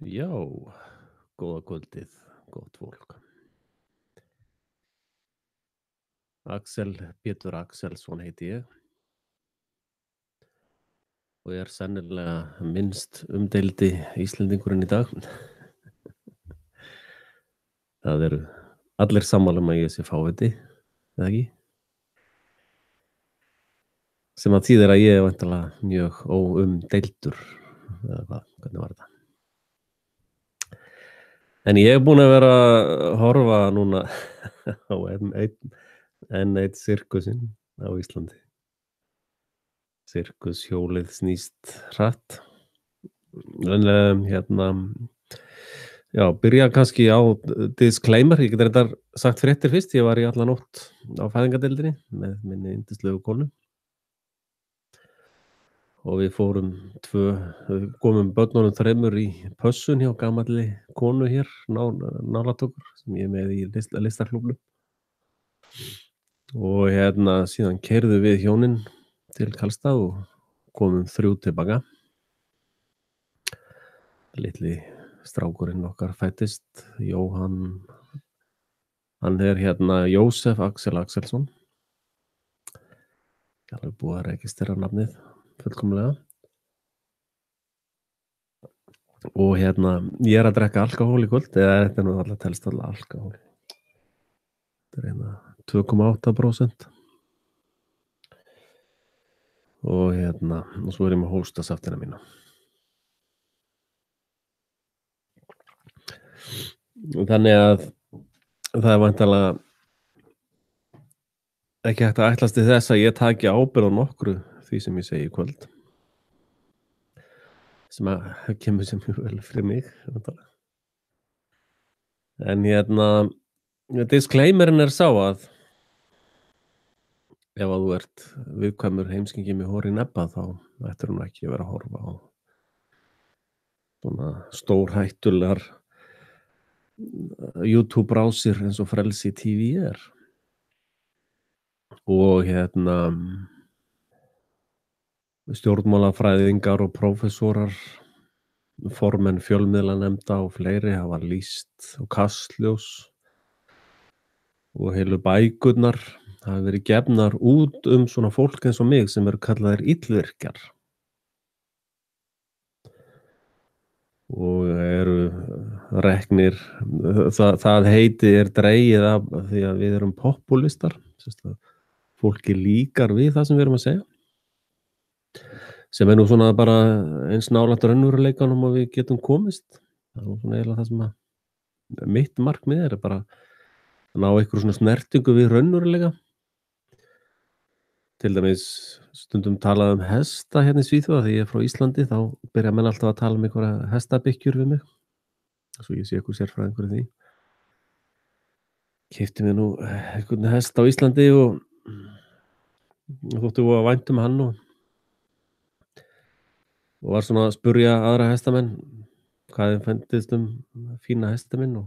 Já, góða kvöldið, gott fólk. Axel Pétur Axelsson heiti ég og er sennilega minnst umdeildi Íslendingurinn í dag. Það eru allir sammála að ég sé fáviti, eða ekki? Sem að þýðir að ég er væntanlega mjög óumdeildur, eða hvað, hvernig var þetta? En ég er búinn að vera að horfa núna á enn einn sirkusinn á Íslandi. Sirkushjólið snýst hratt. En já, byrja kannski á disclaimer. Ég get reyndar sagt fréttir fyrst. Ég var í alla nótt á fæðingardeildinni með minni yndislegu konu. Og við komum börnunum 3 í pössun hjá gamalli konu hér, nálægt okkur, sem ég er með í listaklúbbnum. Og síðan keyrðum við hjónin til Karlstað og komum 3 tilbaka. Litli strákurinn okkar fæddist, Jóhann, hann er Jósef Axel Axelsson. Ég er búið að registrera nafnið fullkomlega. Og ég er að drekka alkohól í kvöld, eða þetta er nú alltaf telst alltaf alkohól. Þetta er 2,8%. Og svo er ég með hóstasaftina mína. Þannig að það er væntanlega ekki hægt að ætlast til þess að ég taki ábyrgð á nokkru því sem ég segi í kvöld. Sem að kemur sem mjög vel fyrir mig. En disclaimerin er sá að ef að þú ert viðkvæmur heimskingi með hor í nebba þá ættir hún ekki að vera að horfa á svona stórhættulegar YouTube-brásir eins og Frelsi TV er. Og stjórnmálafræðingar og prófessorar, formenn fjölmiðlanefnda og fleiri hafa lýst og Kastljós og heilu bækurnar hafa verið gefnar út svona fólk eins og mig sem eru kallaðir illvirkjar. Og eru reknir, það heiti er dregið af því að við erum populistar, fólki líkar við það sem við erum að segja, sem er nú svona bara eins nálægt raunveruleikanum og við getum komist. Það er svona eiginlega það sem að mitt markmið er bara að ná einhverju svona snertingu við raunveruleika. Til dæmis stundum talað hesta hérna í Svíþjóð, því ég er frá Íslandi, þá byrja menn alltaf að tala einhverja hestabyggjur við mig. Svo ég sé eitthvað sérfræðingur í því. Keypti mér nú einhvern hest á Íslandi og þótti að vænt hann og var svona að spurja aðra hestamenn hvað þeim fendist fína hesta minn og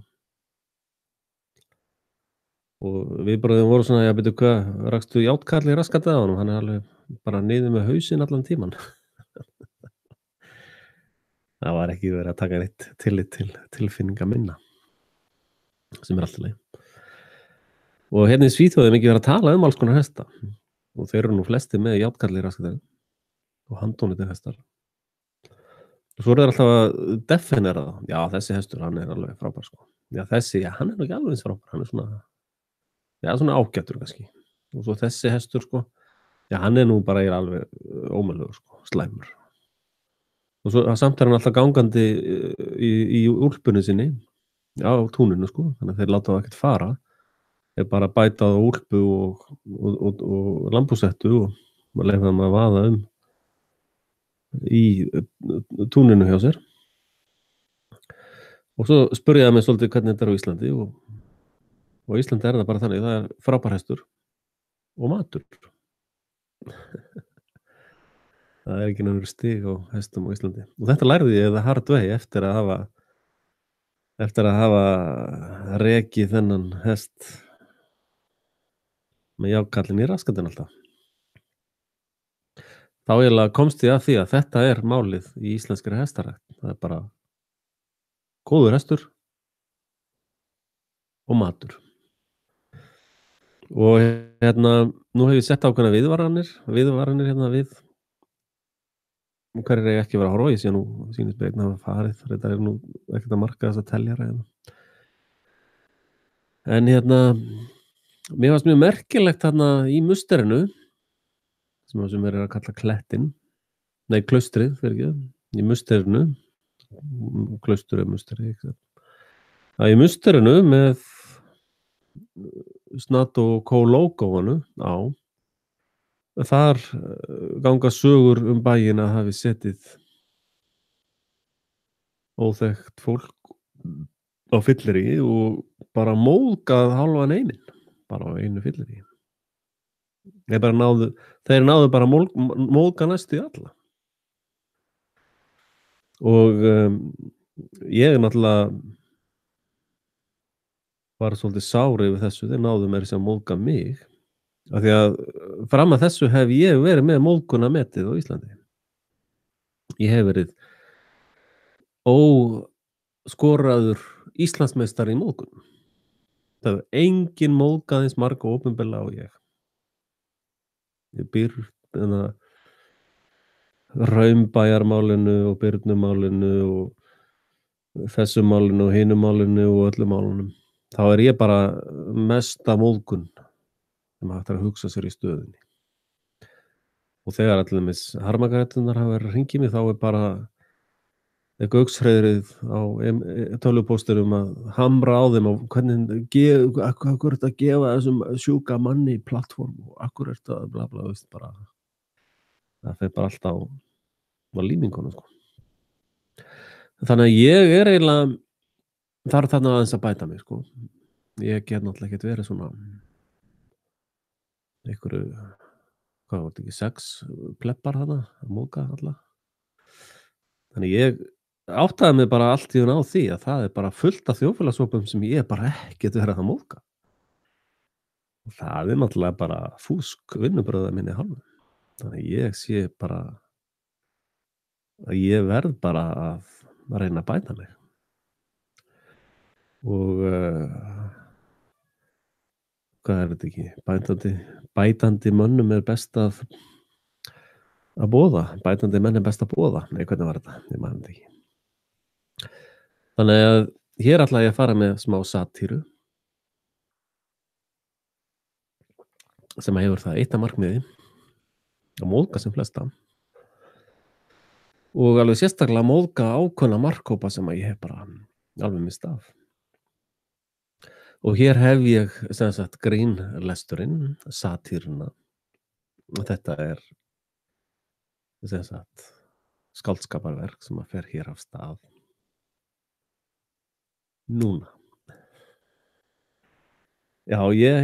viðbrögðin voru svona, já, byrju, hvað, rakstu játkalli raskatið á honum? Hann er alveg bara niður með hausinn allan tíman. Það var ekki verið að taka neitt tillit til tilfinninga minna, sem er alltaf leið. Og hérna í Svíþjóð er mikið verið að tala alls konar hesta og þeir eru nú flesti með játkalli raskatið og handónitið hestar. Og svo er það alltaf að definera það. Já, þessi hestur, hann er alveg frábær, sko. Já, þessi, já, hann er nú ekki alveg eins frábær, hann er svona ágætur kannski. Og svo þessi hestur, sko, já, hann er nú bara alveg ómögulegur, sko, slæmur. Og svo samt er hann alltaf gangandi í úlpunni sinni, á túninu, sko, þannig að þeir láta það ekkert fara. Þeir bara bæta á úlpu og lambhúshettu og leyfa þeim að vaða í túninu hjá sér. Og svo spurði ég mig svolítið hvernig þetta er á Íslandi og Íslandi er það bara þannig, það er frábær hestur og matur. Það er ekki náttúrulega stig á hestum á Íslandi. Og þetta lærði ég the hard way eftir að hafa rekið þennan hest með jákallin í raskatinn alltaf. Þá eiginlega komst ég að því að þetta er málið í íslenskri hestarækt. Það er bara góður hestur og matur. Og nú hef ég sett ákveðna viðvaranir hérna við hverjir eiga ekki að vera að horfa á. Ég sé nú sýnist mér einn hafa farið, þetta er nú ekkert að marka þessa teljara hérna. En mér fannst mjög merkilegt þarna í musterinu, sem er að kalla klettinn, nei, klaustrið, fyrirgefðu, í musterinu, klaustur er musteri, ekki það. Það í musterinu með Snato og Co logoinu á, þar ganga sögur bæinn að hafi setið óþekkt fólk á fyllerí og bara móðgað hálfan heiminn, bara á einu fyllerí. Þeir náðu bara móðga næstu alla. Og ég náttúrulega var svolítið sár yfir þessu. Þeir náðu meira að segja móðga mig, af því að fram að þessu hef ég verið með móðgunarmetið á Íslandi. Ég hef verið óskoraður Íslandsmeistari í móðgun. Það hefur enginn móðgað eins marga opinberlega og ég. Ég býr Raumbæjarmálinu og Birnumálinu og þessu málinu og hinu málinu og öllum málunum. Þá er ég bara mesta móðgun sem hægt að hugsa sér í stöðunni. Og þegar allir harmagarættunar hafa verið að hringja mig, þá er bara gauksreiðrið á tölvupósturum að hamra á þeim og hvernig akkur er þetta að gefa þessum sjúka manni plattform og akkur er þetta bla bla, veist, bara það fer bara allt á límingunum, sko. Þannig að ég er eiginlega þarf þarna aðeins að bæta mig, sko. Ég get náttúrulega ekkert verið svona einhverju, hvað var þetta ekki, 6 pleppar þarna að móðga alla. Þannig ég áttaði mig bara allt í hún á því að það er bara fullt af þjóðfélagshópum sem ég bara ekkert verið að móðga. Og það er náttúrulega bara fúsk vinnubrögða minni hálfu. Þannig ég sé bara að ég verð bara að reyna að bæta mig. Og hvað er þetta ekki? Bætandi mönnum er best að boða. Bætandi menn er best að boða. Nei, hvernig var þetta? Ég man þetta ekki. Þannig að hér ætla ég að fara með smá satíru sem að hefur það eitt að markmiði að móðga sem flesta og alveg sérstaklega móðga ákveðna markhópa sem að ég hef bara alveg misst af. Og hér hef ég sem sagt grínlesturinn, satíruna. Og þetta er sem sagt skáldskaparverk sem að fer hér af stað núna. Já, ég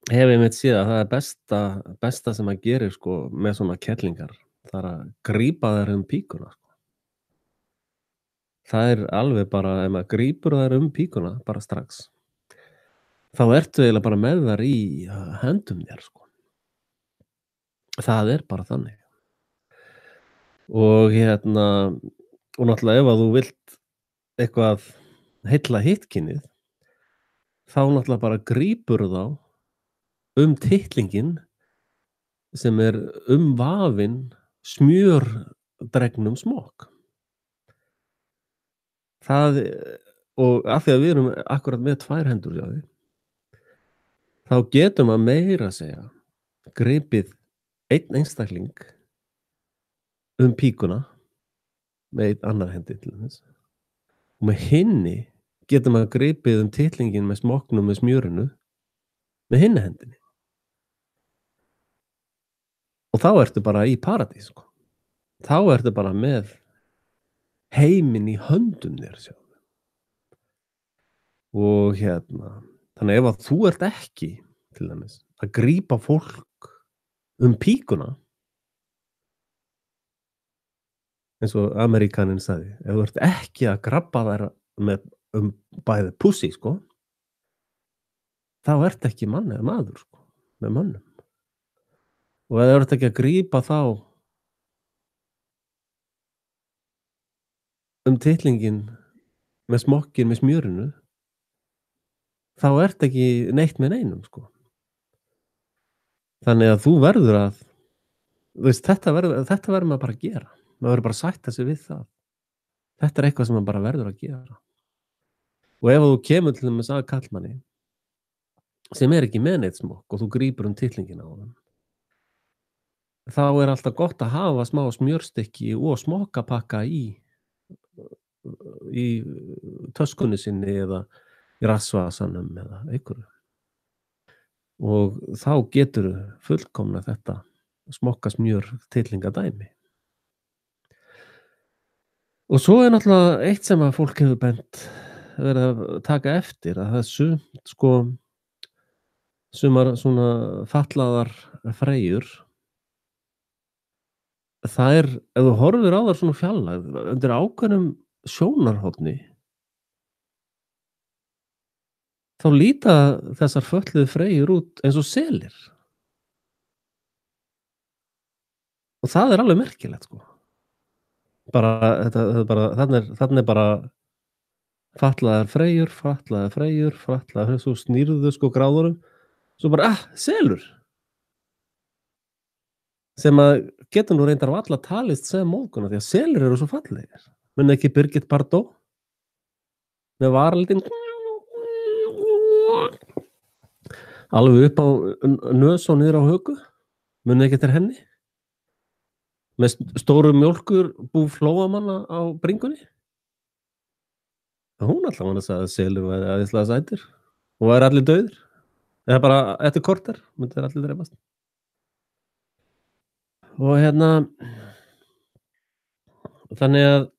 hef einmitt séð að það er besta sem að gerir, sko, með svona kettlingar. Það er að grípa þær píkuna, sko. Það er alveg bara, ef maður grípur þær píkuna bara strax, þá ertu eiginlega bara með þær í höndum þér, sko. Það er bara þannig. Og og náttúrulega ef að þú vilt eitthvað heilla hittkynið, þá náttúrulega bara grípur þá titlingin sem er vafinn smjördregnum smokk. Það, og af því að við erum akkurat með 2 hendur hjá því, þá getum að meira segja gripið einn einstakling píkuna með einn annar hendi til þess. Og með hinni getum að gripið titlingin með smokknum með smjörinu með hinni hendinni. Og þá ertu bara í paradís, sko. Þá ertu bara með heiminn í höndum þér, sjáðu. Og þannig ef að þú ert ekki, til dæmis, að grípa fólk píkuna, eins og Ameríkaninn sagði, ef þú ert ekki að grabba þær með bæði pussi, sko, þá ert ekki mann eða maður, sko, með mönnum. Og ef þú ert ekki að grípa þá titlingin með smokkin með smjörinu, þá ert ekki neitt með neinum, sko. Þannig að þú verður að, þú veist, þetta verður maður bara að gera. Maður verður bara að sætta sig við það. Þetta er eitthvað sem maður bara verður að gera. Og ef þú kemur til dæmis að karlmanni sem er ekki með neitt smokk og þú grípur titlingin á honum, þá er alltaf gott að hafa smá smjörstykki og smokkapakka í töskunni sinni eða í rassvasanum eða einhverju. Og þá getur fullkomna þetta smokka smjör titlingadæmi. Og svo er náttúrulega eitt sem að fólk hefur bent verið að taka eftir, að það er sumt, sko, sumar svona fatlaðar freyjur, það er, ef þú horfir á þær svona fjarlægð, undir ákveðnum sjónarhorni, þá líta þessar fötluðu freyjur út eins og selir. Og það er alveg merkilegt, sko. Bara, þarna er bara fatlaðar freyjur, svo snýrðu sko gráðurum, svo bara, selur. Sem að getur nú reyndar alla talist sem móðguna, því að selir eru svo fallegir. Mun ekki Birgit Bardot með varaldin alveg upp á nös og niður á höku, mun ekki eftir henni með stóru mjólkur búf flóamanna á bringunni. Hún alltaf hann að sagði að selur væri æðislega sætir og væri allir dauðir, eða bara eftir korter myndi þeir allir drepast. Og þannig að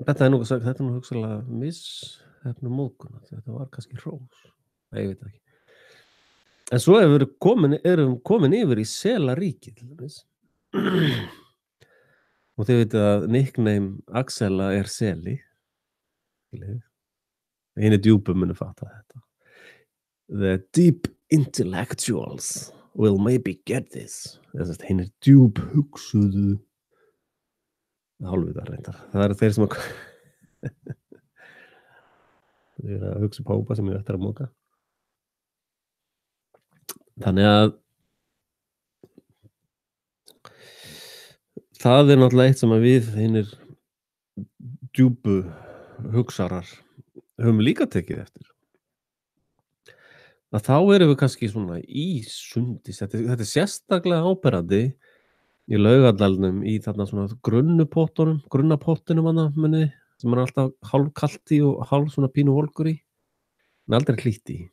þetta er nú hugsalega misheppnuð móðgun, þetta var kannski hrós, ég veit ekki. En svo erum komin yfir í selaríki til dæmis. Og þið vitið að nickname Axela er seli. Hinir djúpu munu fatta þetta. The deep intellectuals will maybe get this. Hinir djúp hugsuðu hálfvitar reyndar. Það eru þeir sem að þeir eru að hugsa upp hópa sem ég eftir að móka. Þannig að það er náttúrulega eitt sem að við hinir djúpu hugsarar höfum líka tekið eftir. Að þá erum við kannski svona í sundis. Þetta er sérstaklega áberandi í Laugardalnum í þarna svona grunnapottunum hana muni, sem er alltaf hálfkalt í og hálf svona pínu volgur í, en aldrei hlýtt í.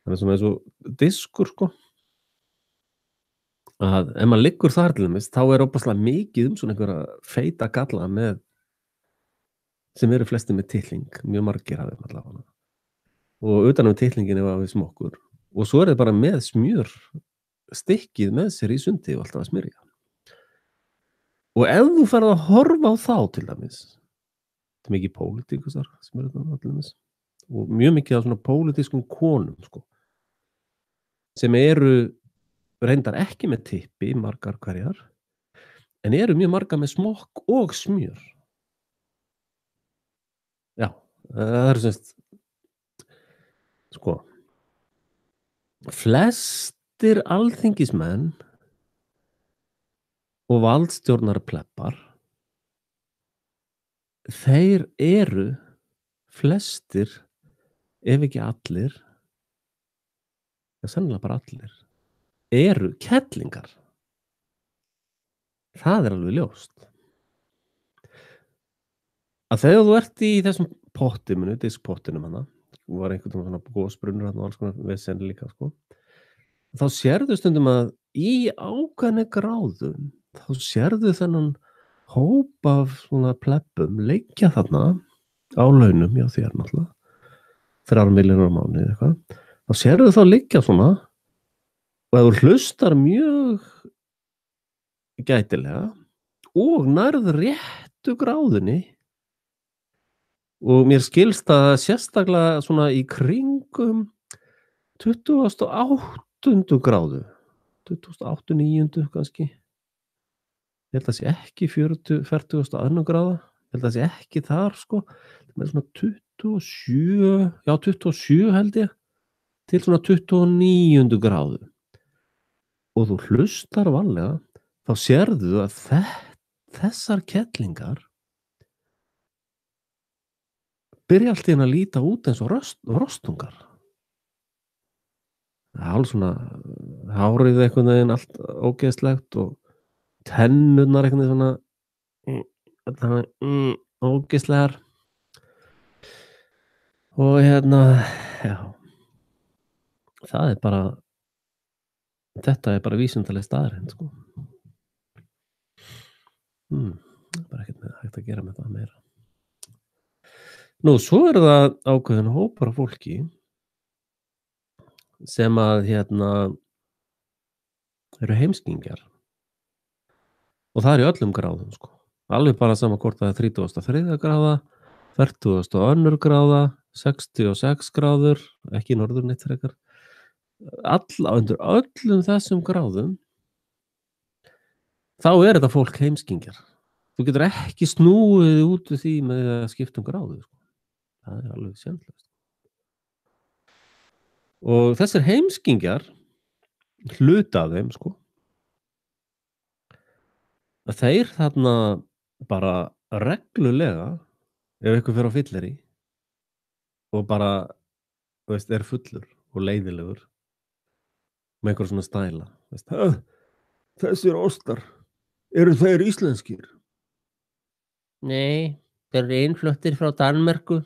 Þannig sem er svo diskur, sko, að ef maður liggur þar til dæmis, þá er óbærslega mikið svona einhverja feita galla með, sem eru flestir með titling, mjög margir af þeim allavega. Og utan titlingin er við smokkur. Og svo er það bara með smjör stikkið með sér í sundi og alltaf að smyrja. Og ef þú ferð að horfa á þá til dæmis, þetta er mikið pólitíkusar sem eru þarna til dæmis, og mjög mikið af svona pólitískum konum, sko, sem eru reyndar ekki með tippi, margar hverjar, en eru mjög margar með smokk og smjör. Já, það eru semst, sko, flestir alþingismenn og valdstjórnarpleppar, þeir eru flestir, ef ekki allir, sennilega bara allir, eru kettlingar. Það er alveg ljóst. Að þegar þú ert í þessum pottiminu, diskpottinum hana, var einhvern veginn svona gósbrunnur og alls konar vesen líka, sko, þá sérðu stundum að í ákveðinni gráðum, þá sérðu þennan hóp af svona plebbum liggja þarna á launum, já þér náttúrulega, 3 milljónir á mánuði eitthvað, þá sérðu þá liggja svona, og ef þú hlustar mjög gætilega og nærð réttu gráðunni, og mér skilst að sérstaklega svona í kringum 28. gráðu, 28. 9. kannski, ég held að sé ekki 40 gráða, ég held að sé ekki þar sko, með svona 27, já 27 held ég, til svona 29 gráðu. Og þú hlustar varlega, þá sérðu að þessar kettlingar byrja allt í einu að líta út eins og rostungar. Það er alveg svona hárið einhvern veginn allt ógeðslegt og tennurnar einhvern veginn svona ógeðslegar. Og já, þetta er bara vísindaleg staðreynd sko. Það er bara ekkert hægt að gera með það meira. Nú, svo er það ákveðin hópur af fólki sem að eru heimskingjar. Og það er í öllum gráðum sko. Alveg bara sama hvort það er 33. gráða, 42. gráða, 66 gráður, ekki norður neitt frekar. Undir öllum þessum gráðum þá er þetta fólk heimskingjar. Þú getur ekki snúið út úr því með að skipta gráðu sko. Það er alveg sjálfsagt. Og þessir heimskingjar, hluta af þeim sko, að þeir þarna bara reglulega, ef eitthvað fer á fyllerí og bara, þú veist, er fullur og leiðilegur með einhver svona stæla, veist, þessir ostar, eru þeir íslenskir? Nei, þeir eru innfluttir frá Danmörku.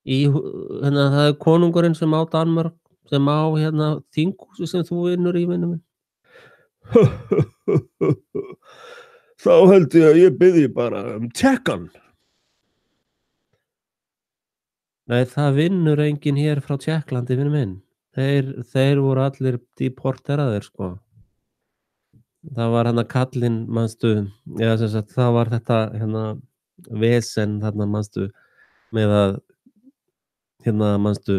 Það er konungurinn sem á Danmörk, sem á þinghúsi sem þú vinnur í, vinur minn. Þá held ég að ég biðji bara tjekkan. Nei, það vinnur enginn hér frá Tékklandi, vinur minn. Þeir voru allir deporteraðir sko. Það var kallinn, manstu, eða sem sagt, það var þetta vesen þarna, manstu, með að manstu,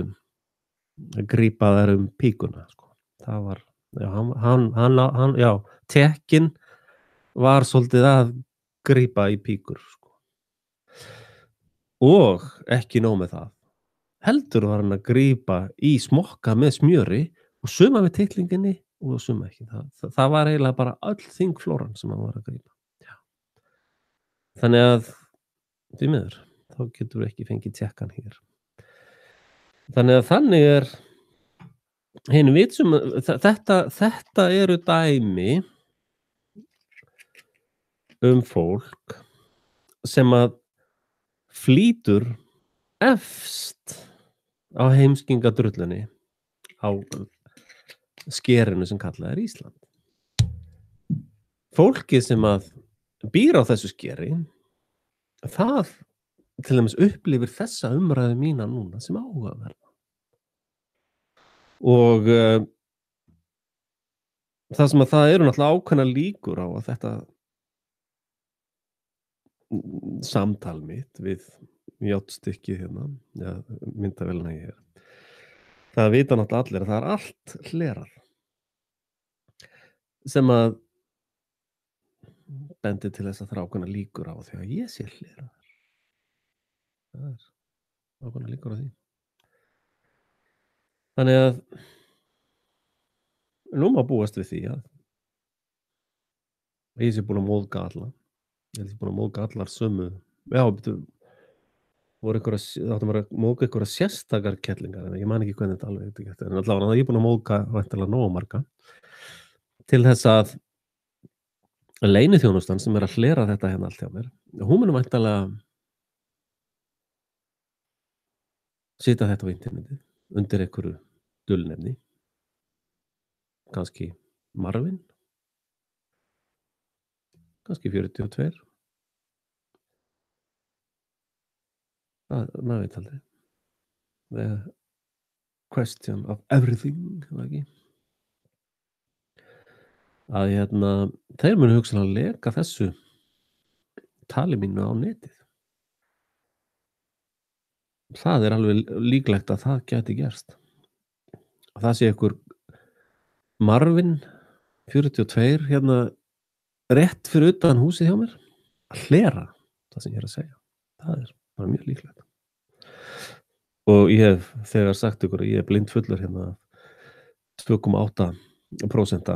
að grípa þær píkuna sko. Það var, já, hann já, Tékkinn var svolítið að grípa í píkur sko. Og ekki nóg með það, heldur var hann að grípa í smokka með smjöri og suma með titlinginni og suma ekki. Það var eiginlega bara öll þingflóran sem hann var að grípa. Já. Þannig að því miður, þá getur við ekki fengið Tékkan hér. Þannig er hinn vitsum, þetta eru dæmi fólk sem að flýtur efst á heimskingadrullunni á skerinu sem kallað er Ísland. Fólkið sem að býr á þessu skeri, það til dæmis upplifir þessa umræðu mína núna sem áhugaverða. Og það sem að það eru náttúrulega ákveðna líkur á að þetta samtal mitt við játstykkið ja, myndavélina hér, það vita náttúrulega allir að það er allt hlerað sem að bendir til þess að það er ákveðna líkur á því að ég sé hlerað. Það er ákveðna líkur á því. Þannig að nú má búast við því að ég sé búin að móðga alla. Ég sé búin að móðga allar sömu. Já, það áttum að móðga einhverja sérstakar kettlingar, en ég man ekki hvernig þetta alveg er. En allavega ég er búin að móðga væntanlega nógu marga til þess að leyniþjónustan sem er að hlera þetta allt hjá mér, hún mun væntanlega setja þetta á internetið undir einhverju dulnefni, kannski Marvin, kannski 42. Maður veit aldrei. The question of everything, ekki? Að þeir munu hugsanlega leka þessu tali mínu á netið. Það er alveg líklegt að það gæti gerst. Að það sé einhver Marvin 42 rétt fyrir utan húsið hjá mér að hlera það sem ég að segja. Það bara mjög líklegt. Og ég hef þegar sagt ykkur að ég blindfullur hérna 2,8%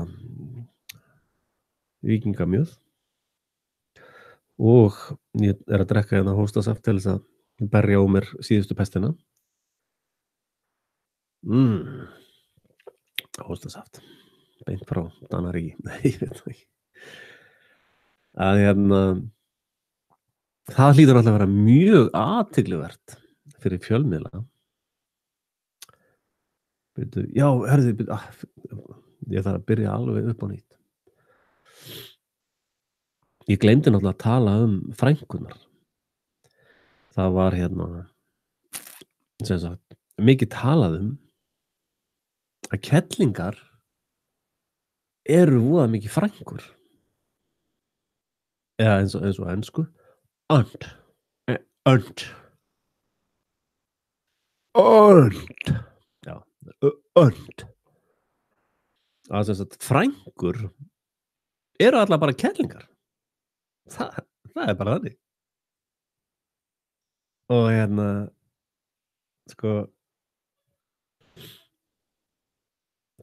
víkingamjöð og ég að drekka hérna hóstasaft til þess að berja á mér síðustu pestina. Hóstasaft beint frá Danarí. Nei, ég veit það ekki. Að hérna það hlýtur alltaf að vera mjög athyglisvert fyrir fjölmiðla. Já, herðu, ég þarf að byrja alveg upp á nýtt. Ég gleymdi náttúrulega að tala frænkurnar. Það var hérna sem sagt mikið talað að kettlingar eru voða mikið frænkur. Eða eins og ensku aunt. Já, aunt. Það sem sagt frænkur eru allar bara kettlingar. Það bara þannig. Og hérna sko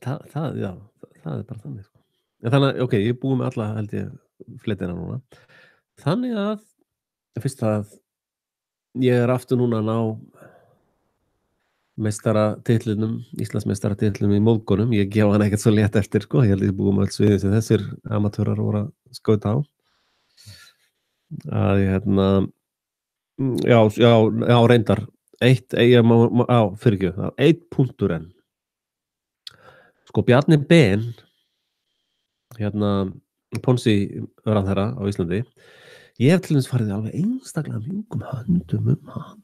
já, það bara þannig sko. En þannig að, ég búið með alla held ég fletina núna. Þannig að fyrst að ég aftur núna að ná meistaratitlinum, Íslandsmeistaratitlinum í móðgunum. Ég gefa hann ekkert svo létt eftir sko. Ég held ég búið með öll sviðin sem þessir amatörar voru að skauta á. Að hérna já, reyndar eitt punktur enn. Sko Bjarni Ben hérna Ponsi ráðherra á Íslandi, ég hef til dæmis farið alveg einstaklega mjúkum höndum hann.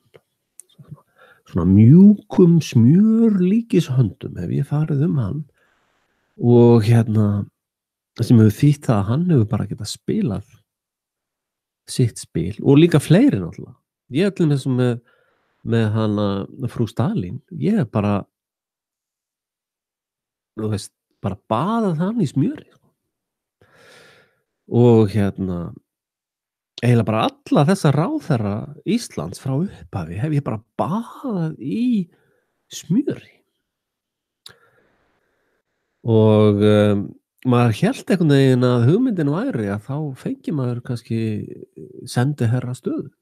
Svona mjúkum smjörlíkishöndum hef ég farið hann og hérna sem hefur þýtt það að hann hefur bara getað spilað sitt spil og líka fleiri náttúrulega. Ég hef til dæmis með hana frú Stalín, ég hef bara bara baðað hann í smjöri og hérna eiginlega bara alla þessa ráðherra Íslands frá upphafi hef ég bara baðað í smjöri og maður hélt einhvern veginn að hugmyndin væri að þá fengi maður kannski sendiherra stöðu.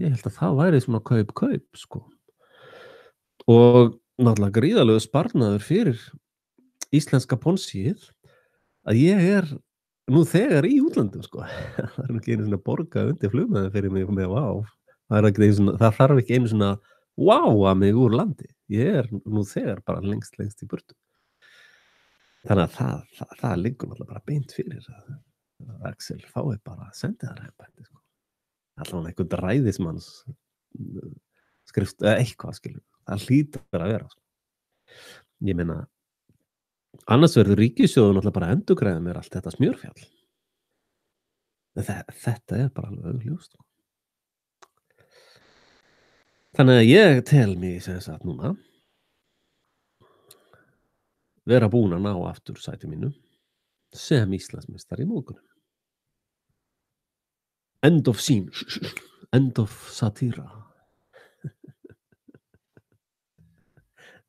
Ég held að það væri svona kaup sko. Og náttúrulega gríðarlegur sparnaður fyrir íslenska Ponsíið að ég nú þegar í útlöndum sko. Það ekki einu svona borga undir flugmiða fyrir mig með WOW. Það þarf ekki einu svona WOW-a mig úr landi. Ég nú þegar bara lengst í burtu. Þannig að það liggur náttúrulega bara beint fyrir að Axel fái bara að senda það embætti sko. Allavega einhvern ræðismanns skrift eða eitthvað skilur. Það hlýtur að vera sko. Ég meina annars verður ríkissjóður náttúrulega bara endurgreiða mér allt þetta smjörfjall. Þetta bara alveg augljóst sko. Þannig að ég tel mig sem sagt núna vera búin að ná aftur sæti mínu sem Íslandsmeistari í móðgunum. End of scene. End of satíra.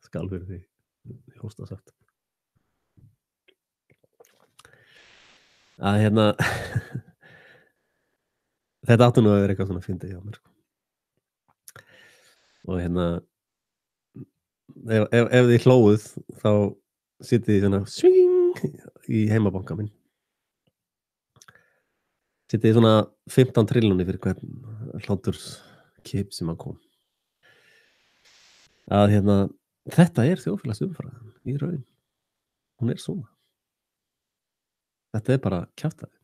Skal fyrir því. Hóstasaft. Að hérna þetta áttu nú að vera eitthvað svona fyndið hjá mér sko. Og hérna ef þið hlóðuð þá sittið í svona swing í heimabanka minn. Sittið í svona 15 trilljónir fyrir hvern hláturskip sem kom. Að hérna þetta þjóðfélagsumfræðin í raun. Hún svona. Þetta bara kjaftaði.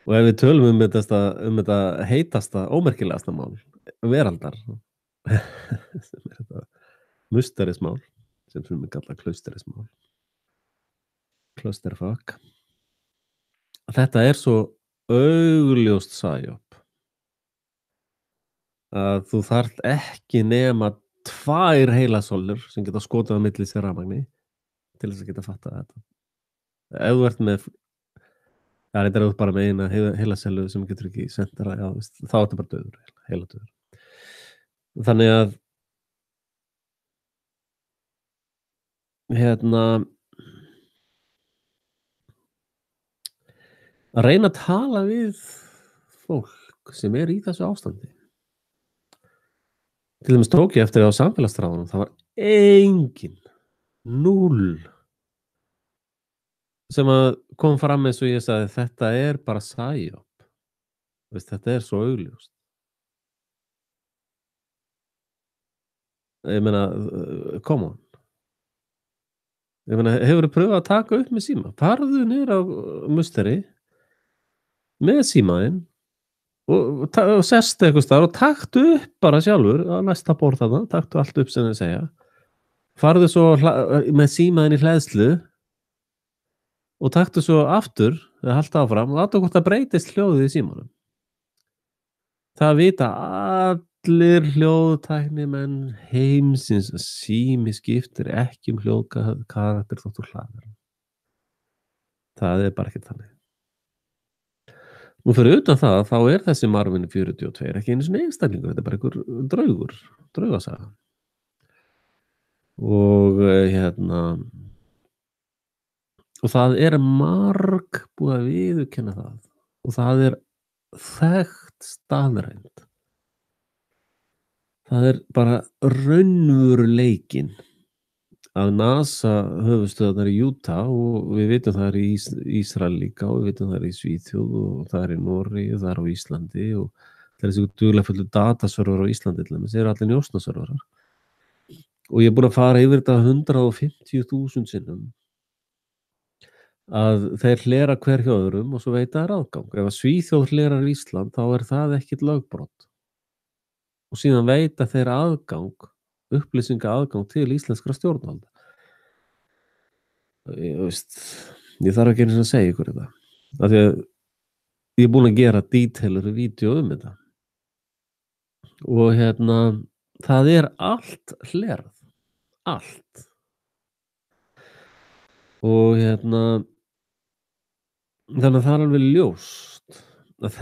Og ef við tölum þetta heitasta, ómerkilegasta mál veraldar sem þetta musterismál sem við kalla klausterismál. Clusterfuck. Þetta svo augljóst sæjóp að þú þarft ekki nema 2 heilasólur sem geta skotið á milli sér rafmagni til þess að geta fattað þetta. Ef þú ert með Það er þetta bara með eina heilasellu sem getur ekki sendara, já, þá er þetta bara döður, heila döður. Þannig að að reyna að tala við fólk sem í þessu ástandi. Til dæmis tók ég eftir á samfélagsþráðunum, það var engin, 0 sem að kom fram eins og ég sagði, þetta er bara psyop. Þetta er svo augljóst. Ég meina, come on. Ég meina, hefurðu pröfað að taka upp með síma? Farðu niður á musteri með símaðinn og sest eitthvað staðar og taktu upp bara sjálfur á næsta borð þarna, taktu allt upp sem þau segja. Farðu svo með símaðinn í hleðslu og taktu svo aftur, eða haltu áfram og aðtöku hvort það breytist hljóðið í símanum. Það vita allir hljóðtæknimenn heimsins að sími skiptir ekki hljóðkarakter þótt úr hlaðir. Það bara ekki þannig. Nú fyrir utan það, þá þessi Marvin 42 ekki einu svona einstaklingur, þetta bara einhver draugasaga. Og og það marg búið að viðurkenna það og það þekkt staðreind. Það bara raunveruleikinn að NASA höfuðstöðvarnar í Utah og við vitum það í Ísrael líka og við vitum það í Svíþjóð og það í Noregi og það á Íslandi og það þessi duglega fullu datasörvar á Íslandi til dæmis, allir njósnasörvarar og ég búin að fara yfir þetta 150.000 sinnum að þeir hlera hver hjá öðrum og svo veita þær aðgang. Ef að Svíþjóð hlerar Ísland þá það ekkert lögbrot og síðan veita þeir upplýsinga aðgang til íslenskra stjórnvalda. Ég þarf ekki einu sinni að segja ykkur þetta. Af því að ég er búin að gera detailur vídeo þetta. Og það allt hlerað. Allt. Og þannig að það alveg ljóst að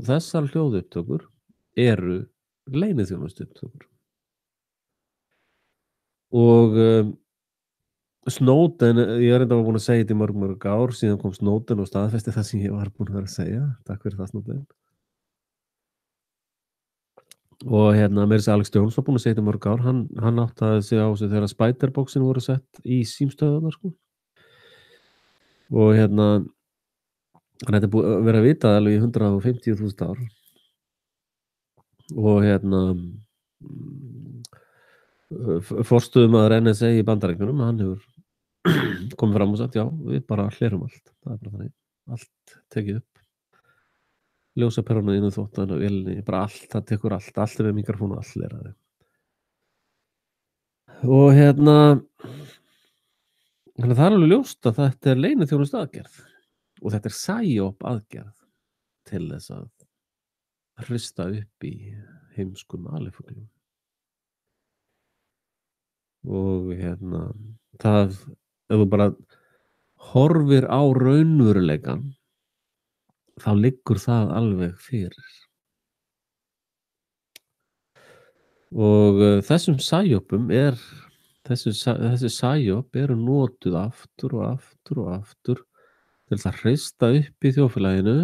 þessar hljóðupptökur eru leyniþjónustuupptökur. Og Snowden, ég reynda búin að segja þetta í mörg ár, síðan kom Snowden og staðfesti það sem ég var búin að vera að segja. Takk fyrir það, Snowden. Og meira þess að Alex Jones var búin að segja þetta í mörg ár, hann áttaði sig á sig þegar Spider-boxin voru sett í símstöðvarnar, sko. Og hann þetta búið að vera að vita alveg í 150.000 ár. Og forstöðumaður NSA í Bandaríkjunum, hann hefur komið fram og sagt, já, við bara hlerum allt. Það bara þannig, allt tekið upp. Ljósaperuna inn í þvottan og vélinni, bara allt, það tekur allt með mikrofónu og allt hleraði. Og þannig að það alveg ljóst að þetta leyniþjónustu aðgerð og þetta psyop aðgerð til þess að hrista upp í heimskum alifuglum. Og það, ef þú bara horfir á raunveruleikann, þá liggur það alveg fyrir. Og þessum psyopum þessi psyop eru notuð aftur og aftur og aftur til að hrista upp í þjóðfélaginu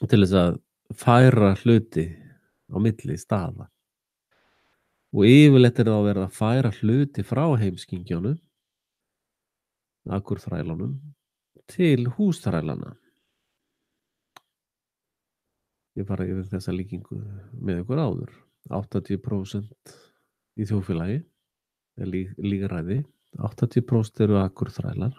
til þess að færa hluti á milli staða. Og yfirleitt það að vera að færa hluti frá heimskingjónum, akurþrælunum, til húsþrælana. Ég fara yfir þessa líkingu með ykkur áður. 80% í þjóðfélagi er lýðræði, 80% eru akurþrælar,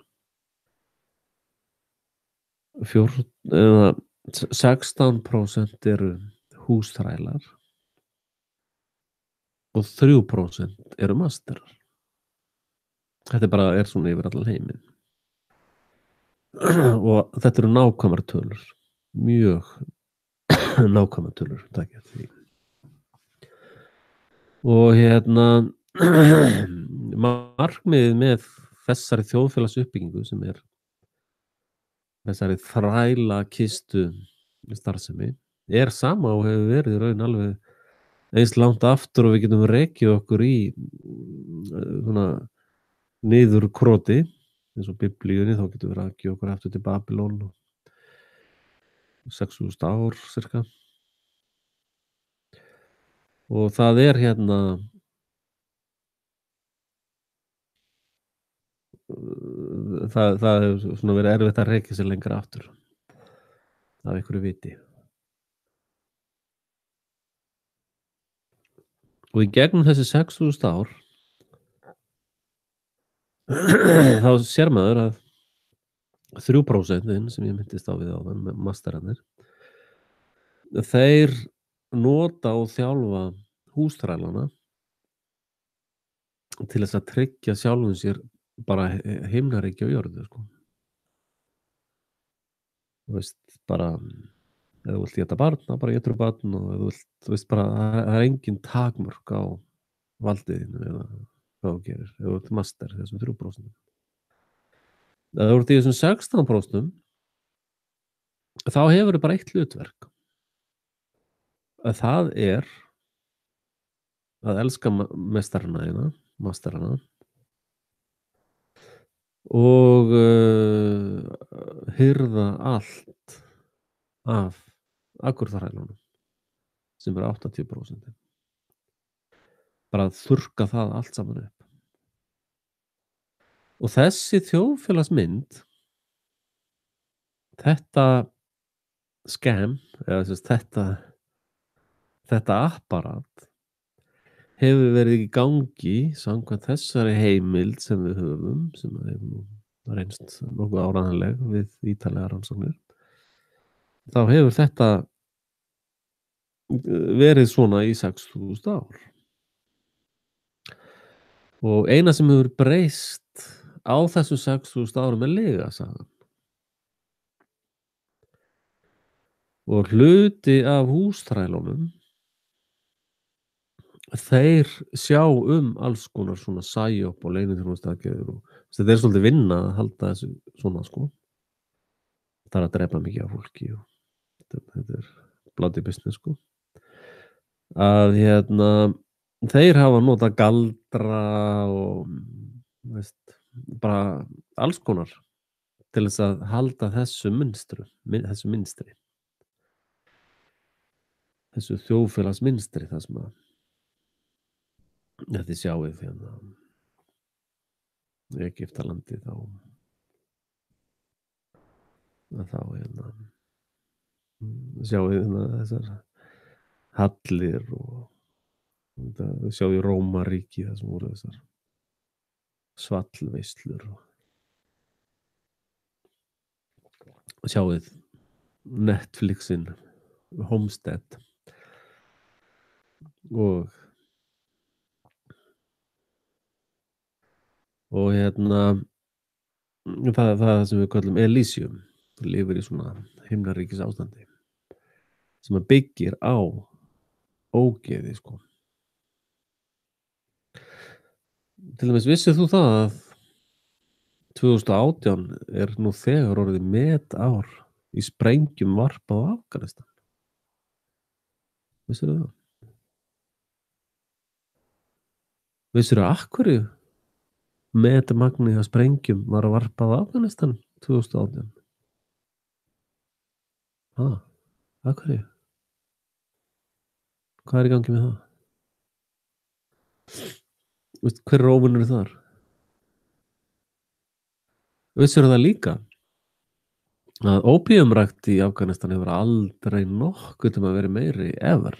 16% eru húsþrælar og 3% eru masterar. Þetta bara svona yfir allan heiminn. Og þetta eru nákvæmar tölur, mjög nákvæmar tölur, takk ég því. Og markmiðið með þessari þjóðfélagsuppbyggingu sem þessari þræla kistu starfsemi sama og hefur verið í raun alveg eins langt aftur og við getum rekið okkur í svona niður kroti eins og biblíunni, þá getum við rakið okkur aftur til Babylon 6.000 ár cirka og það hérna það hefur svona verið erfitt að rekja sér lengra aftur af einhverju viti og í gegnum þessi 6.000 ár þá sér maður að 3% sem ég myndist á við áðan með masterarnir þeir nota og þjálfa húsþrælana til þess að tryggja sjálfum sér bara himnaríki á jörðu sko. Þú veist bara ef þú vilt éta barn, þá bara étur barn og ef þú veist bara það engin takmörk á valdiðinu eða hvað þú gerir, ef þú ert master þessum 3%. Ef þú ert í þessum 16%, þá hefur þau bara eitt hlutverk. Að það að elska mestarana þína, masterana og hirða allt af akurþrælunum sem 80%. Bara að þurrka það allt saman upp. Og þessi þjóðfélagsmynd, þetta scam, eða þetta apparat hefur verið í gangi samkvæmt þessari heimild sem við höfum, sem hefur reynst nokkuð áreiðanleg við ítarlegar rannsóknir. Þá hefur þetta verið svona í 6.000 ár. Og eina sem hefur breyst á þessum 6.000 árum lygasagan. Og hluti af húsþrælunum þeir sjá alls konar svona psyop og leyniþjónustuaðgerðir og þetta svolítið vinna að halda þessu svona sko. Það að drepa mikið af fólki og þetta bloody business sko. Að þeir hafa notað galdra og veist, bara alls konar til þess að halda þessu mynstri. Þessu þjóðfélagsmynstri það sem að þetta sjáið í Egyptalandi þá sjáið þessar hallir og við sjáum í Rómaríki það sem voru þessar svallveislur og sjáið Netflixin Homestead og það sem við kallum Elysium lifir í svona himnaríkis ástandi sem að byggir á ógeði sko. Til dæmis vissið þú það að 2018 nú þegar orðið metár í sprengjum varpað á Afganistan? Vissirðu það? Vissirðu af hverju metmagnið af sprengjum var varpað á Afganistan 2018? Af hverju? Hvað í gangi með það? Veist, hver óvinur þar? Vissirðu það líka að ópíumrækt í Afganistan hefur aldrei nokkuð að vera meiri ever.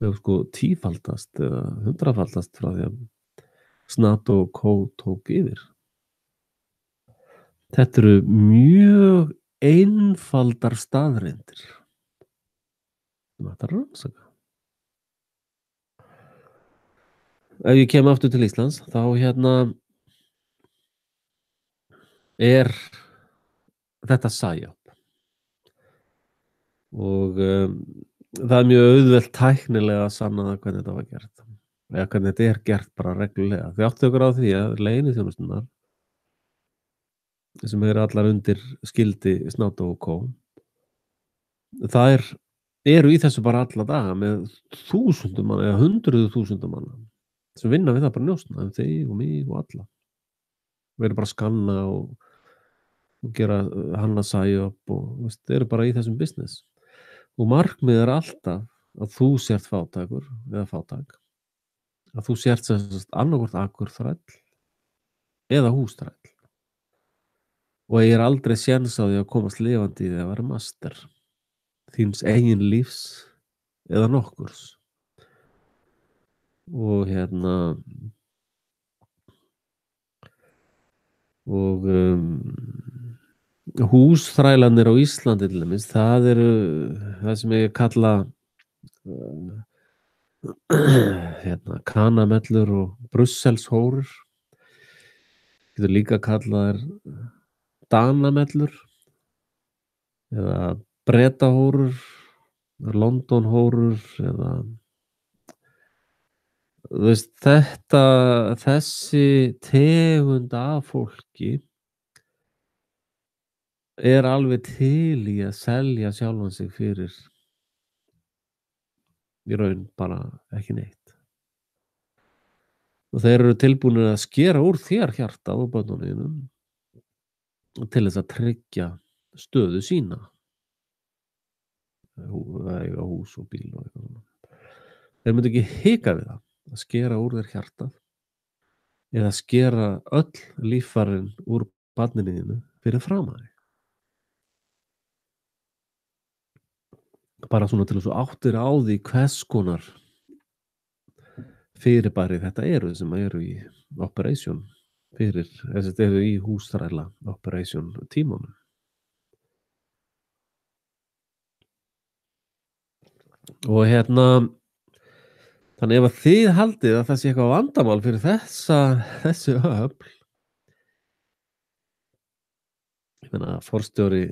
Hefur sko 10-faldast eða 100-faldast frá því að NATO og CO tók yfir. Þetta eru mjög einfaldar staðreyndir sem þetta rannsaka. Ef ég kem aftur til Íslands þá þetta psyop og það mjög auðvelt tæknilega að sanna það hvernig þetta var gert eða hvernig þetta gert bara reglulega. Þið áttu ykkur á því að leyniþjónusturnar sem eru allar undir skildi Snáta og Kó, þær eru í þessu bara alla daga með þúsundum manna eða hundruðu þúsundum manna sem vinna við það bara njósna þig og mig og alla. Við erum bara að skanna og gera hanna sæjöp og þeir eru bara í þessum business. Og markmið er alltaf að þú sért fátækur eða fátæk, að þú sért annarkvort akurþræll eða húsþræll og ég er aldrei séns á því að komast lifandi í því að vera master þíns eigin lífs eða nokkurs. Og húsþrælarnir á Íslandi til dæmis, það eru það sem ég kalla kanamellur og brusselshórur. Getur líka kallaðar danamellur eða bretahórur, londonhórur eða þessi tegund af fólki er alveg til í að selja sjálfan sig fyrir í raun bara ekki neitt. Og þeir eru tilbúinir að skera úr þér hjartað og börnunum til þess að tryggja stöðu sína. Eiga hús og bíl og eitthvað svona. Þeir myndu ekki hika við það að skera úr þér hjartað eða skera öll líffærin úr barninu þínu fyrir framan þig. Bara svona til þess að áttir á því hvers konar fyrirbæri þetta eru sem eru í operation fyrir, þetta eru í húsþræla operation tímanum. Og þannig ef að þið haldið að það sé eitthvað vandamál fyrir þessu öfl, ég meina forstjóri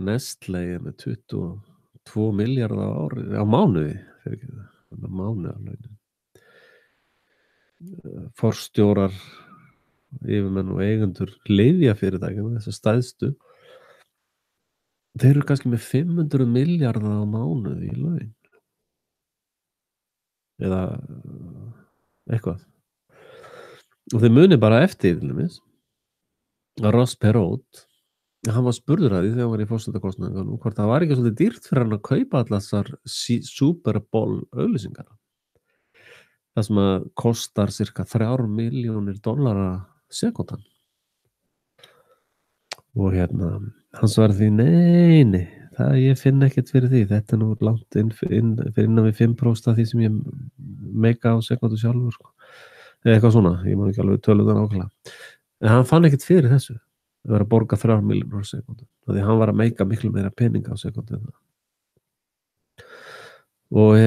Nestlé er með 22 milljarðar á mánuði, mánuðarlaunin. Forstjórar, yfirmenn og eigendur lyfjafyrirtækjanna, þessar stærstu, þeir eru kannski með 500 milljarðar á mánuði í laun. Eða eitthvað. Og þeir muni bara eftir að Ross Perot, hann var spurður að því þegar hann var í forsetakosningunum hvort það var ekki svolítið dýrt fyrir hann að kaupa allar þessar Super Bowl auglýsingar. Það sem að kostar cirka $3 milljónir sekúndan. Og hann svarði því, nei, ég finn ekkert fyrir því, þetta nú langt fyrir innan við 5% af því sem ég meika á sekúndu sjálfur, sko. Eða eitthvað svona, ég má ekki alveg töluðan ákvæmlega. En hann fann ekkert fyrir þessu, að vera að borga $3 milljónir sekúndu, því hann var að meika miklu meira peninga á sekúndu en það. Og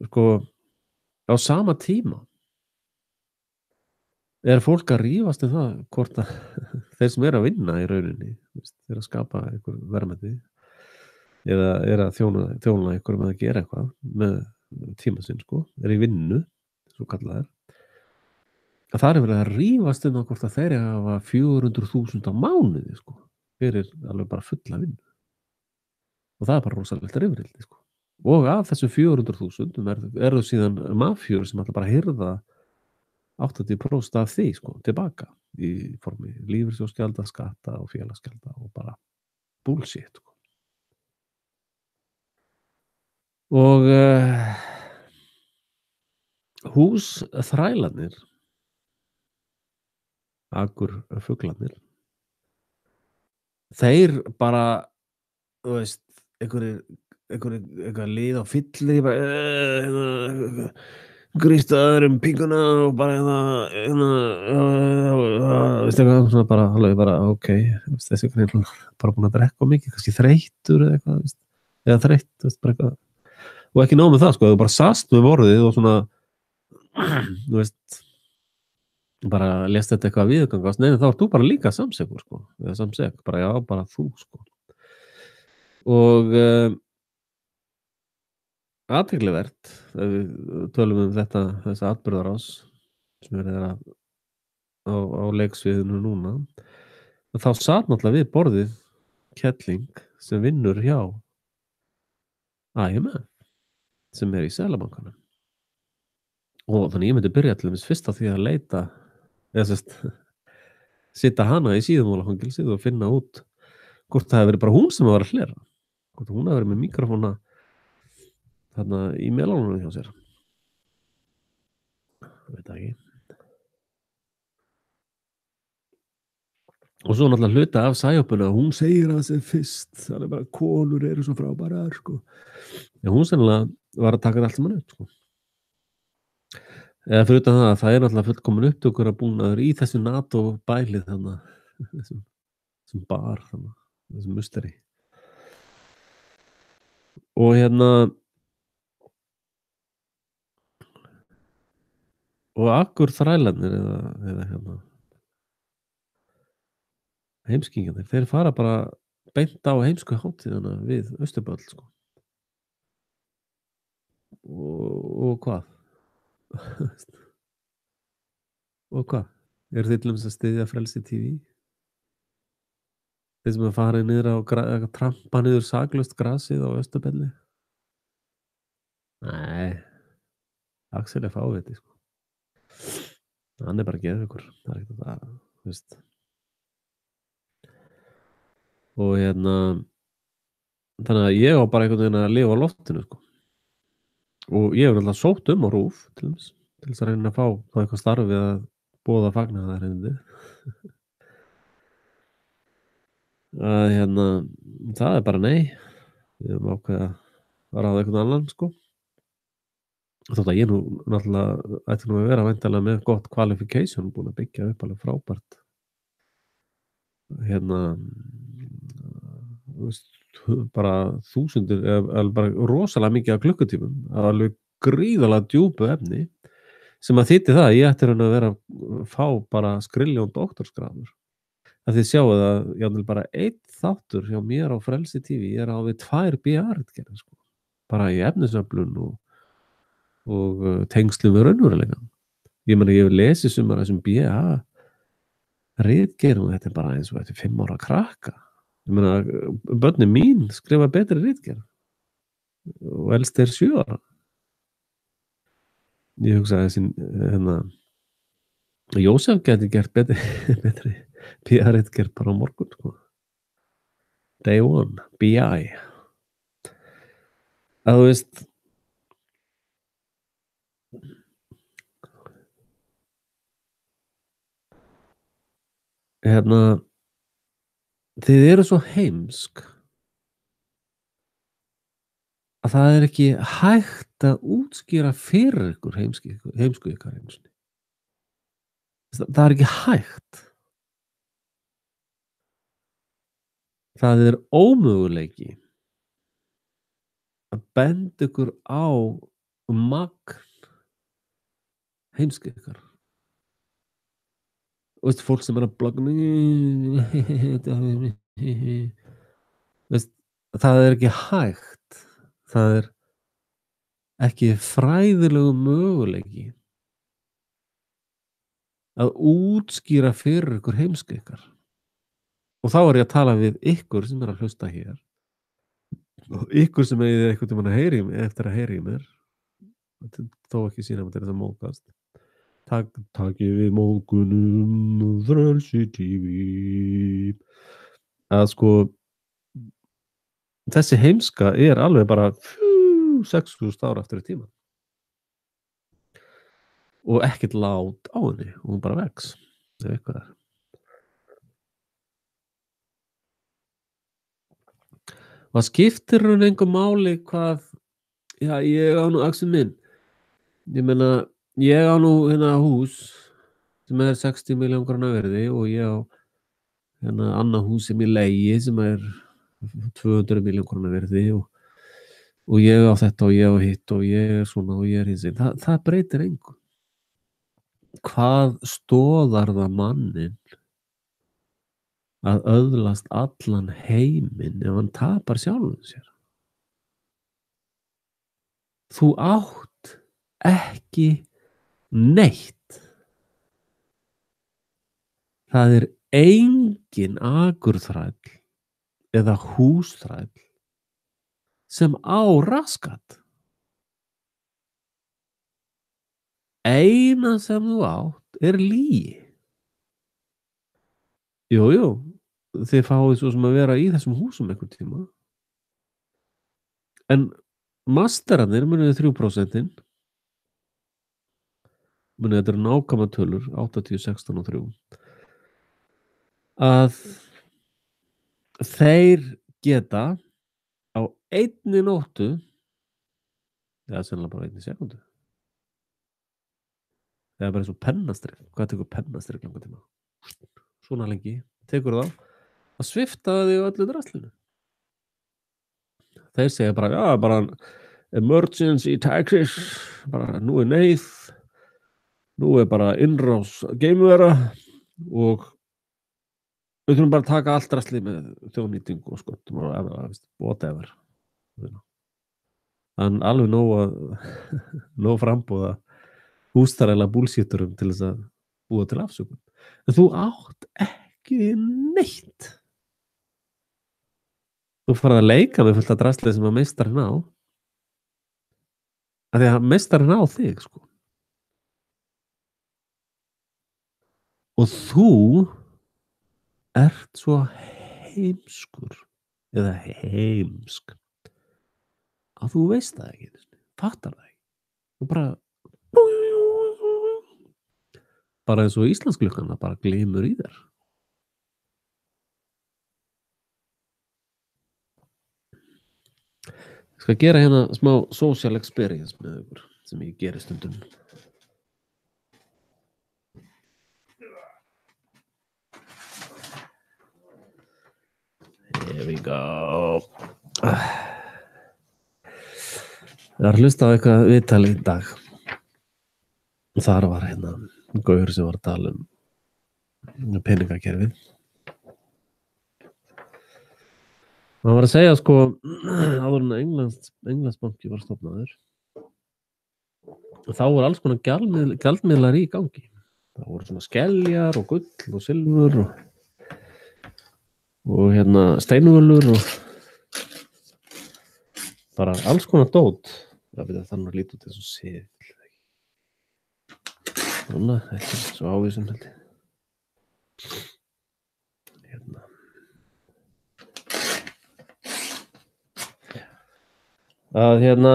sko, á sama tíma er fólk að rífast það hvort að þeir sem að vinna í rauninni, þeir að skapa einhver verðmæti eða að þjóna einhverjum að gera eitthvað með tíma sinn, sko, í vinnu, svo kallað að það verið að rífast hvort að þeir hafa 400.000 á mánuði, sko, fyrir alveg bara fulla vinnu. Og það er bara rosalegt rifrildi, sko. Og af þessu 400.000 eru síðan mafjur sem ætla bara að hirða 80% af því, sko, tilbaka í formi lífeyrissjóðsgjalda, skatta og félagsgjalda og bara bullshit, sko. Og húsþrælarnir, akurfuglarnir, þeir bara, þú veist, einhver lið á fyllir bara grístaður píkuna og bara veist eitthvað svona bara alveg bara ok, þessi bara búin að drekka mikið, kannski þreyttur eða eitthvað, eða þreytt, bara eitthvað. Og ekki nóg með það, sko, þú bara sast með vorðið og svona þú veist bara lest þetta eitthvað viðgangast, nei, þá ert þú bara líka samsegur, sko, eða samseg, bara já, bara þú, sko. Og athyglivert ef við tölum þessa atburðarás sem verið á leiksviðinu núna, þá sat náttúrulega við borðið kettling sem vinnur hjá IMF sem í Seðlabankanum og þannig ég myndi byrja til dæmis fyrst á því að leita eða sérst sitja hana í síðumálafangilsið og finna út hvort það hefur verið bara hún sem var að hlera, hvort hún hefur verið með mikrofóna þarna í melónunum hjá sér, veit það ekki. Og svo náttúrulega hluta af sæjópuna, hún segir að þessi fyrst, það bara konur eru svo frábærar, sko. Já, hún sennilega var að taka þetta allt saman upp, sko. Eða fyrir utan það náttúrulega fullkomin upptökur að búnaður í þessu NATO bælið þannig, þessum bar þannig, þessum musteri. Og og akkur þrælarnir eða heimskingjarnir, þeir fara bara beint á heimsku hátíðina við Austurböll, sko. Og hvað? Og hvað? Eru þeir til dæmis að styðja Frelsi TV? Þeir sem að fara niður á trampa niður saklaust grasið á Austurbelli? Nei, Axel fáviti, sko. Hann bara geðveikur, það ekkert það, veist. Og þannig að ég á bara einhvern veginn að lifa á loftinu, sko. Og ég hefur alltaf sótt á RÚV til þess að reyna að fá þá eitthvað starfið að boða fagnaðarerindi. Að það bara nei. Við höfum ákveðið að ráða einhvern annan, sko. Þótt að ég náttúrulega ætti að vera væntanlega með gott qualification, búin að byggja upp alveg frábært bara þúsundir eða bara rosalega mikið af klukkutímum, alveg gríðarlega djúpu efni sem að þýddi það að ég ætti að vera að fá bara skriljón doktorsgráður. Að þið sjáu að jafnvel bara einn þáttur hjá mér á Frelsi TV á við 2 BA-ritgerðir, sko. Bara í efnisöflun og tengslum við raunveruleikann. Ég meina, ég hef lesið sumar þessum BA ritgerðum og þetta bara eins og eftir 5 ára krakka. Ég meina, börnin mín skrifa betri ritgerð og elst 7 ára. Ég hugsaði þessi Jósef geti gert betri BA-ritgerð bara á morgun, sko. Day 1, BI. Að þú veist þið eru svo heimsk að það ekki hægt að útskýra fyrir ykkur heimsku ykkar einu sinni. Það ekki hægt. Það ómöguleiki að benda ykkur á magn heimsku ykkar. Og veist, fólk sem að blogga veist, það ekki hægt. Það ekki fræðilegu möguleiki að útskýra fyrir ykkur heimsku ykkar. Og þá ég að tala við ykkur sem að hlusta hér. Og ykkur sem einhvern tímann að heyri eftir að heyri mér. Þó ekki sína með þetta móðgast. Takið við móðgunum Frelsi TV. Að sko þessi heimska alveg bara 6.000 ára eftir tíma. Og ekkert lát á henni, og hún bara vex. Ef eitthvað Og það skiptir hún engu máli hvað, já, ég á nú Axel minn. Ég meina, ég á nú hús sem 60 milljón króna verði og ég á annað hús sem ég leigi sem 200 milljón króna verði og ég á þetta og ég á hitt og ég svona og ég hinsinn. Það breytir engu. Hvað stoðar það mannin að öðlast allan heiminn ef hann tapar sjálfum sér? þú átt ekki neitt. Það engin akurþræll eða húsþræll sem á raskat. Eina sem þú átt lygi. Jú, þið fáið svo sem að vera í þessum húsum einhvern tíma. En masterarnir, munið 3%, munið þetta nákvæma tölur, 80, 16 og 3, að þeir geta á einni nóttu, eða sennilega bara einni sekundu, eða bara eins og pennastrik. Hvað tekur pennastrik langan tíma? Svona lengi tekur það að svifta þig á öllu draslinu. Þeir segja bara, já, bara emergency taxes, bara nú neyð, nú bara innrás geimvera og við þurfum bara að taka allt drasli með þjóðnýtingu og sköttum og whatever. Þannig alveg nóg frambúða hústaræla búlsíturum til þess að búa til afsökun. En þú átt ekki neitt. Þú farið að leika með fullt af drasli sem að meistarinn á. Af því að meistarinn á þig, sko. Og þú ert svo heimskur eða heimsk að þú veist það ekki, fattar það ekki. Þú bara eins og Íslandsklukkan bara glymur í þér. Ég skal gera hérna smá social experience með ykkur sem ég geri stundum. Here we go. Ég var að hlusta á eitthvað viðtal í dag. Þar var hérna gaur sem var að tala peningakerfið. Hann var að segja, sko, áður en Englandsbanki var stofnaður, þá voru alls konar gjaldmiðlar í gangi. Það voru svona skeljar og gull og silfur og hérna steinvölur og bara alls konar dót. Það veit að þannig að líta út eins og seðil. Svona, ekki svo ávísun held ég. Hérna. Að hérna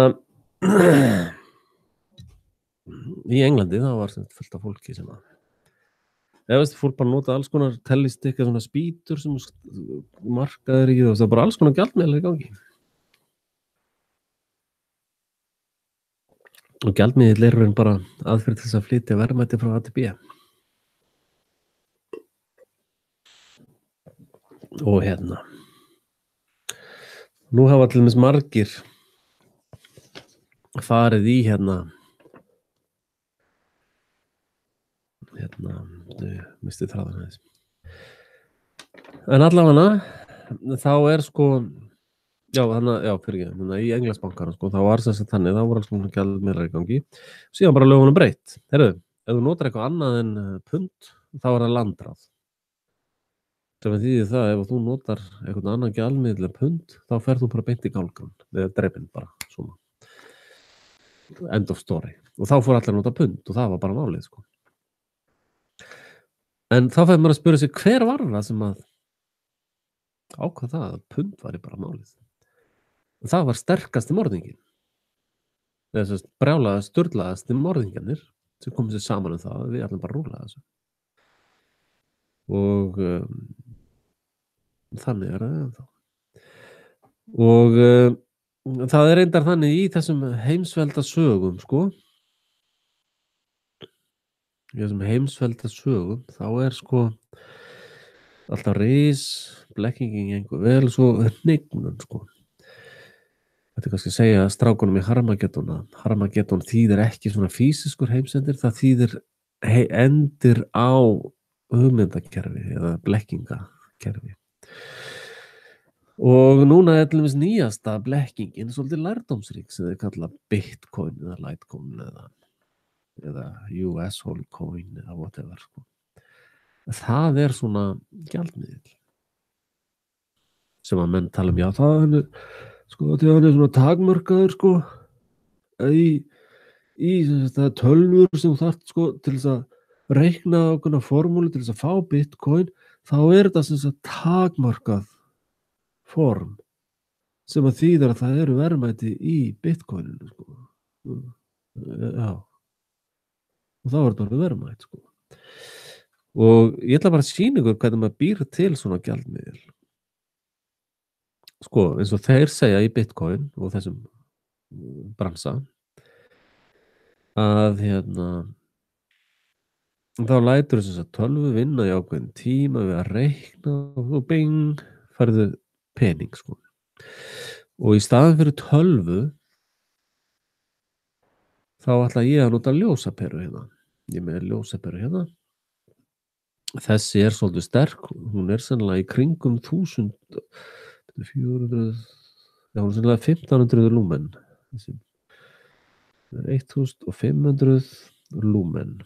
í Englandi þá var fullt af fólki sem að fólk bara nota alls konar tellistikka, svona spýtur sem markaðir í það var bara alls konar gjaldmiðlar í gangi. Og gjaldmiðill bara aðferð til þess að flytja verðmæti frá A til B. Og hérna nú hafa til dæmis margir farið í hérna misti þráðan aðeins. En allavega þá sko í Englandsbankanum, sko, þá var þess að þannig, þá voru alls konar gjaldmiðlar í gangi. Síðan bara lögunum breytt. Heyrðu, ef þú notar eitthvað annað en pund, þá það landráð. Sem þýðir það, ef þú notar eitthvað annað gjaldmiðil en pund, þá ferð þú bara beint í gálgan, eða drepinn bara, svona. End of story. Og þá fór allir að nota pund og það var bara málið, sko. En þá fæði maður að spyrja sig, hver var það sem að ákvað það að pund var bara málið? Það var sterkasti morðingin. Þess að brjálaða, sturlaðasti morðingarnir sem komið sér saman það, við ætlum bara að rúlla þessu. Og þannig það ennþá. Og það reyndar þannig í þessum heimsveldasögum, sko. Í þessum heimsveldasögum, þá sko alltaf ris, blekkingin einhver vel, svo hnignun, sko. Þetta kannski að segja strákunum í Harmageddon þýðir ekki svona físiskur heimsendir, það þýðir endir á hugmyndakerfi eða blekkingakerfi. Og núna til dæmis nýjasta blekkingin svolítið lærdómsrík sem þeir kalla Bitcoin eða Litecoin eða US Coin eða whatever sko. Það svona gjaldmiðill sem að menn tala já það sko því að hann svona takmarkaður sko í það tölvur sem þú þarft sko til þess að reikna ákveðna formúlu til þess að fá Bitcoin þá þetta sem sagt takmarkað form sem að þýðir að það eru verðmæti í Bitcoininu sko. Já. Og þá þetta orðið verðmæti sko. Og ég ætla bara að sýna ykkur hvernig maður býr til svona gjaldmiðil. Sko, eins og þeir segja í Bitcoin og þessum bransa að þá lætur þess að tölvu vinna í ákveðin tíma við að reikna og bing, færðu pening sko. Og í staðan fyrir tölvu þá ætla ég að nota ljósaperu hérna. Ég með ljósaperu hérna. Þessi svolítið sterk, hún sennilega í kringum 1400, já hún sennilega 1500 lúmen. Þessi 1500 lúmen.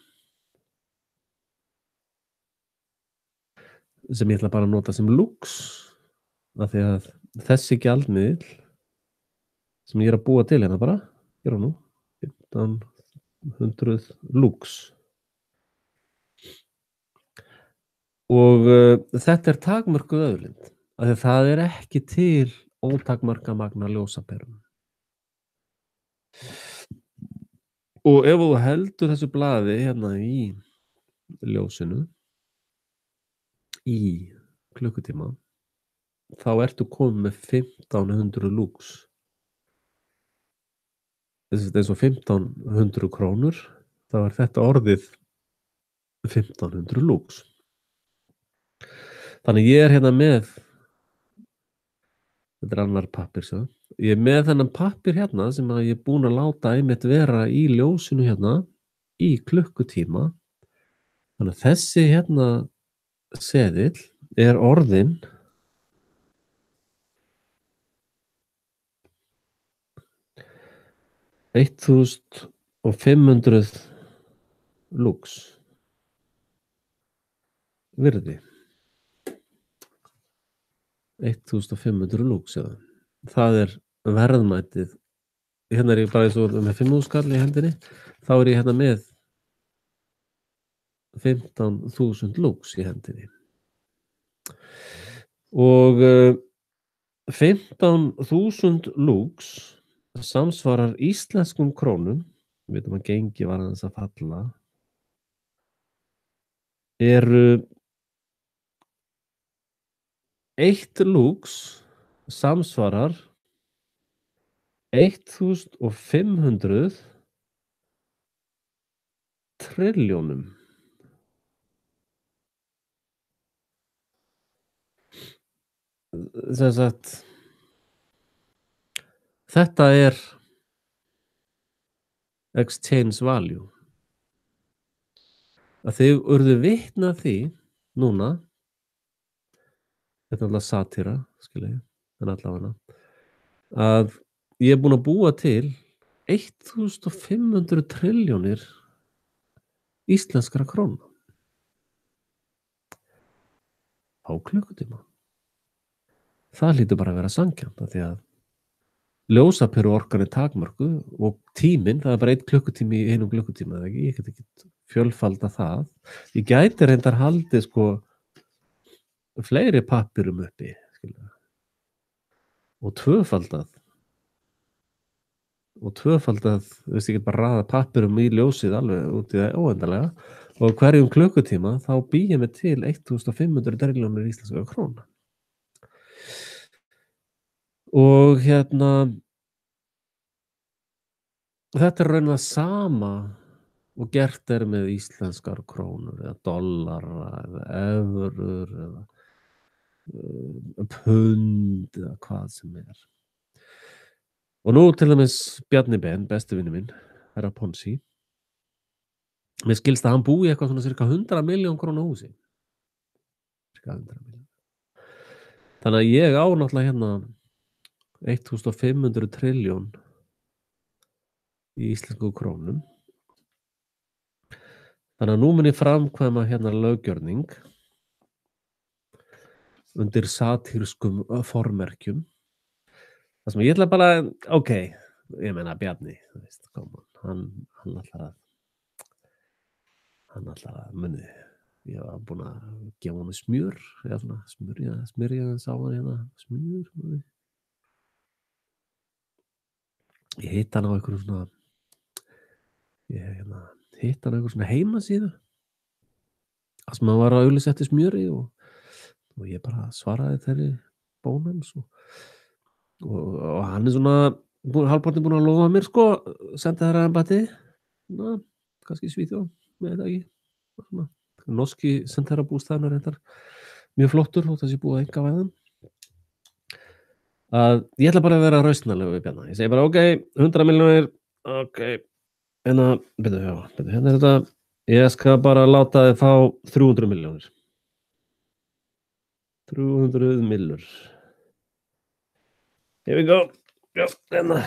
Sem ég ætla bara að nota sem lux, af því að þessi gjaldmiðill sem ég að búa til hérna bara, hér á nú, 1500 lux. Og þetta takmörkuð auðlind, af því að það ekki til ótakmarka magna ljósaperum. Og ef þú heldur þessu blaði hérna í ljósinu í klukkutíma, þá ertu komið með 1500 lux. Þess að eins og 1500 krónur, þá þetta orðið 1500 lux. Þannig ég hérna með, þetta annar pappir svo, ég með þennan pappir hérna sem að ég búin að láta einmitt vera í ljósinu hérna í klukkutíma. Þannig að þessi hérna seðill orðinn $1.500 lux virði. 1.500 lux, já. Það verðmætið. Hérna ég bara eins og með 5.000 kall í hendinni. Þá ég hérna með 15.000 lux í hendinni. Og 15.000 lux samsvarar íslenskum krónum, við veitum að gengi var aðeins að falla, eitt lux samsvarar 1.500 trilljónum. Sem sagt, þetta exchange value. Að þið urðu vitni af því núna, þetta alltaf satira, skilja ég, en allavega, að ég búin að búa til 1.500 trilljónir íslenskra króna á klukkutíma. Það hlýtur bara að vera sanngjarnt, af því að ljósaperu orkan takmörkuð og tíminn, það bara 1 klukkutími í 1 klukkutíma, eða ekki? Ég get ekki fjölfalda það. Ég gæti reyndar haldið sko fleiri pappirum uppi, skilja. Og tvöfaldað, veist ég get bara raða pappirum í ljósið alveg út í það óendanlega, og hverjum klukkutíma þá bý ég mig til 1.500 trilljónir íslenskra króna. Og þetta raunin það sama og gert með íslenskar krónur eða dollara eða evrur eða pund eða hvað sem Og nú til dæmis Bjarni Ben, besti vinur minn, herra Ponzi, mér skilst að hann búi eitthvað svona cirka 100 milljón króna húsi. Cirka 100 milljón. Þannig að ég á náttúrulega hérna 1500 trilljón í íslensku krónum. Þannig að nú mun ég framkvæma hérna löggjörning undir satírskum formerkjum. Það sem ég ætla bara, ok, ég meina Bjarni, þú veist, hann ætlar að muni, ég var búin að gefa hann smjör, eða svona smyrja þess á hann hérna, smjör. Ég hitt hann á einhverjum svona, hitt hann á einhverjum svona heimasíðu, það sem hann var að auglýsa eftir smjöri og ég bara svaraði þeirri bónans og hann svona hálfpartinn búinn að lofa mér sko, senda þær að embætti, kannski Svíþjóð, með þetta ekki. Norski sendiherrabústaðurinn er reyndar mjög flottur þótt það sé búið að einkavæða. Ég ætla bara að vera rausnarlegur við Bjarna. Ég segi bara ok, 100 milljónir, ok, hérna er þetta, ég skal bara láta þið fá 300 milljónir. 300 millur. Here we go. Já, hérna,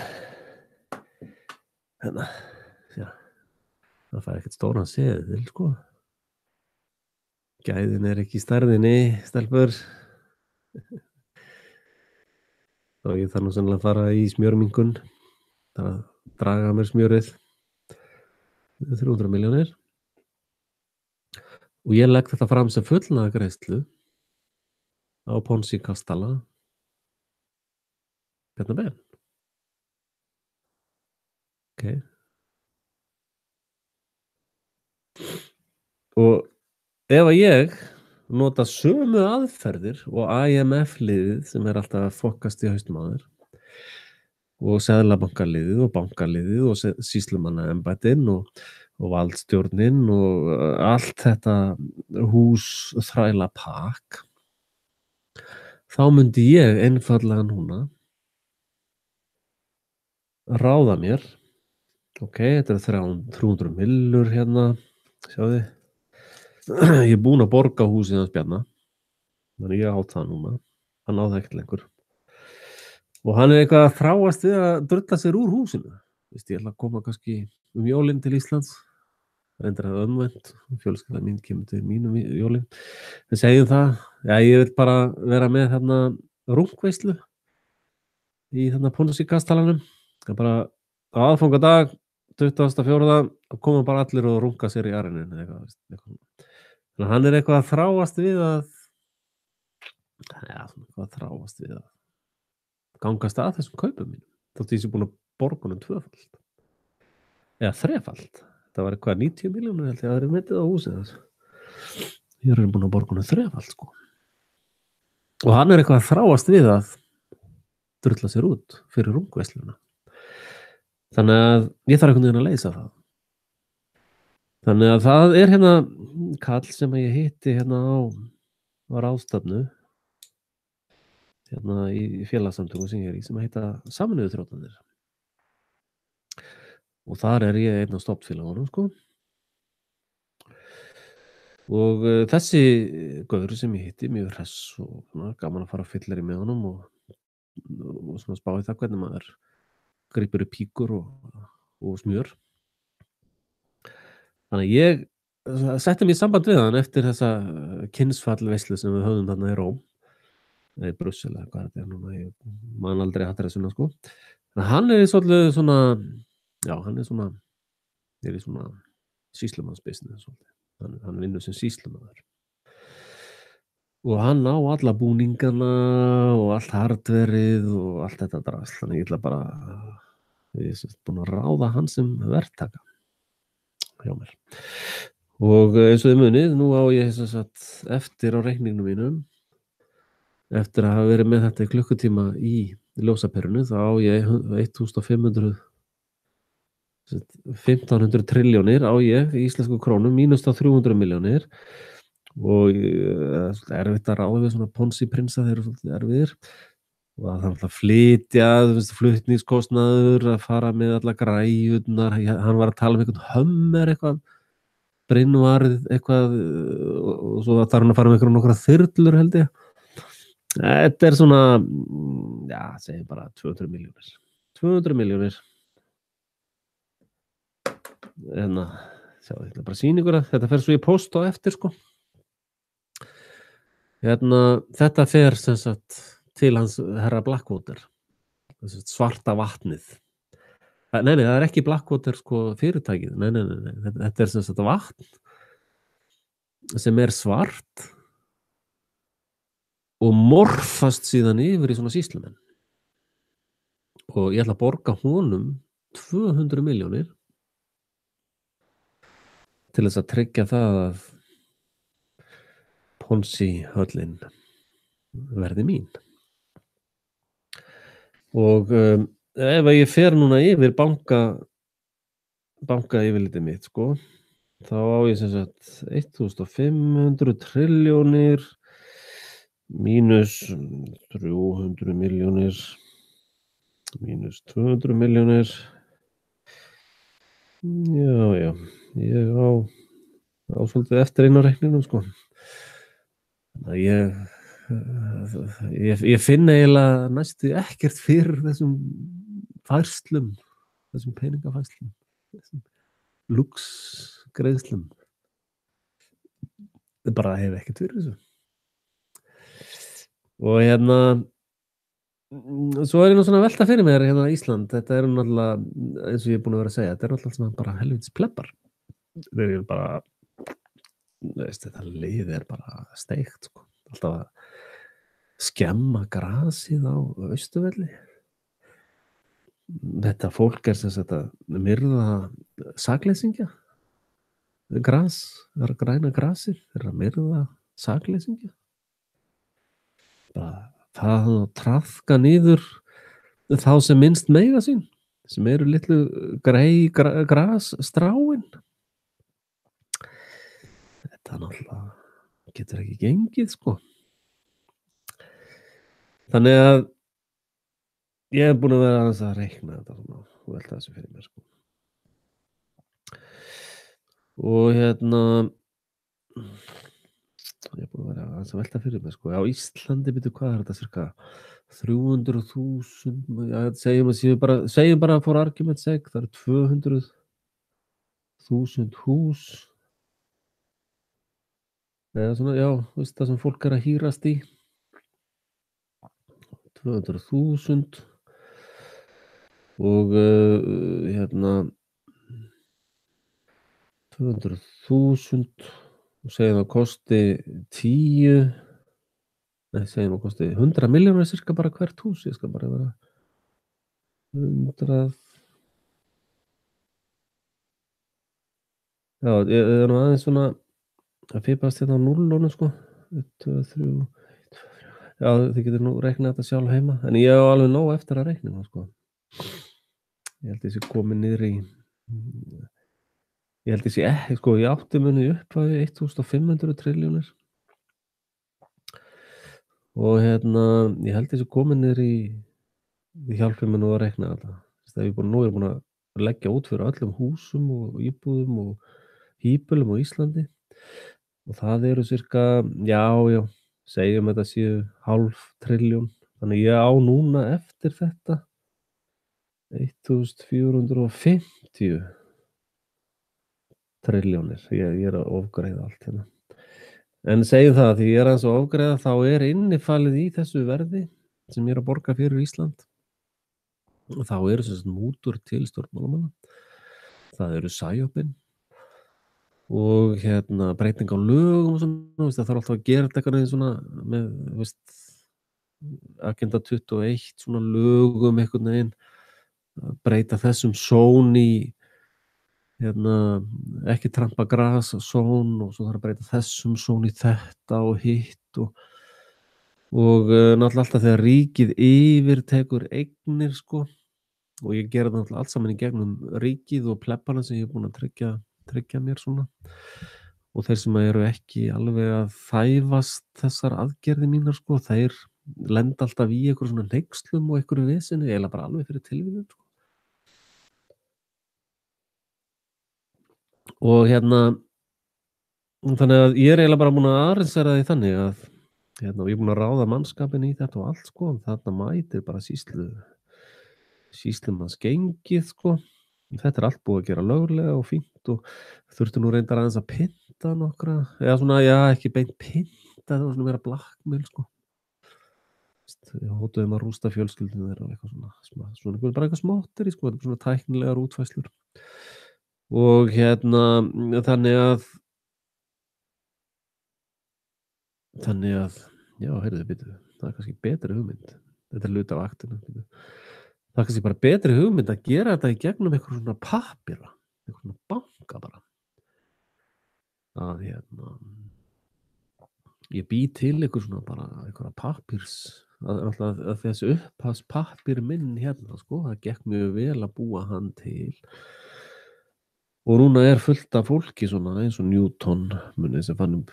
já. Það fær ekkert stóran seðil, sko. Gæðin er ekki í stærðinni, stelpur. Og ég þarf nú sennilega að fara í smjörmingun. Það að draga mér smjörið. 300 milljónir. Og ég legg þetta fram sem fullnaðargreiðslu á Ponzi kastala. Bjarna Ben. Ok. Og ef að ég nota sömu aðferðir og IMF-liðið sem er alltaf að fokkast í haustum á þér og seðlabankaliðið og bankaliðið og sýslumannaembættin og valdstjórnin og allt þetta húsþræla pakk, þá myndi ég einfaldlega núna ráða mér, ok, þetta er 300 millur hérna, sjáðu. Ég er búinn að borga húsið hans Bjarna, þannig ég á það núna, hann á það ekkert lengur. Og hann er eitthvað að þráast við að drulla sér úr húsinu. Vist, ég ætla að koma kannski jólin til Íslands, reyndar að ömvænt, fjölskylda mín kemur til mínum jólin. En segjum það, já, ég vil bara vera með hérna rúmveislu í þarna Ponzi-kastalanum. Það er bara á aðfangadag, 24. að koma bara allir og runga sér í arinin eða eitthvað. Þannig að hann er eitthvað að þráast við að gangast að þessum kaupum mínum. Þótt ég sé búin að borga honum 2-falt. Eða 3-falt. Það var eitthvað 90 milljónir held ég að það er metið á húsið þess. Ég er búin að borga honum 3-falt sko. Og hann er eitthvað að þráast við að drulla sér út fyrir rúmveisluna. Þannig að ég þarf einhvern veginn að leysa það. Þannig að það er hérna kall sem ég hitti hérna á ráðstefnu hérna í félagssamtökum sem ég er í sem heita Sameinuðu þjóðirnar. Og þar er ég einn af stofnfélagunum sko. Og þessi gaur sem ég hitti mjög hress og gaman að fara að fyllir í með honum og svona spá í það hvernig maður grípur upp píkur og smjör. Þannig að ég setti mig í samband við hann eftir þessa kynsfallveislu sem við höfðum þarna í Róm eða í Brussel eða hvað þetta er núna, ég man aldrei adressuna sko. Þannig að hann er í svolítið svona, já, hann er í svona sýslumannsbusiness svolítið. Hann vinnur sem sýslumaður. Og hann á alla búningana og allt hardverið og allt þetta drasl. Þannig ég ætla bara, ég er búin að ráða hann sem verktaka hjá mér. Og eins og þið munið, nú á ég eftir á reikningnum mínum, eftir að hafa verið með þetta í klukkutíma í ljósaperunni, þá á ég 1500 trilljónir á ég í íslensku krónum, mínus þá 300 milljónir og erfitt að ráða við svona Ponzi-prinsa, þeir eru svolítið erfiðir og það þarf að flytja, flutningskostnaður, að fara með alla græjurnar, hann var að tala um einhvern Hummer eitthvað, brinnvarið eitthvað og svo þarf hann að fara með einhverjum nokkra þyrlur held ég Þetta svona, já, segjum bara 200 milljónir. 200 milljónir. Sjáðu, þetta bara sýna ykkur að þetta fer svo í post á eftir, sko. Þetta fer sem sagt til hans herra Blackwater, svarta vatnið. Nei, það er ekki Blackwater, sko, fyrirtækið. Nei. Þetta er sem sagt vatn sem er svart og morfast síðan yfir í svona sýslumenn. Og ég ætla að borga honum 200 milljónir til þess að tryggja það að Ponzi höllin verði mín. Og ef ég fer núna yfir banka yfirlitið mitt, sko, þá á ég sem sagt 1500 trilljónir mínus 300 milljónir mínus 200 milljónir. Já, ég á svolítið eftir inn á reikningnum, sko. Ég finn eiginlega næstu ekkert fyrir þessum færslum, þessum peningafærslum, þessum luxgreiðslum. Ég bara hef ekkert fyrir þessu. Og svo er ég nú svona að velta fyrir mér hérna Ísland. Þetta er náttúrulega, eins og ég er búin að vera að segja, þetta er náttúrulega svona bara helvítis pleppar. Þeir eru bara, þetta lið er bara steikt, sko. Alltaf að skemma grasið á Austurvelli. Þetta fólk er sem sagt að myrða sakleysingja. Það er að græna grasið, þeir eru að myrða sakleysingja. Bara það að traðka niður þá sem minnst meiga sín, sem eru litlu grasstráin. Þetta náttúrulega getur ekki gengið, sko. Þannig að ég er búin að vera aðeins að reikna þetta svona og velta þessu fyrir mér, sko. Og ég er búin að vera aðeins að velta fyrir mér, sko. Á Íslandi, hvað er þetta, cirka 300.000, ja, segjum bara for argument's sake, það eru 200.000 hús. Eða svona, já, veist það sem fólk er að hýrast í. 200.000 og 200.000 og segjum að kosti 100 milljónir cirka bara hvert hús. Ég skal bara vera 100. Já, ég er nú aðeins svona að fipast hérna á núllunum, sko. 1, 2, 3. Já, þið getur nú reiknað þetta sjálf heima, en ég á alveg nóg eftir að reikna, sko. Ég held þessi komið niður í, ég átti munni upp að 1500 trilljónir. Og ég held þessi komið niður í, þið hjálpið mér nú að reikna þetta. Ég er búin að leggja út fyrir öllum húsum og íbúðum og híbýlum á Íslandi. Og það eru cirka, já, segjum þetta séu 0,5 trilljón. Þannig ég á núna eftir þetta 1450 trilljónir. Ég er að ofgreiða allt hérna. En segjum það, því ég er aðeins að ofgreiða, þá er innifalið í þessu verði sem ég er að borga fyrir Ísland. Og þá eru sem sagt mútur til stjórnmálamanna. Það eru sæjópin og breyting á lögum og svona, það þarf alltaf að gera þetta eitthvað svona með, Agenda 21 svona lögum einhvern veginn, breyta þessum són í ekki trampa gras són, og svo þarf að breyta þessum són í þetta og hitt og náttúrulega alltaf þegar ríkið yfirtekur eignir, sko, og ég gera það náttúrulega allt saman í gegnum ríkið og plebbana sem ég er búin að tryggja mér svona, og þeir sem eru ekki alveg að þæfast þessar aðgerðir mínar, sko, þeir lenda alltaf í einhverjum svona hneykslum og einhverju veseni, eiginlega bara alveg fyrir tilviljun, sko. Og þannig að ég er eiginlega bara búin að aðrinsera því þannig að og ég er búinn að ráða mannskapinn í þetta og allt, sko, en þarna mætir bara sýslumanns gengið, sko. Þetta allt búið að gera löglega og fínt og þurfti nú reyndar aðeins að pynta nokkra, eða svona, já, ekki beint pynta, það var svona meira blackmail, sko. Við hótuðum að rústa fjölskyldinu þeirra og eitthvað svona bara eitthvað smáttir, sko, þetta svona tæknilegar útfærslur. Og þannig að já, heyrðu, býtu, það kannski betri hugmynd. Þetta hluti af aktinu, býtu. Það kannski bara betri hugmynd að gera þetta í gegnum eitthvað svona pappíra, eitthvað svona banka bara. Að ég bý til eitthvað svona bara eitthvað pappírs, að þessi upphafspappír minn sko, það gekk mjög vel að búa hann til. Og núna fullt af fólki svona eins og Newton munið sem fann upp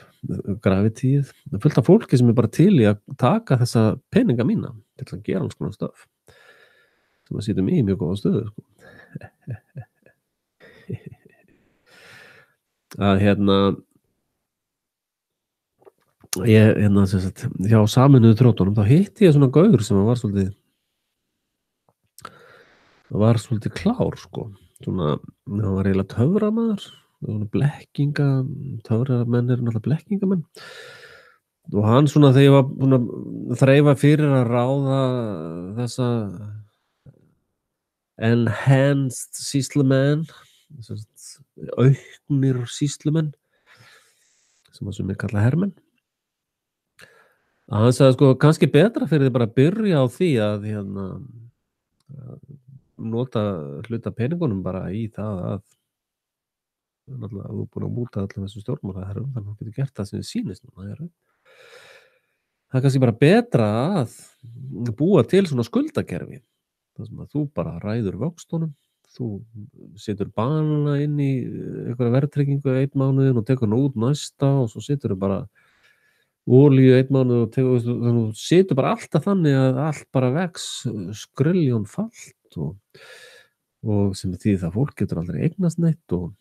gravitíð, fullt af fólki sem bara til í að taka þessa peninga mína til að gera alls konar stöf sem að sitjum í mjög góða stöðu, sko. Að ég sem sagt, hjá Sameinuðu þjóðunum þá hitti ég svona gaur sem var svolítið klár, sko. Svona, hann var eiginlega töframaður, töframenn náttúrulega blekkingamenn, og hann svona þegar ég var búinn að þreifa fyrir að ráða þessa enhanced sýslumenn, auknir sýslumenn sem að sumir kalla hermenn, að hann sagði, sko, kannski betra fyrir þið bara að byrja á því að nota hluta peningunum bara í það að náttúrulega þú búin að múta allir þessu stjórnmálaherrum, þannig að þú getur gert það sem þið sýnist núna. Það kannski bara betra að búa til svona skuldakerfi, þar sem að þú bara ræður vöxtunum, þú setur banana inn í einhverja verðtryggingu 1 mánuðin og tekur hann út næsta og svo setur þú bara olíu 1 mánuð og tekur, þannig að þú setur bara alltaf þannig að allt bara vex skriljónfalt og sem því það fólk getur aldrei eignast neitt og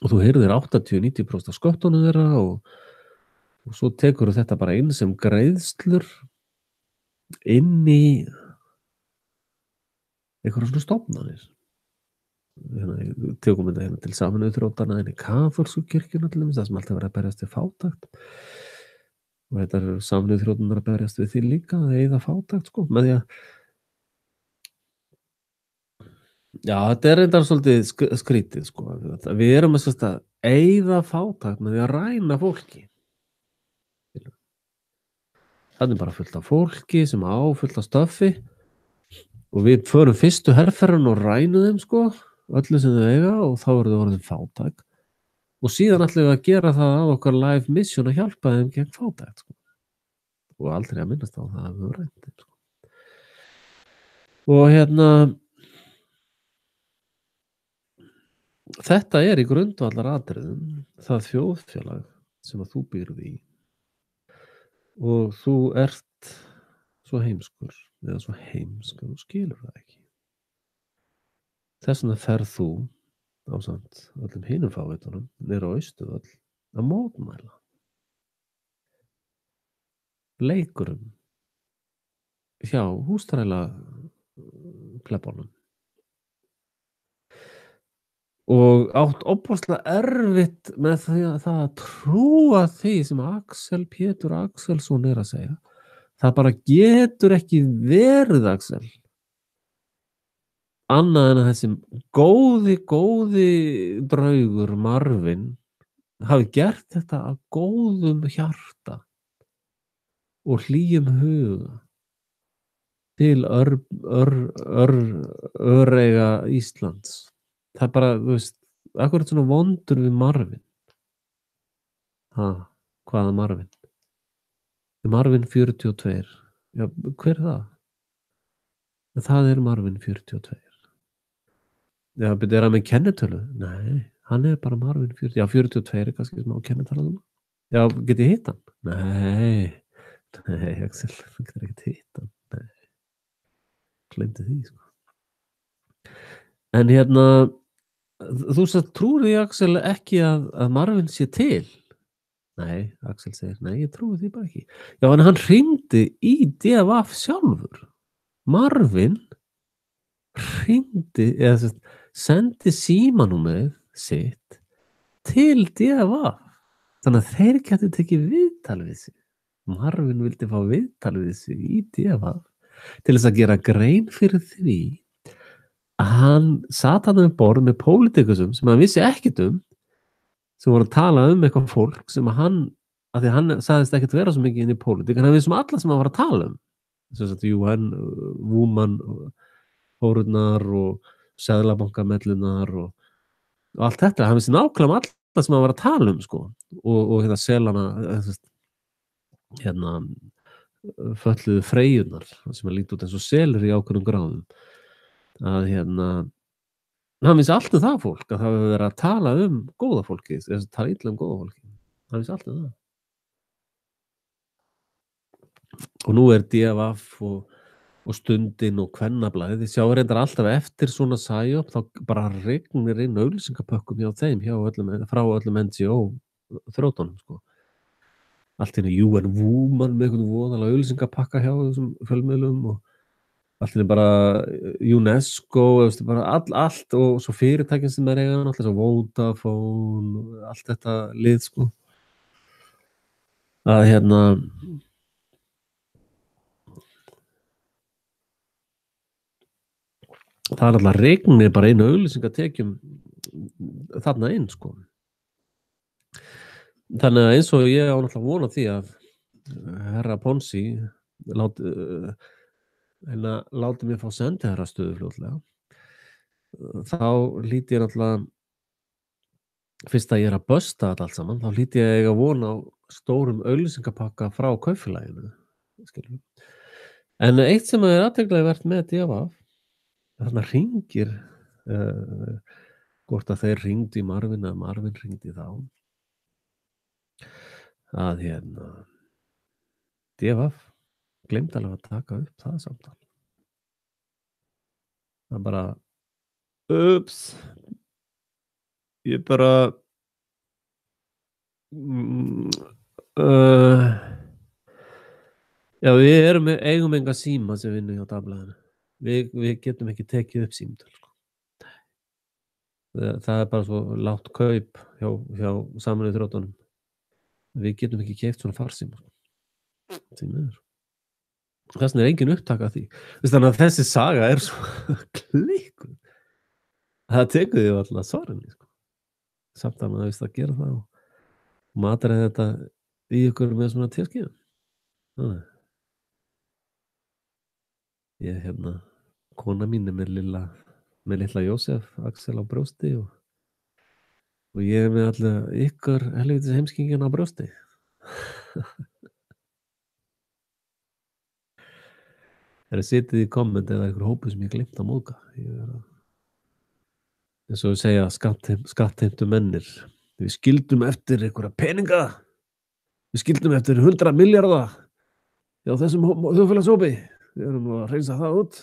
þú heyrðir 80-90% af sköttunum þeirra og svo tekur þetta bara inn sem greiðslur inn í einhverja svona stofnanir. Tökum þetta til Sameinuðu þjóðanna inn í kaþólsku kirkjuna til dæmis, það sem alltaf verið að berjast við fátækt, og þetta Sameinuðu þjóðanna að berjast við því líka að eyða fátækt, sko, með því að já, þetta reyndar svolítið skrítið, sko. Við erum að eyða fátækt með því að ræna fólki. Þannig bara fullt af fólki sem á fullt af stöffi og við förum fyrstu herferðin og rænum þeim, sko, öllu sem þau eiga, og þá eru þau orðin fátæk og síðan ætlum við að gera það á okkar live mission að hjálpa þeim gegn fátækt, sko. Og aldrei að minnast á það að við höfum rænt þeim, sko. Og þetta í grundvallaratriðum það þjóðfélag sem að þú býrð í og þú ert svo heimskur eða svo heimsk að þú skilur það ekki. Þess vegna ferð þú ásamt öllum hinum fávitunum niður á Austurvöll að mótmæla leikurum hjá húsþræla plebbanum og átt ofboðslega erfitt með það að trúa því sem Axel Pétur Axelsson að segja. Það bara getur ekki verið, Axel, annað en að þessi góði draugur Marvin hafi gert þetta af góðum hjarta og hlýjum huga til öreiga Íslands. Það bara, þú veist, akkurat svona vondur við Marvin. Hvaða Marvin? Marvin 42. Já, hver það? Það Marvin 42. Já, er hann með kennitölu? Nei, hann bara Marvin 40. Já, 42 kannski smá kennitala. Já, get ég hitt hann? Nei, Axel, þú getur ekki hitt hann. Nei, gleymdi því, sko. En þú trúir því, Axel, ekki að Marvin sé til? Nei, Axel segir, nei, ég trúi því bara ekki. Já, en hann hringdi í DFF sjálfur. Marvin hringdi, eða sem sagt, sendi símanúmerið sitt til DFF. Þannig að þeir gætu tekið viðtal við sig. Marvin vildi fá viðtal við sig í DFF til þess að gera grein fyrir því að hann sat hann um borð með pólitíkusum sem hann vissi ekkert sem voru að tala eitthvað fólk sem að hann, af því að hann sagðist ekkert vera svo mikið inn í pólitík, en hann vissi alla sem hann var að tala sem sagt UN, Woman, fórurnar og seðlabankamellunar og allt þetta, hann vissi nákvæmlega alla sem hann var að tala sko, og hérna selana, hérna fölluðu freyjurnar sem að líta út eins og selir í ákveðnum gráðum, að hérna hann vissi allt það fólk, að það hefur verið að tala góða fólki, þess að tala illa góða fólki, hann vissi allt það. Og nú DFF og Stundin og Kvennablaðið, þið sjáu reyndar alltaf eftir svona sæjóp, þá bara rignir inn auglýsingapökkum hjá þeim, frá öllum NGO þrótunum sko. Allt hérna UN Woman með einhvern voðalega auglýsingapakka hjá þessum fjölmiðlum og allt hérna bara UNESCO, bara allt og svo fyrirtækin sem eiga alltaf svo Vodafone, allt þetta lið sko. Að hérna það alltaf regnir bara einu auglýsingatekjum þarna inn sko. Þannig að eins og ég á náttúrulega vona því að herra Ponsi láti mig fá sendiherrastöðu fljótlega, þá hlýt ég náttúrulega, fyrst að ég að bösta þetta allt saman, þá hlýt ég að eiga von á stórum auglýsingapakka frá kaupfélaginu. En eitt sem er athyglisvert vert með DFF, þarna hringir, hvort að þeir hringdu í Marvin eða Marvin hringdi þá, að hérna DFF gleymdi alveg að taka upp það samtal. Það bara ups, ég bara já, við eigum enga síma sem vinnur hjá dagblaðinu. Við getum ekki tekið upp símtöl sko. Það er bara svo lágt kaup hjá Sameinuðu þjóðunum. Við getum ekki keypt svona farsíma. Þess vegna er engin upptaka af því. Þannig að þessi saga er svo klikkuð. Það tekur því alltaf svarinni sko. Samt að maður að gera það og matar þetta í ykkur með svona teskíðum. Ég hérna, kona mín er með litla Jósef Axel á brjósti og ég er með allir ykkur helvitis heimskingin á brjósti. Það sitið í komment eða einhver hópu sem ég glemt að móðga. Eins og við segja skattheimtu mennir. Við skildum eftir einhverja peninga. Við skildum eftir 100 milljarða hjá þessum þjóðfélagshópi. Við erum nú að hreinsa það út.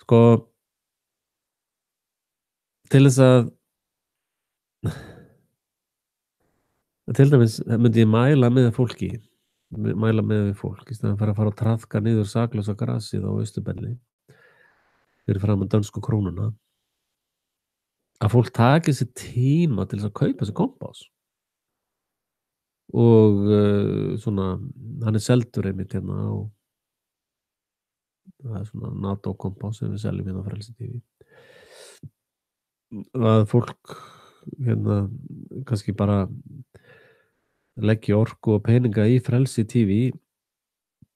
Sko, til þess að til dæmis myndi ég mæla með fólki, mæla með fólk í staðan fyrir að fara að traðka niður saklausa grasið á Austurvelli fyrir framan dönsku krónuna, að fólk taki sér tíma til þess að kaupa sér kompás og svona, hann er seldur einmitt hérna á, það er svona NATO kompás sem við seljum hérna á Frelsi TV, að fólk hérna kannski bara leggja orku og peninga í Frelsi TV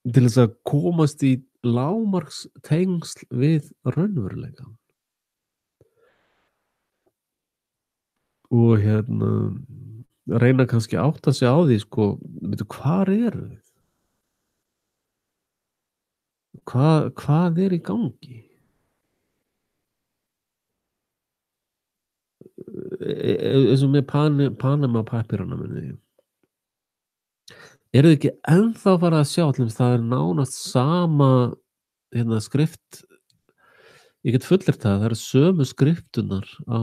til þess að komast í lágmarks tengsl við raunveruleikann og hérna reyna kannski að átta sig á því sko, veitu, hvar eru við? Hvað er í gangi? Eins og með Panama pappírana minni. Eru þið ekki ennþá fara að sjá allir, það er nánast sama hérna skrift, ég get fullyrt það eru sömu skriftunar á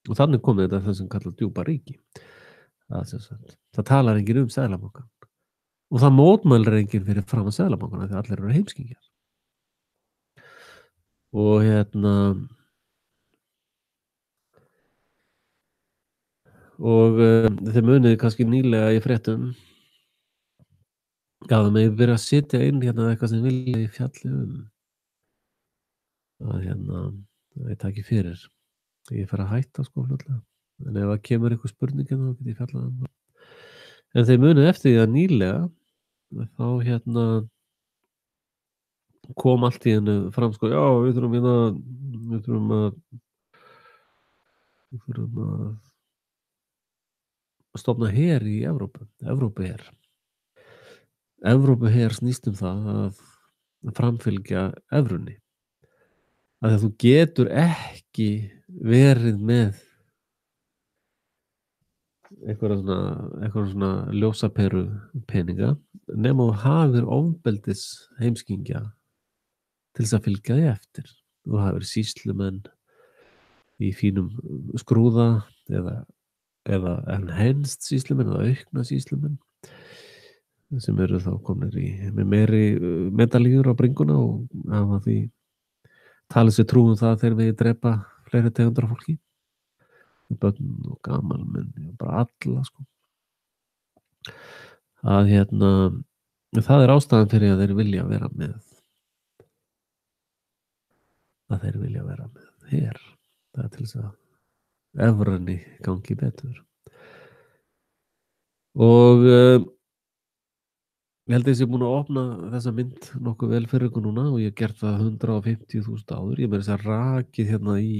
og þannig komið þetta það sem kallað djúpa ríki. Það talar enginn Seðlabankann og það mótmælir enginn fyrir framan Seðlabankann því allir eru heimskingjar. Og þeir munið kannski nýlega í fréttum það megi verið að sitja inn eitthvað sem vilja í fjalli að ég taki fyrir. Ég fer að hætta sko fljótlega. En ef það kemur einhver spurning þá get ég fjallað það. En þeir munið eftir því að nýlega þá kom allt í hennu fram sko, já, við þurfum að stofna her í Evrópu. Evrópuher snýst það að framfylgja evrunni. Að þú getur ekki verið með eitthvað svona ljósaperu peninga nema þú hafir ofbeldis heimskingja til þess að fylgja því eftir. Þú hafir sýslumenn í fínum skrúða eða enhanced sýslumenn eða aukna sýslumenn sem eru þá komnir með meiri medalíur á bringuna og hafa því talið sér trú það að þeir megi drepa fleiri tegundar af fólki, börn og gamalmenn og bara alla sko. Að það er ástæðan fyrir að þeir vilja vera með her. Það er til þess að evrunni gangi betur. Og ég held að ég sé búin að opna þessa mynd nokkuð vel fyrir ykkur núna og ég hef gert það 150.000 áður. Ég meira þess að rakið í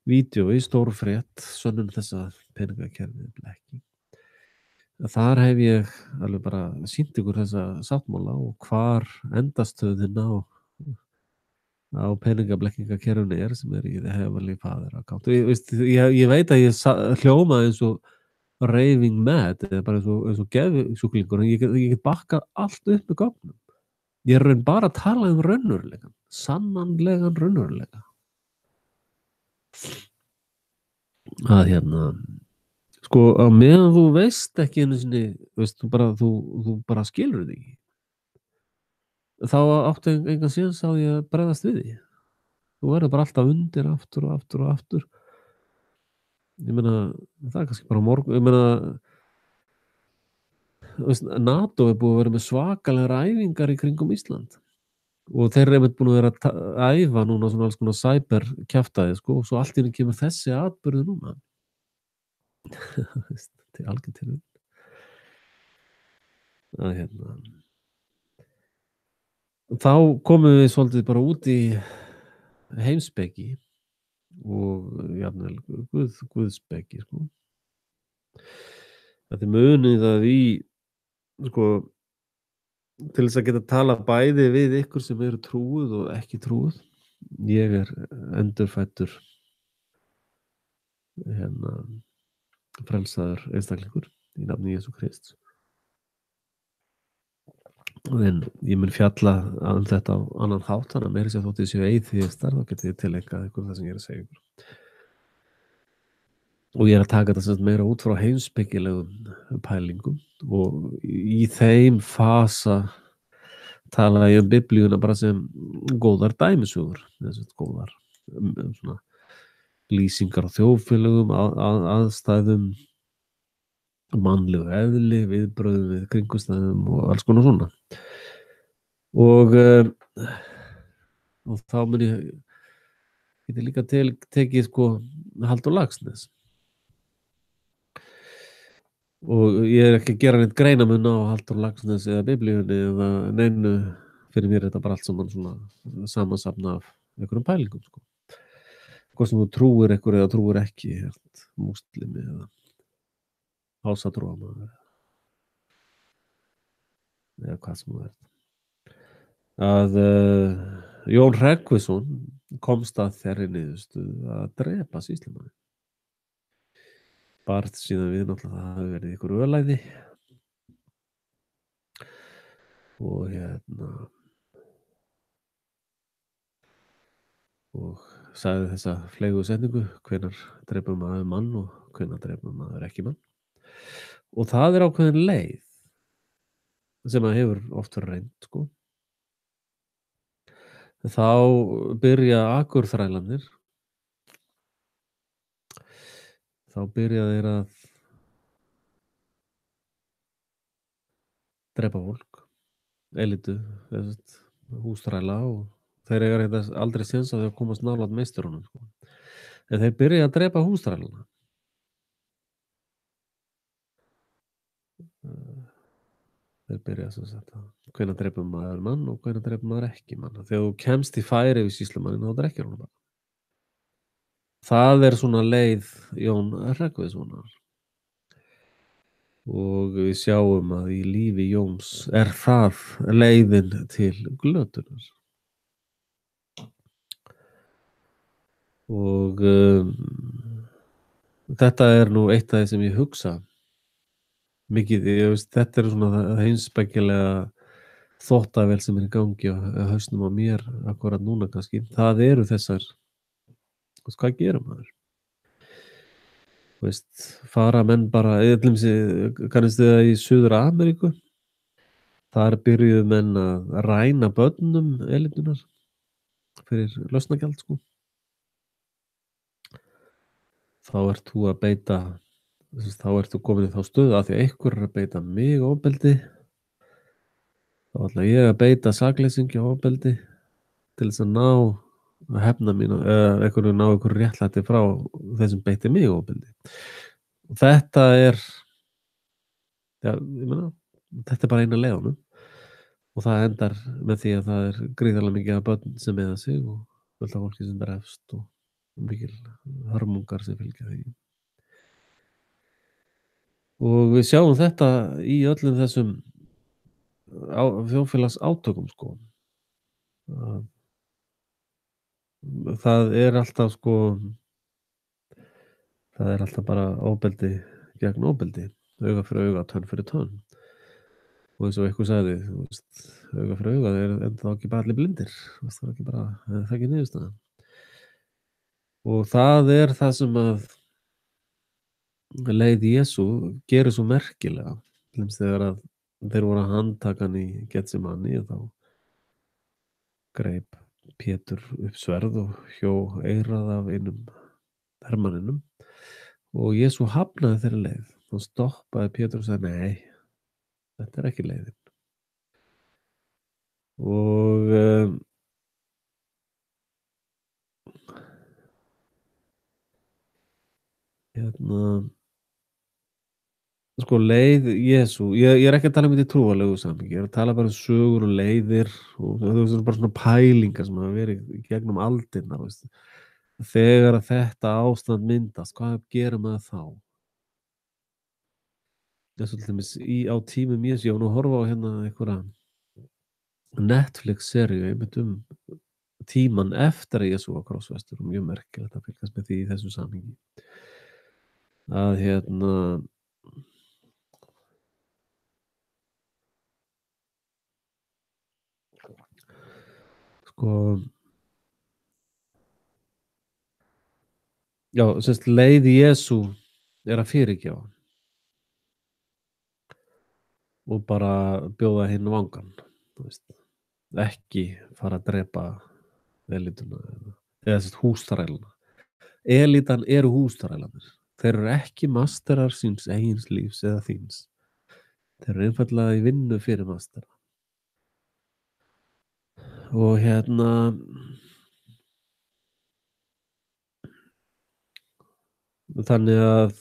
vídeói, stórfrétt, sönnun þessa peningakerfið blekking. Þar hef ég alveg bara sýnt ykkur þessa sáttmála og hvar endastöðin á peningablekkingakerfinu sem í The Heavenly Father account. Ég veit að ég hljóma eins og raving mad eða bara eins og geðsjúklingur en ég get bakkað allt upp með gögnum. Ég raun bara að tala raunveruleikann, sannanlegan raunveruleika. Að sko á meðan þú veist ekki einu sinni, þú bara skilur því. Þá áttu engan síðan sá ég að bregðast við því. Þú verður bara alltaf undir aftur og aftur og aftur. Ég meina, það er kannski bara morgun. Ég meina, NATO er búið að vera með svakalegar æfingar í kringum Ísland. Og þeir eru einmitt búin að vera að æfa núna svona alls konar cyberkjaftaði, sko, og svo allt í einu kemur þessi atburður núna. Til algjör tilviljun. Að þá komum við svolítið bara út í heimspeki og jafnvel guðspeki sko. Þetta munið að sko til þess að geta tala bæði við ykkur sem eru trúuð og ekki trúuð. Ég er endurfæddur frelsaður einstaklingur í nafni Jesú Krists. En ég mun fjalla þetta á annan hátt, þannig að meira sér þótt ég séu atheistar, þá getið ég tileinkað ykkur það sem ég er að segja ykkur. Og ég er að taka þetta meira út frá heimspekilegum pælingum og í þeim fasa tala ég biblíuna bara sem góðar dæmisögur, góðar svona lýsingar á þjóðfélögum, aðstæðum, mannlegu eðli, viðbrögðum við kringumstæðum og alls konar svona. Og þá mun ég geti líka tekið sko Halldór Laxness. Og ég er ekki að gera neitt greinamun á Halldór Laxness eða biblíunni eða neinu, fyrir mér er þetta bara allt saman svona samansafn af einhverjum pælingum sko. Hvort sem þú trúir einhver eða trúir ekki, múslimi eða ásatrúarmaður eða hvað sem það að Jón Hreggviðsson komst að þeirri niðurstöðu að drepa sýslumann. Barð síðan við náttúrulega það hafi verið ykkur ölæði og og sagði þessa fleygu setningu: hvenær drepur maður mann og hvenær drepur maður ekki mann. Og það er ákveðin leið sem að hefur oft verið reynd, sko. Þá byrja akurþrælarnir, þá byrja þeir að drepa fólk, elitu, húsþræla, og þeir eiga reyndar aldrei séns á því að komast nálægt meisturunum, sko. En þeir byrja að drepa húsþrælana. Þeir byrja sem sagt að hvenær drepur maður mann og hvenær drepur maður ekki mann. Þegar þú kemst í færi við sýslumannin þá drekkir hún bara. Það er svona leið Jón Hreggviðssonar. Og við sjáum að í lífi Jóns er það leiðin til glötunar. Og þetta er nú eitt af því sem ég hugsa mikið. Þetta er svona heimspekilega þvottavél sem er í gangi á hausnum á mér akkurat núna kannski. Það eru þessar, hvað gerir maður? Fara menn bara, kannist þið það í Suður-Ameríku? Þar byrjuðu menn að ræna börnum elitunar fyrir lausnagjald, sko. Þá ert þú að beita, þá ert þú komin í þá stöðu að því að einhver er að beita mig ofbeldi, þá ætla ég að beita sakleysingi ofbeldi til þess að ná að hefna mín, eða einhverju ná einhverju réttlæti frá þessum beitti mig ofbeldi. Og þetta er, já, ég meina, þetta er bara eina leiðunum, og það endar með því að það er gríðarlega mikið af börn sem eða sig og fullt af fólki sem drefst og mikil hörmungar sem fylgja því. Og við sjáum þetta í öllum þessum þjóðfélags átökum, sko. Það er alltaf, sko, það er alltaf bara ofbeldi gegn ofbeldi, auga fyrir auga, tönn fyrir tönn. Og eins og eitthvað sagði, auga fyrir auga, það er enda ekki bara allir blindir, það er ekki bara, það er ekki niðurstaðan. Og það er það sem að leið Jesú gerir svo merkilega, þegar að þeir voru að handtaka hann í Getsemani, og þá greip Pétur upp sverð og hjó eyrað af einum hermanninum, og Jesú hafnaði þeirri leið. Þá stoppaði Pétur og sagði: nei, þetta er ekki leiðin. Og sko, leið Jesú, ég er ekki að tala um þetta í trúarlegu samhengi, ég er að tala bara um sögur og leiðir, og það er bara svona pælingar sem hafa verið í gegnum aldirnar. Þegar að þetta ástand myndast, hvað gerir maður þá? Þessu til dæmis á tímum Jesú, ég var nú að horfa á hérna einhverja Netflix-seríu einmitt tíman eftir að Jesú var krossfestur, og mjög merkilegt að fylgjast með því í þessu samhengi. Að sko, já, leið Jesú er að fyrirgefa og bara bjóða hinn vangan, ekki fara að drepa elituna eða húsþrælana. Elitan eru húsþrælarnir. Þeir eru ekki masterar síns eigins lífs eða þíns. Þeir eru einfaldlega í vinnu fyrir mastera. Og þannig að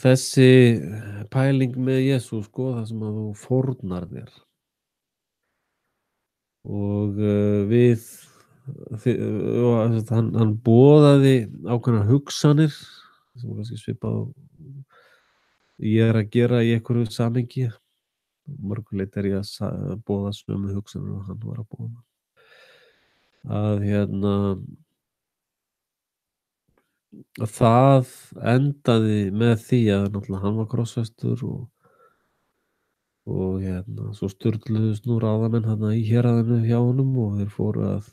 þessi pæling með Jesú, sko, það sem að þú fórnar þér, og hann boðaði ákveðnar hugsanir sem kannski svipað ég er að gera í einhverju samhengi. Mörguleit er ég að boða sömu hugsanir og hann var að boða. Að það endaði með því að náttúrulega hann var krossfestur, og og svo sturluðust nú ráðamenn þarna í héraðinu hjá honum og þeir fóru að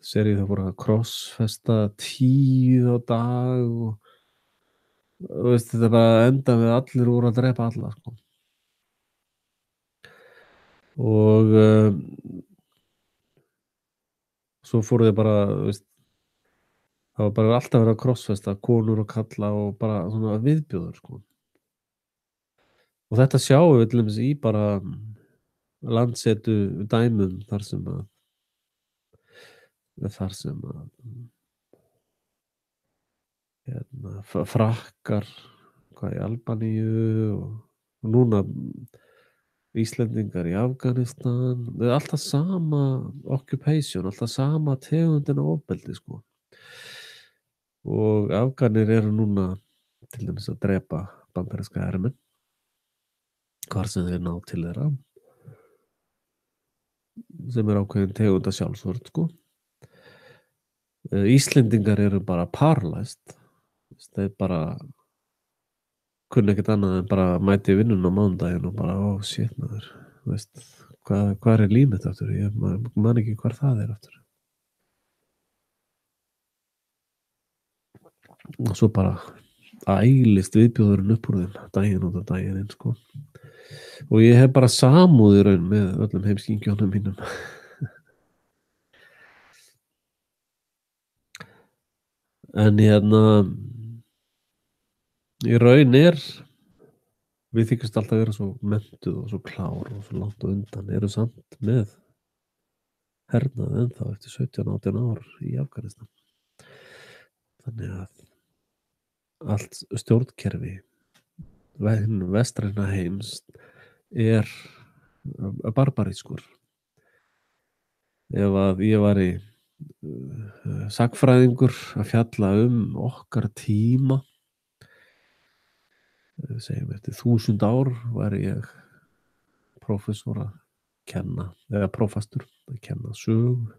serið það fóru að krossfesta 10 á dag og veist, þetta bara enda við allir voru að drepa alla sko. Og svo fóru þeir bara veist, það var bara alltaf verið að krossfesta konur og kalla og bara svona viðbjóður sko. Og þetta sjáum við til dæmis í bara landsetu dæmum þar sem að frakkar hvað í Albaníu og núna Íslendingar í Afganistan, það er alltaf sama occupation, alltaf sama tegundin af ofbeldi sko. Og Afganir eru núna til dæmis að drepa bandaríska hermenn hvar sem þeir ná til þeirra sem er ákveðin tegund af sjálfsvörn sko. Íslendingar eru bara paralyzed, þeir bara kunni ekkert annað en bara mæti vinnun á mánudaginn og bara shit maður, veist, hvað er líf mitt aftur, ég man ekki hvar það er aftur. Og svo bara ælist viðbjóðurinn upp úr þeim daginn út af daginn sko. Og ég hef bara samúð í raun með öllum heimskingjónum mínum. En í raun við þykjumst alltaf vera svo menntuð og svo klár og svo langt og undan, eru samt með hernað ennþá eftir 17-18 ár í Afganistan. Þannig að allt stjórnkerfi vestræna heims er barbarískur. Ef að ég væri sagnfræðingur að fjalla okkar tíma, segjum eftir 1000 ár væri ég prófessor að kenna, eða prófastur að kenna sögu,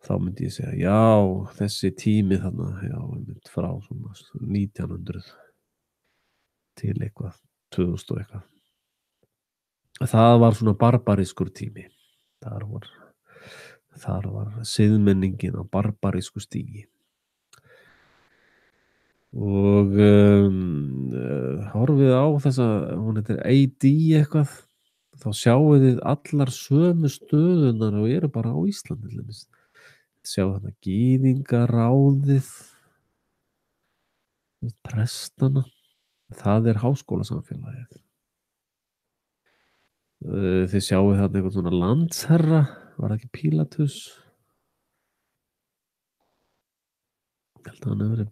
þá myndi ég segja já, þessi tími þarna, já, frá svona 1900 til eitthvað 2000 og eitthvað, það var svona barbarískur tími, þar var siðmenningin á barbarísku stigi. Og horfið á þessa, hún heitir AD eitthvað, þá sjáum við allar sömu stöðunar og eru bara á Íslandi. Sjá þarna gyðingaráðið, prestana, það er háskólasamfélagið. Þið sjáum þarna eitthvað svona landsherra, var það ekki Pílatus? Ég held að hann hefur verið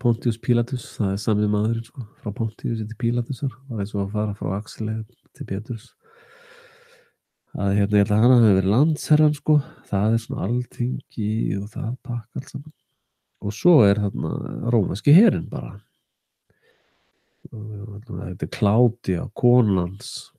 Pontius Pilatus, það er sami maðurinn sko, frá Pontius til Pilatusar, var eins og að fara frá Axel til Péturs. Ég held að hann hefur verið landsherran sko, það er svona alþingi og það pakk allt saman. Og svo er þarna rómverski herinn bara. Þetta er Claudia, konans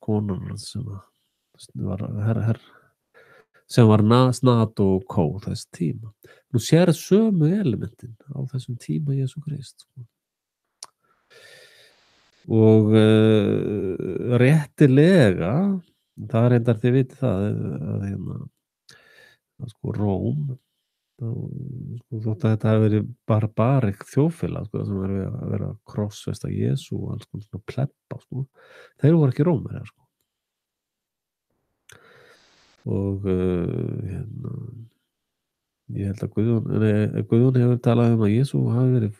sem var NATO og kó þess tíma. Nú sér sömu elementin á þessum tíma Jesú Krist. Og réttilega, það reyndar þið vitið það, að sko Róm, þótt að þetta hefur verið barbarik þjóðfélag, sko, sem er að vera að krossfesta Jesú og alls konar svona pleppa, sko. Þeir voru ekki Rómverjar, sko. Og ég held að Guðjón hefur talað að Jesú hafi verið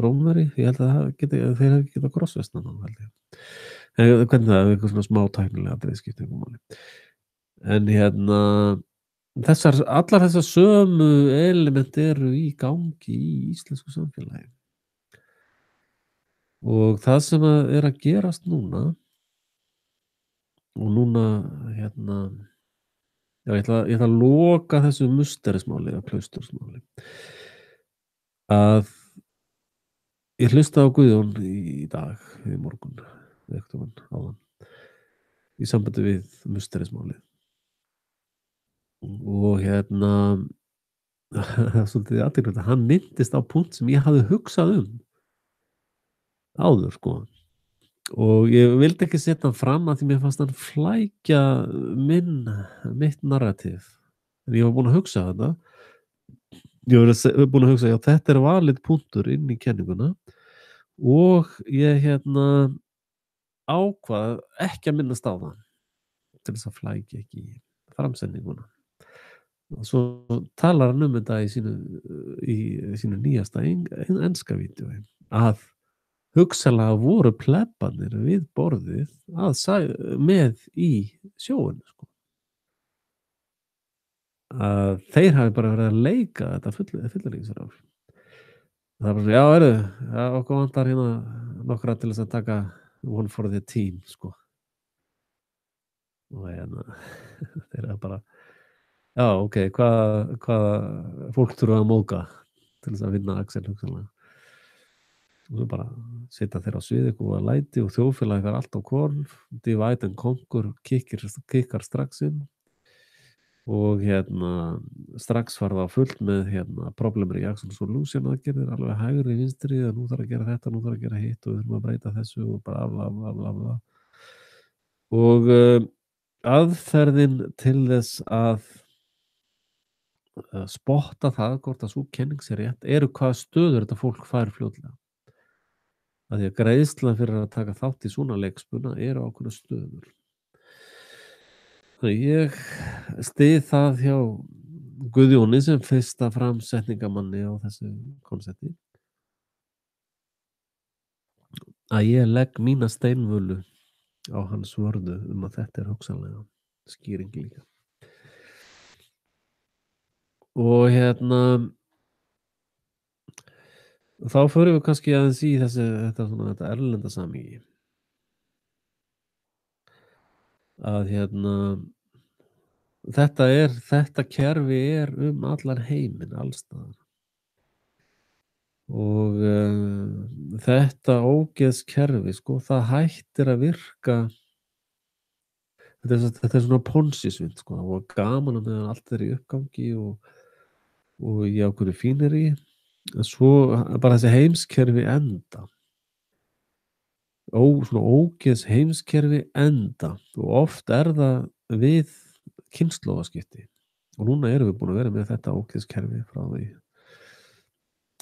Rómveri, ég held að þeir hefði getað krossfesta hann, held ég. En hvernig það er eitthvað svona smá tæknilega atriði skiptir einhver máli. En allar þessar sömu element eru í gangi í íslensku samfélagi. Og það sem er að gerast núna, og núna já, ég ætla að loka þessu musterismáli eða klaustursmáli, að ég hlustaði á Guðjón í dag, í morgun, áðan, í sambandi við musterismálið. Og svolítið athyglisvert að hann minntist á punkt sem ég hafði hugsað áður, sko. Og ég vildi ekki setja hann fram af því mér fannst hann flækja mitt narratív. En ég var búinn að hugsa þetta. Ég var búinn að hugsa, já, þetta er valid punktur inn í kenninguna og ég ákvað ekki að minnast á það til þess að flækja ekki framsetninguna. Og svo talar hann þetta í sínu nýjasta enska vídeói að hugsanlega voru plebbarnir við borðið með í sjóinu, sko. Að þeir hafi bara verið að leika þetta fullyrðingaráhrif. Það er bara, já, okkur vantar hérna nokkra til þess að taka one for the team, sko. Og þeir eru bara, já, ok, hvað fólk þurfa að móðga til þess að vinna Axel hugsanlega. Og bara setja þeir á sviði og læti og þjóðfélagi fer allt á korf, divide and conquer kikkar strax inn og strax farið á fullt með problemir í action solution aðgerðir, alveg hægri vinstri, að nú þarf að gera þetta, nú þarf að gera hitt og við þurfum að breyta þessu og bara bla. Og aðferðin til þess að spotta það hvort að sú kenning sé rétt eru hvaða stöður þetta fólk fær fljótlega. Að því að greiðslan fyrir að taka þátt í svona leikspuna eru ákveðnar stöður. Þannig ég styð það hjá Guðjóni sem fyrsta framsetningamanni á þessu konsepti að ég legg mína steinvölu á hans vörðu að þetta er hugsanlega skýring líka. Og þá förum við kannski aðeins í þetta erlenda samhengi. Að þetta kerfi er allan heiminn, alls staðar. Og þetta ógeðskerfi, sko, það hættir að virka. Þetta er svona Ponzi-svindl, sko. Það var gaman að meðan allt er í uppgangi og í ákveðnu fínerí. Svo bara þessi heimskerfi enda. Svona ógeðs heimskerfi enda. Og oft er það við kynslóðaskipti. Og núna erum við búin að vera með þetta ógeðskerfi frá því.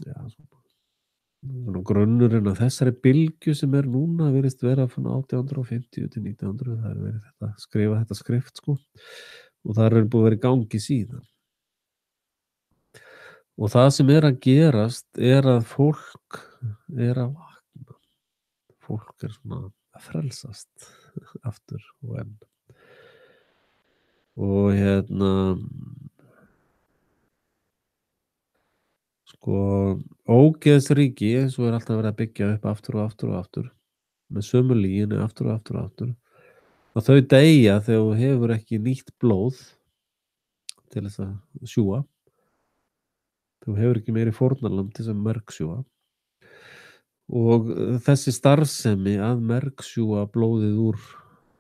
Já, svona grunnurinn að þessari bylgju sem er núna virðist vera frá 1850 til 1900. Það er verið skrifa þetta skrift, sko. Og það er búin að vera í gangi síðan. Og það sem er að gerast er að fólk er að vakna. Fólk er svona að frelsast aftur og enn. Og sko, ógeðsríki, eins og er alltaf verið að byggja upp aftur og aftur og aftur, með sömu lyginu aftur og aftur og aftur. Og þau deyja þegar þú hefur ekki nýtt blóð til þess að sjúga. Þú hefur ekki meiri fórnarlamb til þess að mergsjúga. Og þessi starfsemi að mergsjúga blóðið úr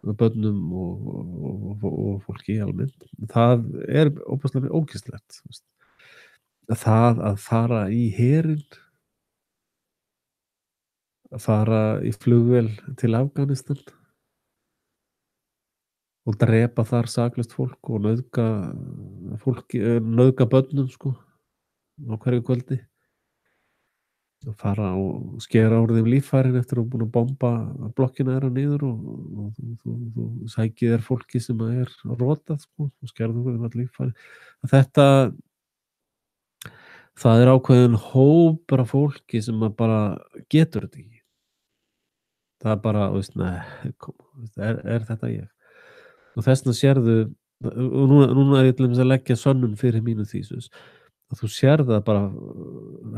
börnum og fólki almennt, það er óbærslega ógeðslegt. Það að fara í herinn, að fara í flugvél til Afganistan og drepa þar saklaust fólk og nauðga börnum, sko, á hverju kvöldi. Að fara og skera úr þeim líffærin eftir að búin að bomba blokkina þeirra niður og þú sækir þér fólki sem er rotað, sko, og skerður úr þeim all líffæri. Það er ákveðin hópur af fólki sem bara getur þetta ekki. Það er bara, er þetta ég? Og þess vegna sérðu, og núna er ég til dæmis að leggja sönnun fyrir mínu þýsus, að þú sérð það bara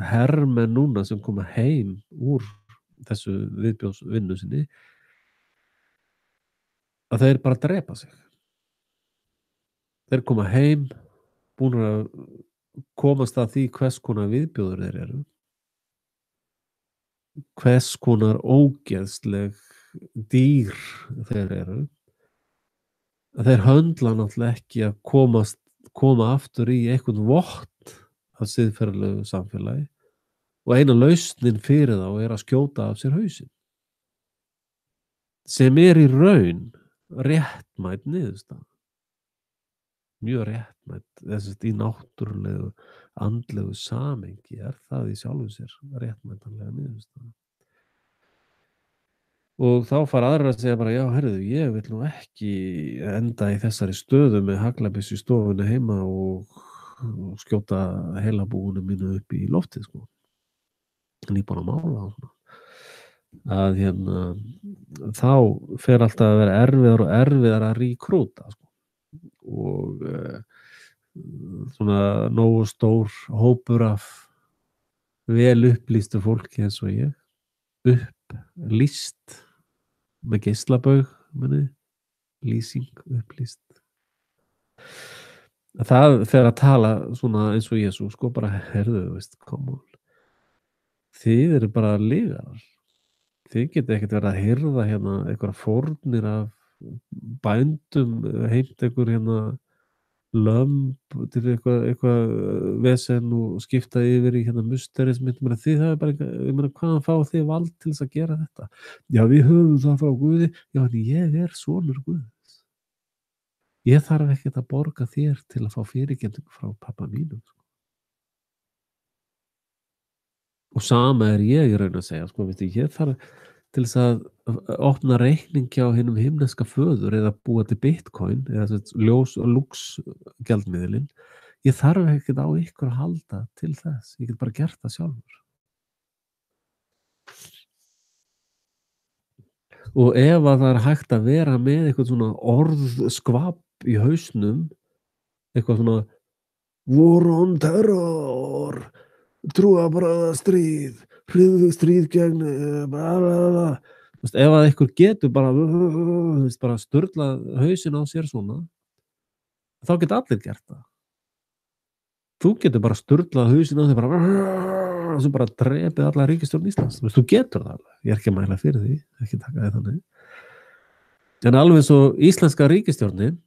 hermenn núna sem koma heim úr þessu viðbjóðsvinnu sinni, að þeir bara drepa sig. Þeir koma heim, búin að komast að því hvers konar viðbjóður þeir eru, hvers konar ógeðsleg dýr þeir eru, að þeir höndla náttúrulega ekki að koma aftur í einhvern vott af siðferðilegu samfélagi og eina lausnin fyrir þá að skjóta af sér hausinn. Sem í raun réttmæt niðurstaða. Mjög réttmæt, í náttúrulegu, andlegu samhengi það í sjálfu sér réttmætanlega niðurstaða. Og þá fara aðrir að segja bara, já, heyrðu, ég vil nú ekki enda í þessari stöðu með haglabyssu í stofunni heima og skjóta heilabúinu mínu upp í loftið, sko. Nýbúin að mála að þá fer alltaf að vera erfiðar að rekrúta, sko. Og svona nógu stór hópur af vel upplýstu fólki eins og ég, upplýst með geislabaug, lýsing, upplýst. Það fer að tala svona eins og Jesús, sko, bara heyrðu, come on. Þið eru bara lygarar. Þið getið ekkert verið að hirða einhverjar fórnir af bændum, heimt einhver lömb til eitthvað vesen og skipta yfir í musterismynd. Þið hafa bara, hvaðan fá þið vald til þess að gera þetta? Já, við höfum það frá Guði. Já, en ég sonur Guðs. Ég þarf ekkert að borga þér til að fá fyrirgefningu frá pabba mínum. Og sama ég í raun að segja, sko, ég þarf til þess að opna reikning hjá hinum himneska föður eða búa til bitcoin eða ljós og lúx gjaldmiðlinn. Ég þarf ekkert á ykkur að halda til þess. Ég get bara gert það sjálfur. Og ef að það hægt að vera með eitthvað svona orðskvapp í hausnum, eitthvað svona war on terror, trúarbragðastríð, stríð gegn blablabla. Ef að ykkur getur bara sturlað hausinn á sér svona, þá geta allir gert það. Þú getur bara sturlað hausinn á þér og svo bara drepið alla ríkisstjórn Íslands. Þú getur það alveg. Ég ekki að mæla fyrir því, ekki taka því þannig. En alveg svo íslenska ríkisstjórnin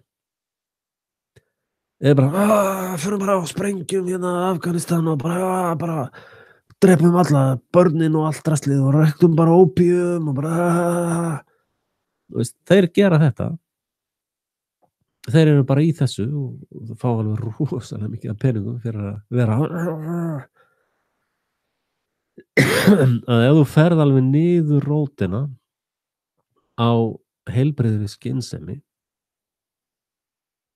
bara, fyrir bara á sprengjum Afganistan og bara drepum alla börnin og allt draslið og ræktum bara ópíum og bara þeir gera þetta. Þeir eru bara í þessu og fá alveg rosalega mikið af peningum fyrir að vera að ef þú ferð alveg niður rótina á heilbrigðri skynsemi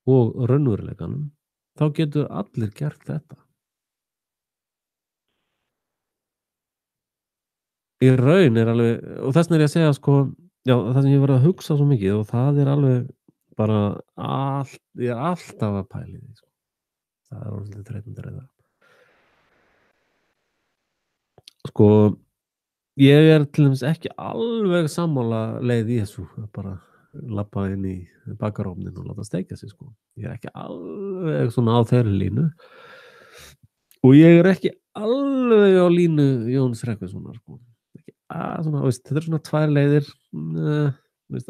og raunveruleikanum, þá getur allir gert þetta. Í raun alveg, og þess vegna ég að segja, sko, já, það sem ég verið að hugsa svo mikið og það alveg bara ég alltaf að pæla í því, sko. Það orðið þreytandi reyða. Sko, ég til dæmis ekki alveg sammála leið í þessu, bara labba inn í bakarófnin og láta steikja sig, sko. Ég ekki alveg svona á þeirri línu og ég ekki alveg á línu Jóns Rekkvissonar, sko. Svona, þetta svona tvær leiðir,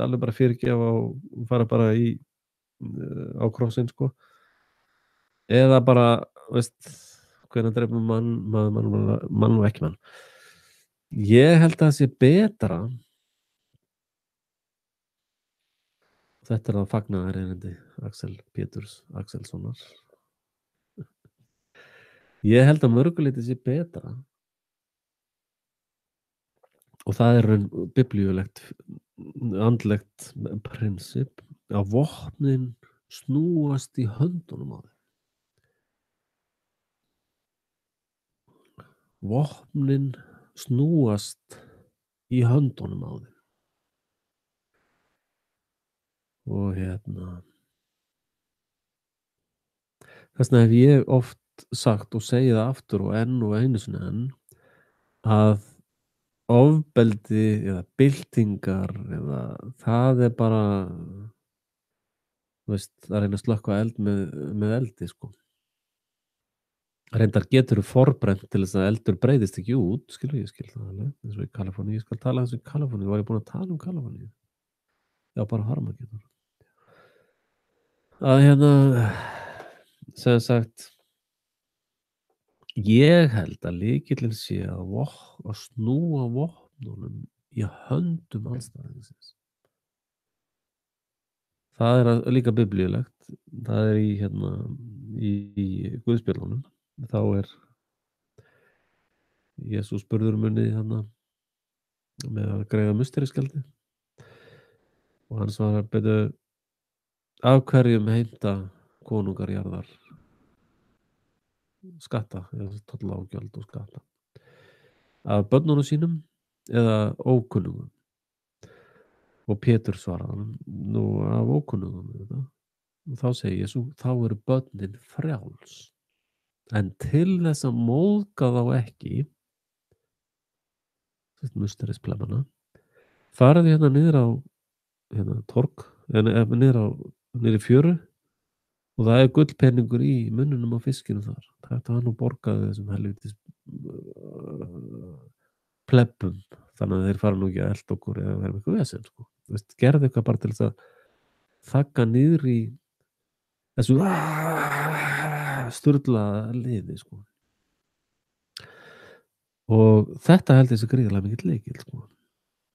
alveg bara fyrirgefa og fara bara á krossinn, sko. Eða bara, hvernig drefum mann og ekki mann. Ég held að það sé betra. Þetta að fagnaðarerindi Axel Péturs Axelssonar. Ég held að mörguleyti sé betra. Og það biblíulegt, andlegt prinsip að vopnin snúast í höndunum á þeim. Vopnin snúast í höndunum á þeim. Og þess vegna hef ég oft sagt og segið það aftur og einu sinni enn að ofbeldi eða byltingar eða það bara að reyna að slökkva eld með eldi, sko. Reyndar getur forbrent til þess að eldur breiðist ekki út, ég skil það alveg, eins og í Kaliforníu. Ég skal tala eins og í Kaliforníu. Var ég búin að tala um Kaliforníu? Já, bara Harmageddon. Að sem sagt Ég held að lykillinn sé að snúa vopnunum í höndum andstæðingsins. Það líka biblíulegt. Það í Guðspjöllunum. Þá Jesús spurður munið með að greiða musteriskjaldið. Og hann svarar, betur, af hverjum heimta konungar jarðar skatta, eða tolla og gjöld og skatta? Af börnunum sínum eða ókunnugum? Og Pétur svarar hann, nú af ókunnugum. Og þá segir Jesús, þá eru börnin frjáls. En til þess að móðga þá ekki, musterisplemmana, farið niður á torg, niður í fjöru, og það gullpeningur í munnunum á fiskinu þar. Þetta var nú borgaði þessum helvítis plebbum, þannig að þeir fara nú ekki að elda okkur eða vera með eitthvað vesen, sko. Gerði eitthvað bara til þess að þagga niður í þessu sturlaða liði, sko. Og þetta held þessi gríðarlega mikill lykill, sko.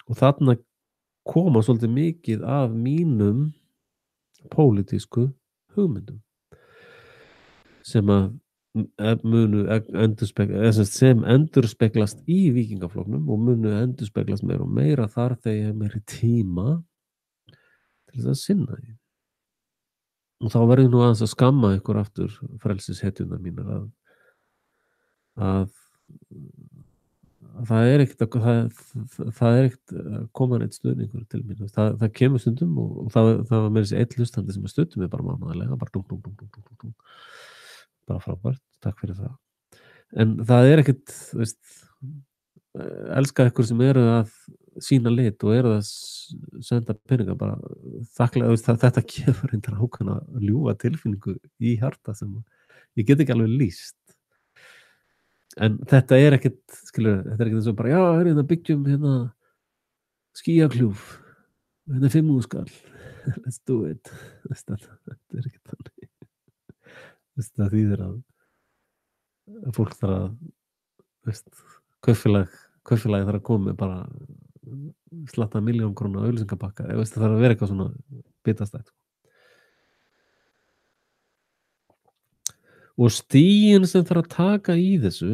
Og þarna koma svolítið mikið af mínum pólitísku hugmyndum sem munu sem endurspeglast í Víkingaflokknum og munu endurspeglast meira og meira þar þegar ég hef meiri tíma til þess að sinna því. Og þá verður nú aðeins að skamma ykkur aftur frelsishetjuna mínar að það ekkert koma neitt stuðningur til mín. Það kemur stundum og það var meira þessi einn hlustandi sem studdum mig bara mánaðarlega, bara dung. Bara frábært, takk fyrir það. En það ekkert, elska ykkur sem eru að sína lit og eru að senda peninga bara þakklega, þetta gefur einhver ákveðna ljúfa tilfinningu í hjarta sem ég get ekki alveg lýst. En þetta ekkert, skilur, þetta ekkert eins og bara, já, byggjum skíakljúf, 5.000 skall, let's do it. Þetta ekkert þannig. Það þýðir að fólk þarf að, kaupfélagi þarf að koma með bara slatta 1 milljón króna auglýsingapakka, það þarf að vera eitthvað svona bitastætt. Og stigin sem þarf að taka í þessu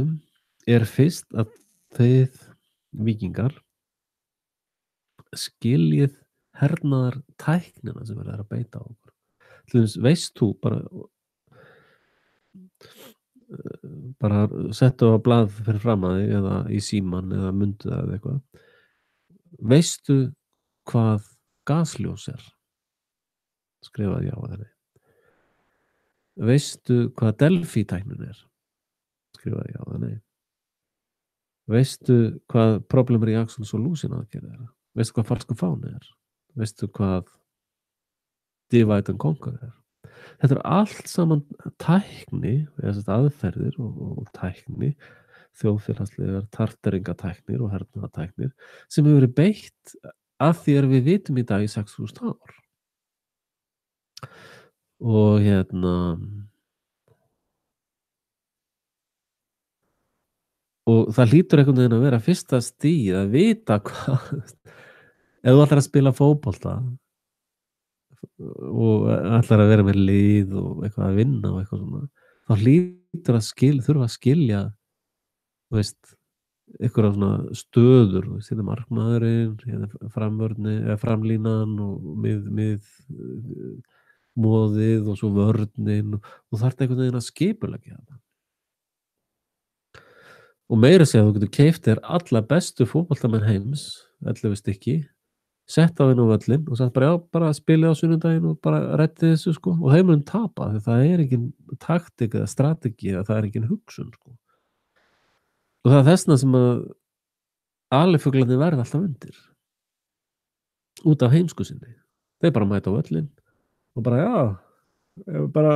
fyrst að þið víkingar skiljið hernaðar tæknina sem verður að beita á okkur. Til þess veist þú bara settu á blað fyrir fram að þig eða í síman eða mundu eða eitthvað. Veistu hvað gasljós skrifaði já eða nei. Veistu hvað Delphi-tæknin skrifaði já eða nei. Veistu hvað Problem Reaction Solution aðgerð Veistu hvað falsku fáni Veistu hvað Divide and Conquer Þetta allt saman tækni, eða aðferðir og tækni, þjóðfélagslegar tarteringatæknir og hernaðartæknir sem hefur verið beitt af því að við vitum í dag í 6.000 ár. Og og það hlýtur einhvern veginn að vera fyrsta stigið að vita hvað ef þú ætlar að spila fótbolta og ætlar að vera með lið og eitthvað að vinna og eitthvað svona, þá hlýtur þurfa að skilja einhverja svona stöður, þetta markmaðurinn, framvörni eða framlínan og móðið og svo vörnin og þarf einhvern veginn að skipuleggja þetta. Og meira segja þú getur keypt þér alla bestu fótboltamenn heims, 11 stykki, sett á inn á völlin og sagt bara já, bara spila á sunnudaginn og bara reddi þessu sko og þeir mun tapa því það engin taktik eða strategi eða það engin hugsun sko. Og það þessna sem að alifuglarnir verða alltaf undir út af heimsku sinni. Þeir bara mæta á völlin og bara já, bara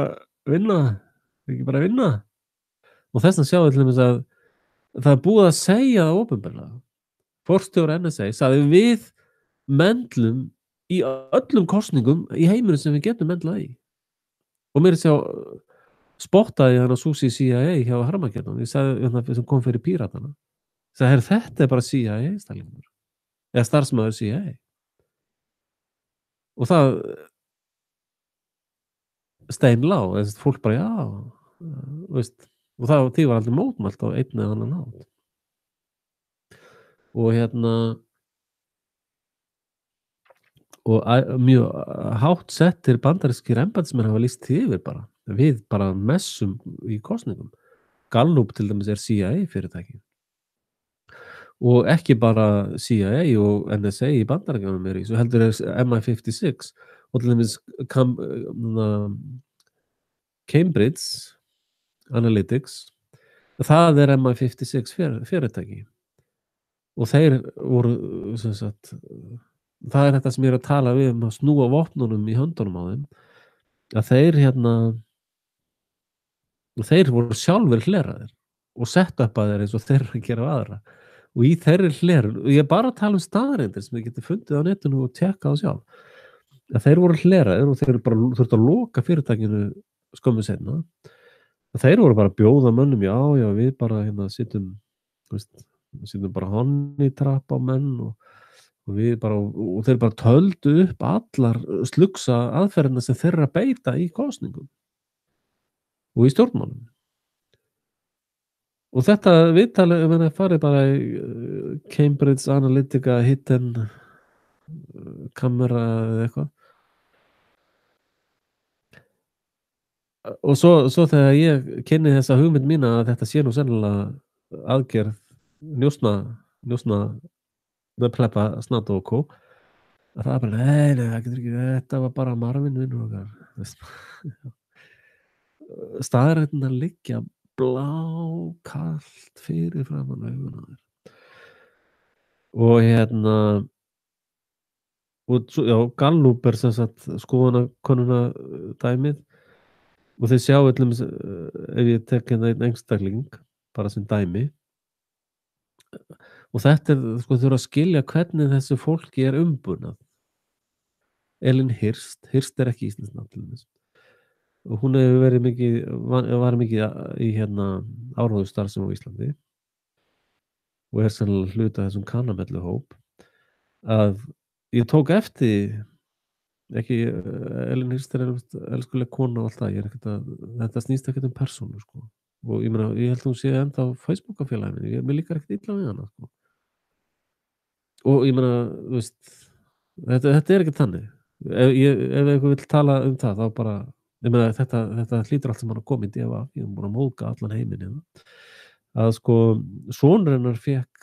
vinna, ekki bara vinna. Og þessna sjáum við til dæmis að það búið að segja það opinberlega. Forstjóri NSA sagði við mendlum í öllum kosningum í heiminum sem við getum mendlað í. Og mér sjá spottaði hann að Susi CIA hjá Harmageddon, ég sagði sem kom fyrir píratana, sagði, þetta er bara CIA einstaklingur, eða starfsmaður CIA, og það steinlá, fólk bara já, veist, og því var aldrei mótmælt á einn eða annan hátt, og og mjög hátt settir bandarískir embættismenn hafa lýst því yfir bara, við bara messum í kosningum. Gallup til dæmis CIA fyrirtæki, og ekki bara CIA og NSA í Bandaríkjunum í þessu, heldur MI56 og til dæmis Cambridge Analytics, það MI56 fyrirtæki, og þeir voru sem sagt, það þetta sem ég að tala við að snúa vopnunum í höndunum á þeim, að þeir voru sjálfur hleraðir og sett upp að þeir eins og þeir að gera aðra, og í þeirri hlerun, og ég bara tala staðreyndir sem við getum fundið á netinu og tjekka á sjálf, að þeir voru hleraðir og þeir bara þurftu að loka fyrirtækinu skömmu seinna, að þeir voru bara að bjóða mönnum, já, við bara sittum bara honeytrap á menn, og þeir bara töldu upp allar slugsa aðferðina sem þeir að beita í kosningum og í stjórnmálum. Og þetta viðtal, farið bara í Cambridge Analytica hidden kamera eða eitthvað, og svo þegar ég kynni þessa hugmynd mína að þetta sé nú sennilega aðgerð njósna með pleppa snart og kó, að það bara, nei, það getur ekki, þetta var bara Marvin vinnur okkar. Staðreyndirnar liggja blákalt fyrir framan augun á þér, og Gallup sem sagt skoðanakönnuna dæmið, og þeir sjá öllum, ef ég tek einn einstakling bara sem dæmi, og þetta þurfa að skilja hvernig þessu fólki er umbunað. Elín Hirst ekki íslenskt nafn til þess, og hún hefur var mikið í áráðustarfsemi á Íslandi og sennilega hluta þessum kannamelluhóp, að ég tók eftir, ekki, Elín Hirst elskuleg kona og allt það, þetta snýst ekkert persónu, sko, og ég held að hún sé ennþá Facebook-félaginu, mér líkar ekkert illa við hana, sko, og þú veist, þetta er ekki þannig, ef einhver vill tala það, þá bara, þetta hlýtur allt sem hann að koma í defa, ég hef búin að móðga allan heiminn, að sko, sonur hennar fékk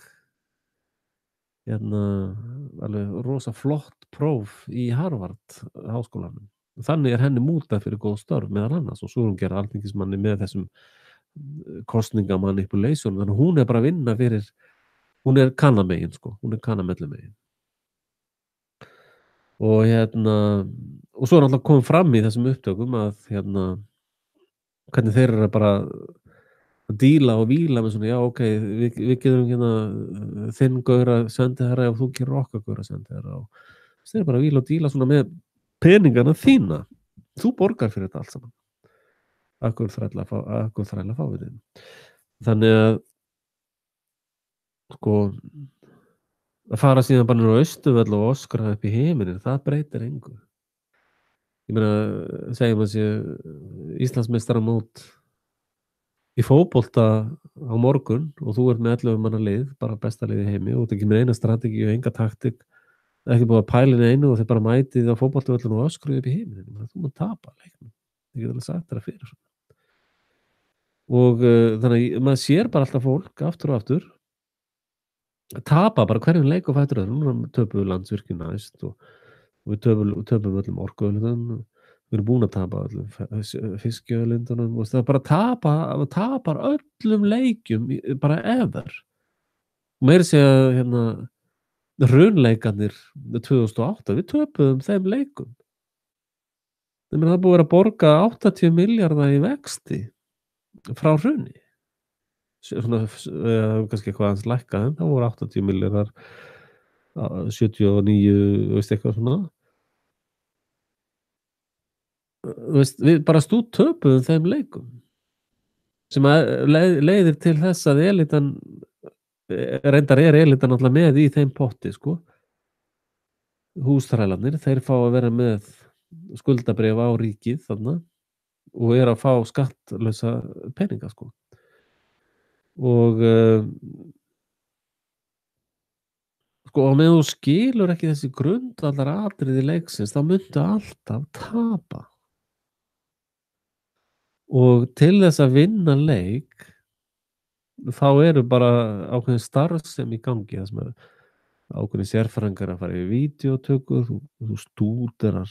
alveg rosa flott próf í Harvard háskólanum, þannig henni mútað fyrir góð störf meðal annars, og svo hún gera alþingismanni með þessum kosningamanipulation, þannig hún bara að vinna fyrir, hún kannamegin, sko, hún kannamellumegin, og og svo alltaf komið fram í þessum upptökum að hvernig þeir eru bara að díla og víla með svona, já, ok, við getum þinn gaura sendiherra og þú gerir okkar gaura sendiherra, og þeir bara að víla og díla svona með peningana þína, þú borgar fyrir þetta allt saman, akkur þræla fá við þinn, þannig að sko, að fara síðan bara niður á Austurvöll og öskra upp í himinin, það breytir engu. Ég segjum að sé Íslandsmeistaramót í fótbolta á morgun og þú ert með 11 manna lið, bara besta lið í heimi, og þú ekki með eina strategi og enga taktik, ekki búið að pæla einu, og þeir bara mætið á fótboltavöllinu og öskruðu upp í himinin, þú maður tapa leiknum, ég get alveg sagt þetta fyrir. Og þannig að maður sér bara alltaf fólk aftur og aftur tapa bara hverjum leik og fætur öðrum. Núna töpum við Landsvirkjun næst og við töpum öllum orkuauðlindunum, við erum búin að tapa öllum fiskauðlindunum, og það bara tapar öllum leikjum bara ever. Og meira segja hrunleikarnir 2008, við töpuðum þeim leikum. Það er búið að vera að borga 80 milljarða í vexti frá hruni. Svona, kannski eitthvað aðeins lækkað, en það voru 80 milljarðar 79, veist eitthvað svona. Veist, við bara töpuðum þeim leikum. sem að leiðir til þess að elitan reyndar elitan náttúrulega með í þeim potti sko. Húsþrælarnir, þeir fá að vera með skuldabréf á ríkið þarna og að fá skattlausa peninga sko. Og sko, og meðan þú skilur ekki þessi grundvallar atriði leiksins, þá muntu alltaf tapa. Og til þess að vinna leik, þá eru bara ákveðin starfsemi í gangi, það sem er ákveðin sérfræðingar að fara í vídeótöku, þú stúderar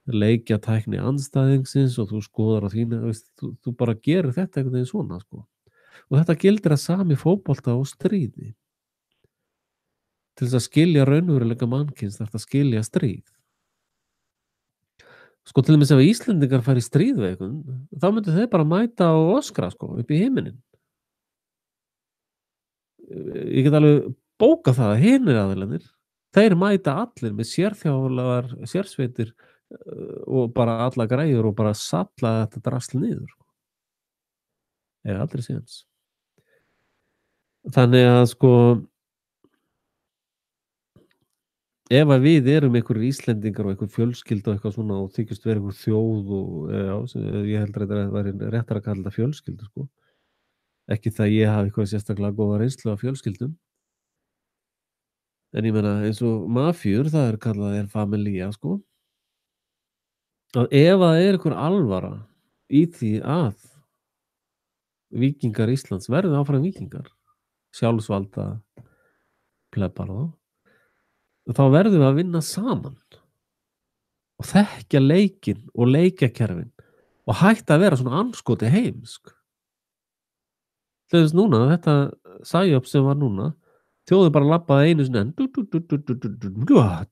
leikjatækni andstæðingsins og þú skoðar á þínu, þú bara gerir þetta einhvern veginn svona sko. Og þetta gildir að sami fótbolta og stríði. Til þess að skilja raunveruleika mannkyns þarf að skilja stríð. Sko til dæmis ef Íslendingar fara í stríð við einhvern, þá myndu þeir bara mæta og öskra sko upp í himinin. Ég get alveg bóka það að hinir aðilarnir, þeir mæta allir með sérþjálfaðar sérsveitir og bara alla græjur og bara salla þetta drasl niður. Eða aldrei séns. Þannig að sko ef að við erum einhverjir Íslendingar og einhver fjölskylda og eitthvað svona og þykjast vera einhver þjóð og ég heldur að það væri réttar að kalla þetta fjölskyldu sko. Ekki það ég hafi eitthvað sérstaklega góða reynslu af fjölskyldum. En ég meina eins og mafjur, það kallað familja sko. Að ef að það einhver alvara í því að víkingar Íslands verði áfram víkingar, sjálfsvalda plebbar þá verðum við að vinna saman og þekkja leikinn og leikjakerfin og hætta að vera svona andskoti heimsk. Þegar núna, þetta sæjöp sem var núna, þjóðin bara labbaði einu sinni enn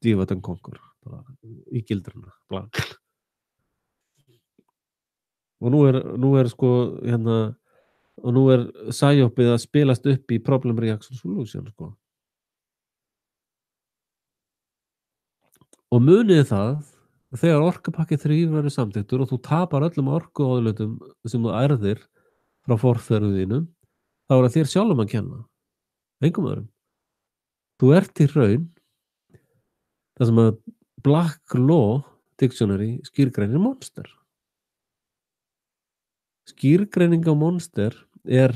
dývatan kongur í gildruna. Og nú er sko hérna, og nú er sæjöpið að spilast upp í Problem Reaction Solution sko. Og munið það, þegar orkupakki 3 verður samþykktur og þú tapar öllum orkuauðlindum sem þú ærðir frá forfeðrum þínum, þá er það þér sjálfum að kenna. Engum öðrum. Þú ert í raun, það sem að Black Law Dictionary skýrgreinir monster. Skýrgreining á monster er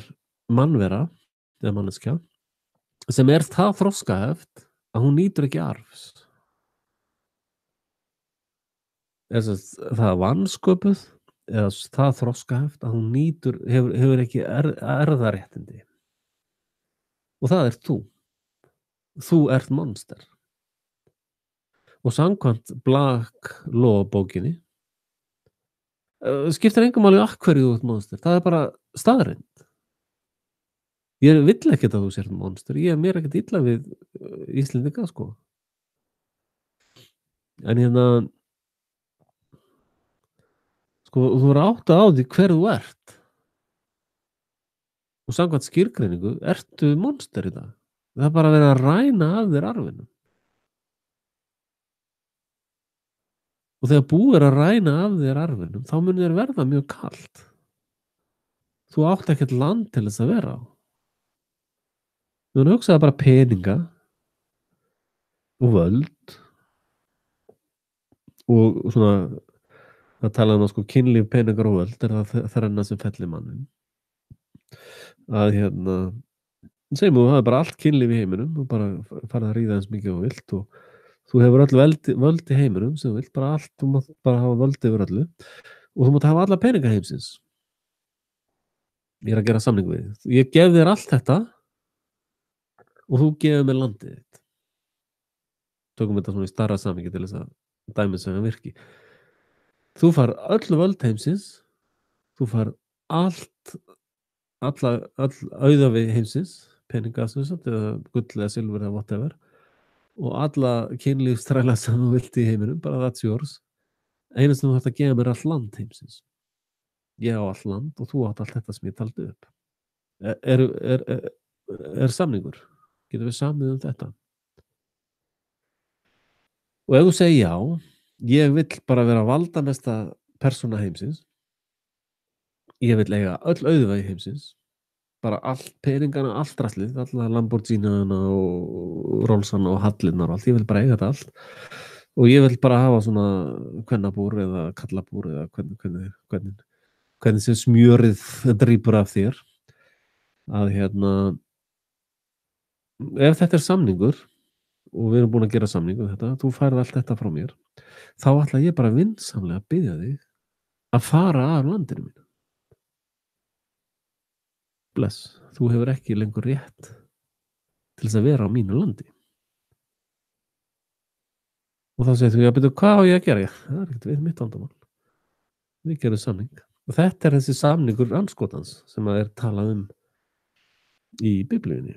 mannvera, eða manneskja, sem er það þroskaheft að hún nýtur ekki arfs. Það vansköpuð eða það þroskaheft að hún hefur ekki erfðaréttindi. Og það ert þú. Þú ert monster. Og samkvæmt Black Law bókinni skiptir engum máli af hverju þú ert monster. Það er bara staðreynd. Ég vill ekkert að þú sért monster. Ég er mér ekkert illa við Íslendinga sko. En hérna sko, þú er áttað á því hver þú ert. Og samkvæmt skýrgreiningu ertu monster í dag. Það er bara að vera að ræna af þér arfinum. Og þegar búið er að ræna af þér arfinum, þá mun þér verða mjög kalt. Þú átt ekkert land til þess að vera á. Þú hugsaði bara peninga og völd og svona að tala um að sko kynlíf, peningar og völd er það þrenna sem fellir mannin. Að hérna segjum þú hafi bara allt kynlíf í heiminum og bara farið að ríða eins mikið og vilt og þú hefur öll völd í heiminum sem þú vilt, bara allt, þú mátt bara hafa völd yfir öllu og þú mátt hafa alla peninga heimsins. Ég er að gera samning við þig. Ég gef þér allt þetta og þú gefur mér landið þitt. Tökum þetta svona í stærra samhengi til þess að dæmið sem það virki. Þú far öll völd heimsins, þú far öll auðafi heimsins, peninga eða gull eða silfur eða whatever, og alla kynlífstræla sem þú vilt í heiminum, bara that's yours. Einu sem þú þarft að gefa mér allt land heimsins. Ég á allt land og þú átt allt þetta sem ég taldi upp. Er samningur? Getum við samið þetta? Og ef þú segir já, ég vill bara vera valdamesta persóna heimsins, ég vil eiga öll auðvægi heimsins, bara allt peningana, allt draslið, alla Lamborghiniana og Rollsana og Hallinnar og allt, ég vil bara eiga þetta allt og ég vil bara hafa svona kvennabúr eða kallabúr eða hvernig sem smjörið drýpur af þér að ef þetta er samningur og við erum búin að gera samning um þetta, þú færð allt þetta frá mér, þá ætla ég bara vinsamlega að biðja þig að fara af landinu mínu. Bless, þú hefur ekki lengur rétt til þess að vera á mínu landi. Og þá segir þú, já, betur, hvað á ég að gera? Það er ekkert við mitt vandamál. Við gerum samning. Og þetta er þessi samningur andskotans sem að er talað um í Biblíunni.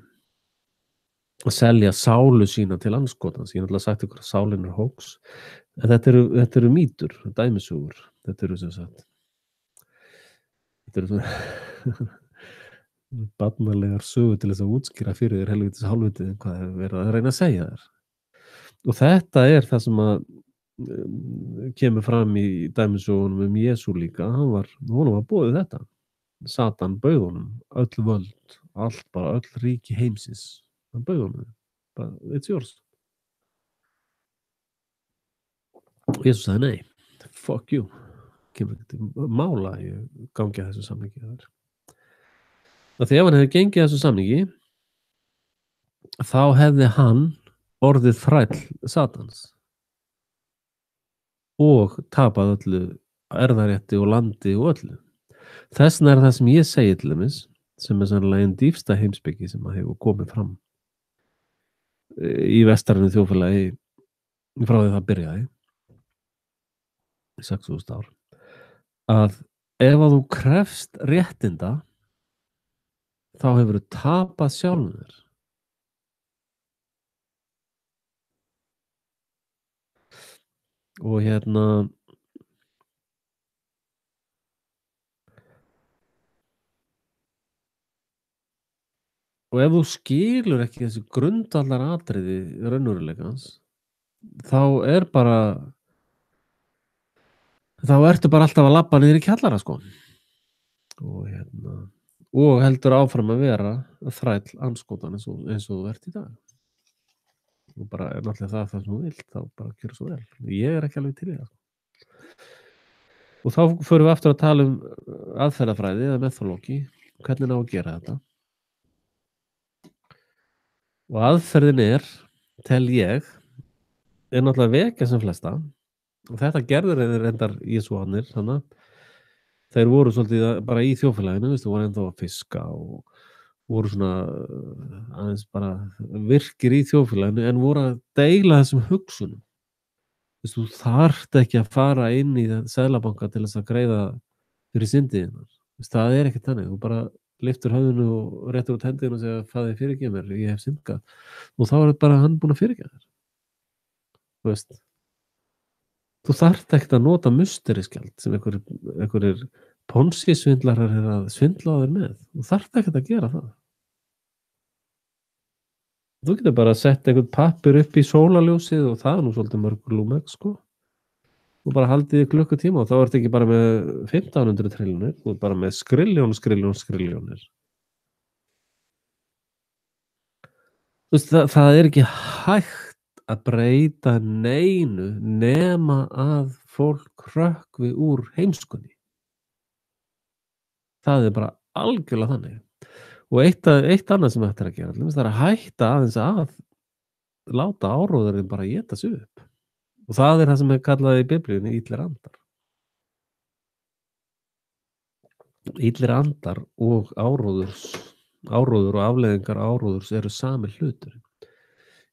Að selja sálu sína til andskotans. Ég hef náttúrulega sagt ykkur að sálin er hóks. En þetta eru mýtur, dæmisugur. Þetta eru sem sagt. Þetta eru svona barnalegar sögur til þess að útskýra fyrir þér helvítis hálfvitið hvað hefur verið að reyna að segja þér. Og þetta er það sem að kemur fram í dæmisugunum Jesú líka. Honum var boðið þetta. Satan bauð honum öll völd, allt bara öll ríki heimsins. Hann bauð honum bara, it's yours. Og Jesús sagði nei, fuck you. Kemur ekki til mála ég gangi að þessu samningi þar. Því ef hann hefði gengið að þessu samningi, þá hefði hann orðið þræll Satans og tapað öllu erfðarétti og landi og öllu. Þessna er það sem ég segi til dæmis, sem er sannlega einn dýpsta heimspeki sem að hefur komið fram í vestrænum þjóðfélagi frá því það byrjaði í 6.000 ár, að ef að þú krefst réttinda, þá hefur þú tapað sjálfum þér. Og og ef þú skilur ekki þessi grundvallaratriði raunveruleikans, þá ertu bara alltaf að labba niður í kjallara, sko. Og heldur áfram að vera þræll andskotan eins og þú ert í dag. Og bara er náttúrulega það sem þú vilt, þá bara gera svo vel. Ég er ekki alveg til í það. Og þá förum við aftur að tala um aðferðafræði eða methodology, hvernig ná að gera þetta. Og aðferðin tel ég, náttúrulega vekja sem flesta, og þetta gerður reyndar Jesúarnir, þannig þeir voru svolítið bara í þjóðfélaginu, voru ennþá að fiska og voru svona aðeins bara virkir í þjóðfélaginu en voru að deila þessum hugsunum. Þú þarft ekki að fara inn í seðlabanka til þess að greiða fyrir syndiðinnar. Það er ekkert þannig, þú bara lyftur höfðinu og réttur út hendinu og segja faðir fyrirgef mér, ég hef syndgað. Og þá er bara hann búinn að fyrirgefa þér. Þú þarft ekkert að nota musteriskjald sem einhverjir Ponzi-svindlarar er að svindla á þér með. Þú þarft ekkert að gera það. Þú getur bara að setja einhvern pappir upp í sólarljósið og það er nú svolítið mörgur lúmek, sko. Þú bara haldið í klukkutíma og þá ertu ekki bara með 1500 trilljónir, þú ert bara með skriljónir. Það er ekki hægt að breyta neinu nema að fólk hrökkvi úr heimskunni. Það er bara algjörlega þannig. Og eitt annað sem þetta er að gera, það er að hætta aðeins að láta áróðurinn bara éta sig upp. Og það er það sem er kallað í Biblíunni illir andar. Illir andar og áróður og afleiðingar áróðurs eru sami hlutur.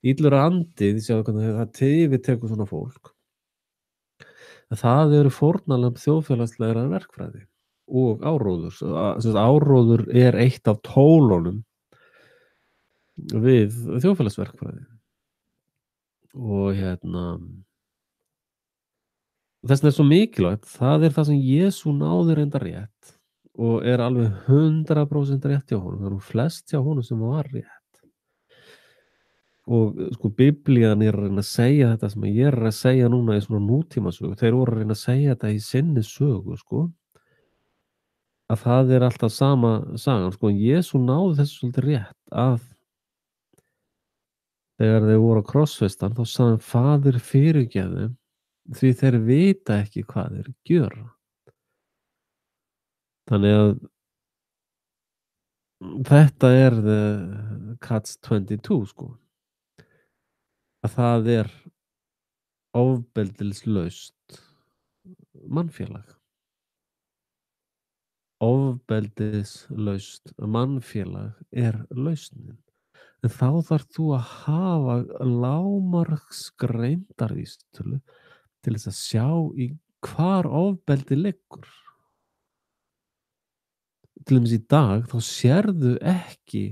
Illur andi, þið sjáu hvernig það tekur svona fólk. Það eru fórnarlömb þjóðfélagslegra verkfræði og áróðurs. Áróður er eitt af tólunum við þjóðfélagsverkfræði. Og þess vegna er svo mikilvægt, það er það sem Jesú náði reyndar rétt og er alveg 100% rétt hjá honum. Það eru flest hjá honum sem var rétt. Og sko Biblían er að reyna að segja þetta sem ég er að segja núna í svona nútímasögu. Þeir voru að reyna að segja þetta í sinni sögu, sko. að það alltaf sama sagan, sko, en Jesú náði þessu svolítið rétt að þegar þeir voru á krossfestan þá sagði hann: Faðir, fyrirgefðu þeim, því þeir vita ekki hvað þeir gjöra. Þannig að þetta the catch 22, sko, að það ofbeldislaust mannfélag. Ofbeldislaust mannfélag lausnin. En þá þarf þú að hafa lágmarksgreindarvísitölu til þess að sjá í hvar ofbeldi liggur. Til dæmis í dag þá sérðu ekki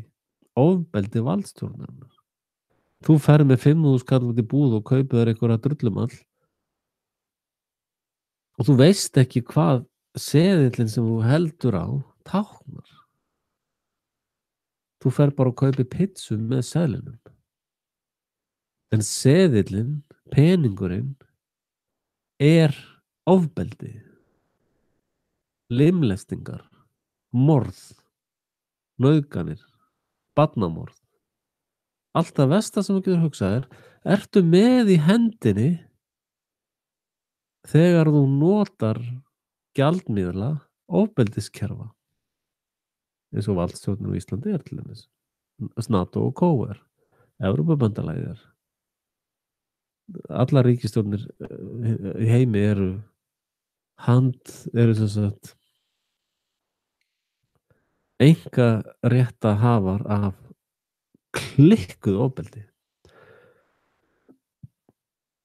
ofbeldi valdstjórnarinnar. Þú ferð með 5.000 kall út í búð og kaupir þér einhverja drullumall og þú veist ekki hvað seðillinn sem þú heldur á táknar. Þú ferð bara og kaupir pizzu með seðlinum. En seðillinn, peningurinn, ofbeldi, limlestingar, morð, nauðganir, barnamorð. Allt það versta sem þú getur hugsað ertu með í hendinni þegar þú notar gjaldmiðla ofbeldiskerfa. Eins og valdstjórnin á Íslandi til dæmis. NATO og CO Evrópubandalagið allar ríkisstjórnir í heimi eru sem sagt einkaréttahafar af klikkuð ofbeldi.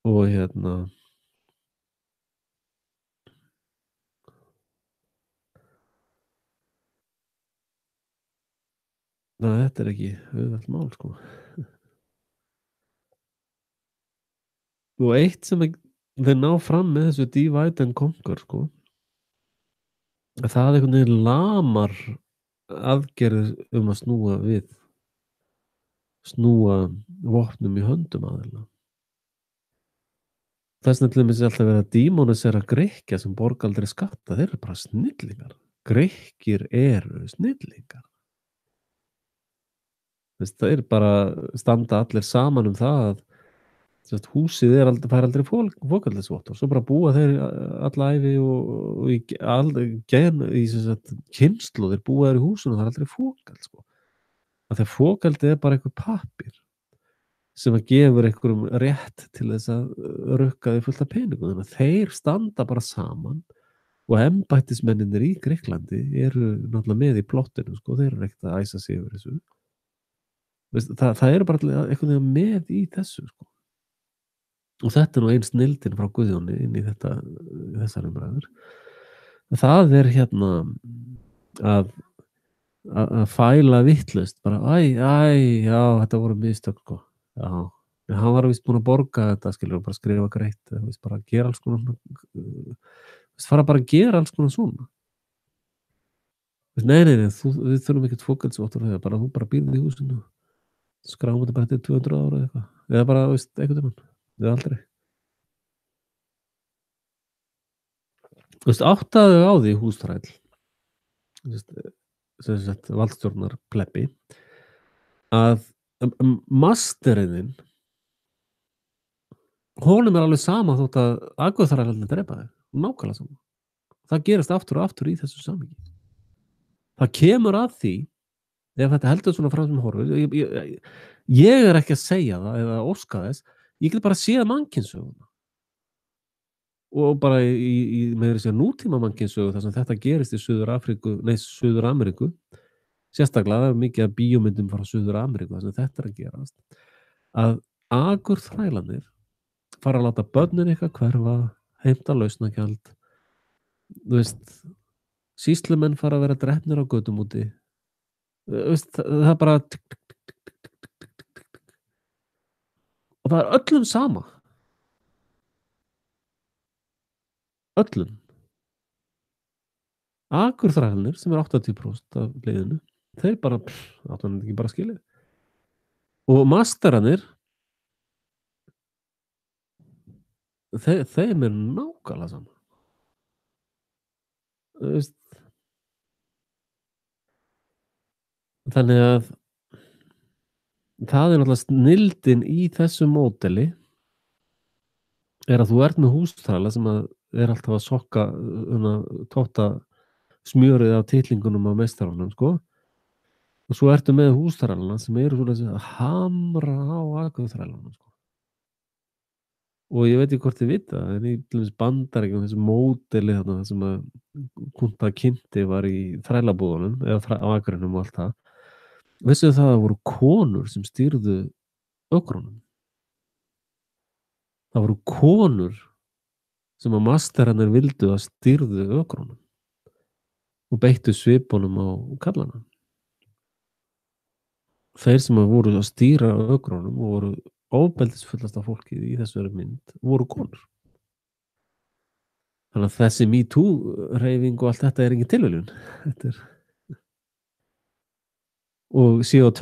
Og þetta ekki auðvelt mál, sko. Og eitt sem þeir ná fram með þessu divide and conquer, sko, það einhvern veginn lamar aðgerðir að snúa vopnum í höndum aðeila. Þess vegna til dæmis alltaf verið að dímonisera Grikkja sem borga aldrei skatta. Þeir eru bara snillingar. Grikkir eru snillingar. Það bara standa allir saman það að húsið fær aldrei fókaldisvottorð. Svo bara búa þeir alla ævi og í kynslóðir búa þeir í húsinu og það aldrei fókald, sko. Þegar fókaldið bara einhver pappír sem að gefur einhverjum rétt til þess að rukka því fullt af peningum. Þannig að þeir standa bara saman og embættismennirnir í Grikklandi eru náttúrulega með í plottinu, sko. Þeir eru ekkert að æsa sig yfir þessu. Það eru bara einhvern veginn með í þessu, sko. Og þetta nú einn snildin frá Guðjóni inn í þessar umræður. Það að fæla vitlaust bara, já, þetta voru mistök, sko. Já, en hann var víst búinn að borga þetta, skilur, og bara skrifa greitt, bara gera alls konar, fara bara að gera alls konar svona. Nei, við þurfum ekkert fókaldsvottorð, bara þú bara býrð í húsinu, skráum þetta bara til 200 ára eða eitthvað, eða bara, einhvern veginn, eða aldrei. Áttaðu á því húsþræll, sem sagt valdstjórnar plebbi, að masteriðinn honum alveg sama þótt að aðgöðþrælarnir drepa þig, nákvæmlega sama. Það gerist aftur og aftur í þessu samhengi. Það kemur að því ef þetta heldur svona fram sem horfur. Ég ekki að segja það eða óska þess, ég get bara séð mannkynssöguna og bara með þess að nútíma mannkynssögu þar sem þetta gerist í Suður-Ameríku. Sérstaklega mikið af bíómyndum frá Suður-Ameríku þar sem þetta að gerast, að agurþrælarnir fara að láta börnin eitthvað hverfa, heimta lausnagjald, sýslumenn fara að vera drepnir á götum úti, það bara og það öllum sama, öllum. Agurþrælarnir sem 80% af leiðinu, þeir bara áttu hann ekki bara skilið. Og masterarnir, þeim nákvæmlega sama. Þannig að það náttúrulega snilldin í þessu módeli að þú ert með húsþræla sem að alltaf að sokka tóta smjörið af titlingunum af meistaranum, sko. Og svo ertu með húsþrælana sem eru svoleiðis að hamra á akkurþrælanum, sko. Og ég veit ekki hvort þið vita, en í til dæmis Bandaríkjunum, þessu módeli þarna þar sem að Kunta Kinte var í þrælabúðunum eða á akrinum og allt það. Vissuð það að það voru konur sem stýrðu ökrunum? Það voru konur sem að masterarnir vildu að stýrðu ökrunum og beittu svipunum á kallana. Þeir sem að voru að stýra ökrunum og voru ofbeldisfullasta fólkið í þessari mynd voru konur. Þannig að þessi MeToo-hreyfing og allt þetta engin tilviljun. Og CO2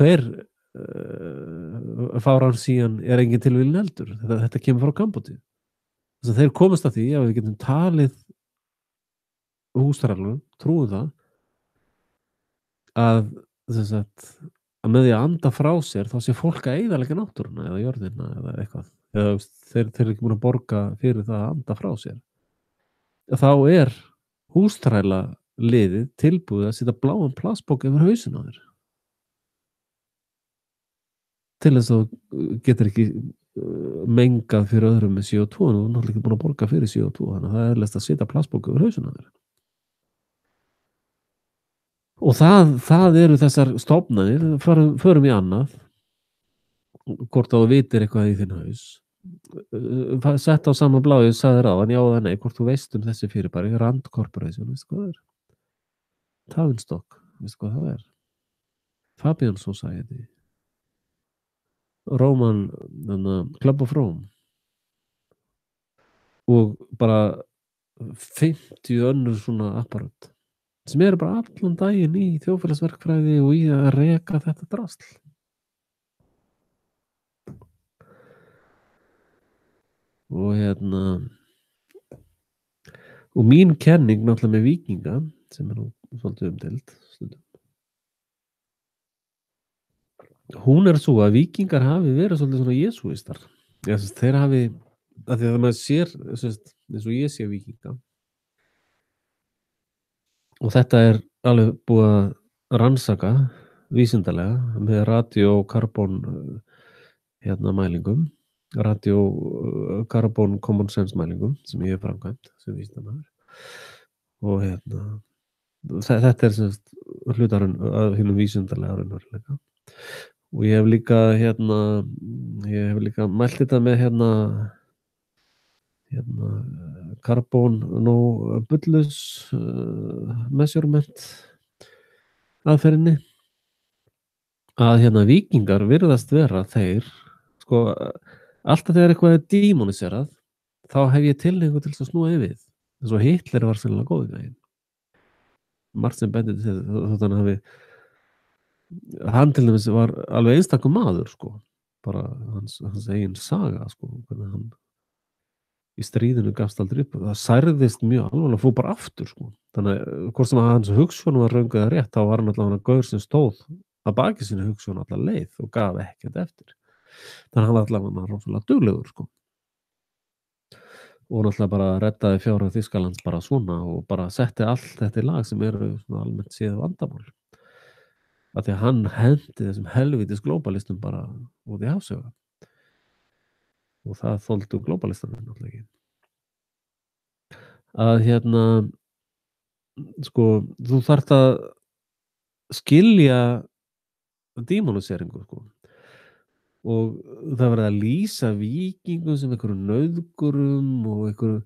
fáran síðan engin tilviljun heldur. Þetta kemur frá Kambódíu. Þess að þeir komast að því að við getum talið húsþrælunum, trúum það, að með því að anda frá sér þá sé fólk að eyðileggja náttúruna eða jörðina eða eitthvað. Eða þeir eru ekki búin að borga fyrir það að anda frá sér. Þá húsþræla liðið tilbúið að setja bláan plastpoka yfir hausinn á þér. Til þess að þú getur ekki mengað fyrir öðrum með CO2 og þú náttúrulega ekki búin að borga fyrir CO2, þannig að það eðlilegt að setja plastpoka yfir hausinn á þér. Og það eru þessar stofnanir, förum í annað, hvort þú vitir eitthvað í þinn haus, sett á sama bláið, sagði ráðan, já eða nei, hvort þú veist þessi fyrirbæri, Rand Corporation, veistu hvað það er? Tavistock, veistu hvað það er? Fabian Society, Roman, Club of Rome, og bara 50 önnur svona apparat sem eru bara allan daginn í þjóðfélagsverkfræði og í að reka þetta drasl. Og og mín kenning náttúrulega með víkinga sem nú svolítið umdeild stundum. Hún svo að víkingar hafi verið svolítið svona jesúistar. Þeir hafi, af því að maður sér eins og ég sé víkinga, og þetta alveg búið að rannsaka vísindalega með radiokarbon mælingum, radiokarbon common sense mælingum sem ég hef framkvæmt sem vísindamaður. Og þetta hlutarinn af hinu vísindalega raunveruleika. Og ég hef líka mælt þetta með carbon no bullus measurement aðferðinni, að víkingar virðast vera þeir, sko, alltaf þegar eitthvað dímoniserað þá hef ég tilhneigingu til að snúa við, eins og Hitler var sennilega góður gæinn. Margt sem bendir til þess að hann til dæmis var alveg einstakur maður, sko, bara hans eigin saga, sko, hvernig hann í stríðinu gafst aldrei upp, það særðist mjög alvarlega, fór bara aftur, sko. Þannig að hvort sem að hans hugsjón var röng eða rétt, þá var hann allavega gaur sem stóð að baki sínu hugsjón alla leið og gaf ekkert eftir. Þannig að hann var allavega rosalega duglegur, sko. Og náttúrulega bara reddaði fjárhag Þýskalands bara svona og bara setti allt þetta í lag sem svona almennt séð vandamál. Af því að hann hendi þessum helvítis glóbalistum bara út í hafsauga. Og það þoldu glóbalistarnir náttúrulega ekki. Að sko, þú þarft að skilja dímoniseringu, sko. Og það verið að lýsa víkingum sem einhverjum nauðgurum og einhverjum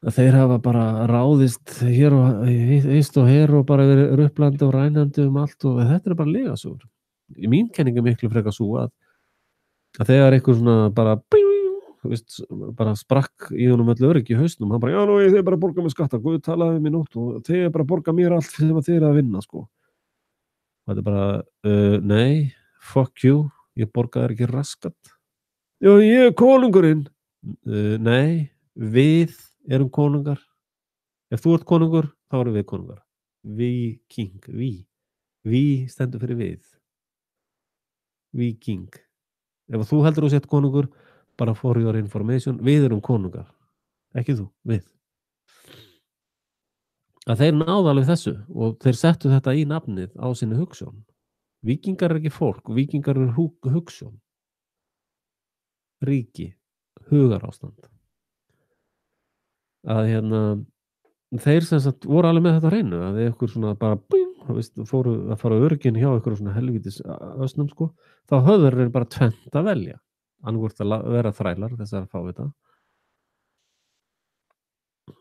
að þeir hafa bara ráðist hér og eist og hér og bara verið rupplandi og rænandi allt og þetta bara legasúr. Í mín kenningu miklu frekar svo að þegar einhver svona bara sprakk í honum öllu öryggi í hausnum, hann bara, já, nú, þeir bara borga mér skatta, Guð talaði við mig nótt og þeir bara borga mér allt sem þeir að vinna, sko. Og þetta bara, nei, fuck you, ég borga þér ekki raskat. Já, ég konungurinn. Nei, við erum konungar. Ef þú ert konungur, þá erum við konungar. Viking, við. Ví stendur fyrir við. Víking. Ef þú heldur þú sett konungur, bara for your information, við erum konungar. Ekki þú, við. Að þeir náðu alveg þessu og þeir settu þetta í nafnið á sinni hugsjón. Víkingar ekki fólk, víkingar hugsjón. Ríki, hugarástand. Að þeir sem sagt voru alveg með þetta hreinu, að ef ykkur svona bara fóru að fara örgin hjá ykkur svona helvítis ösnum sko, þá höfður þeir bara tvennt að velja. Annað að vera þrælar þessar fávita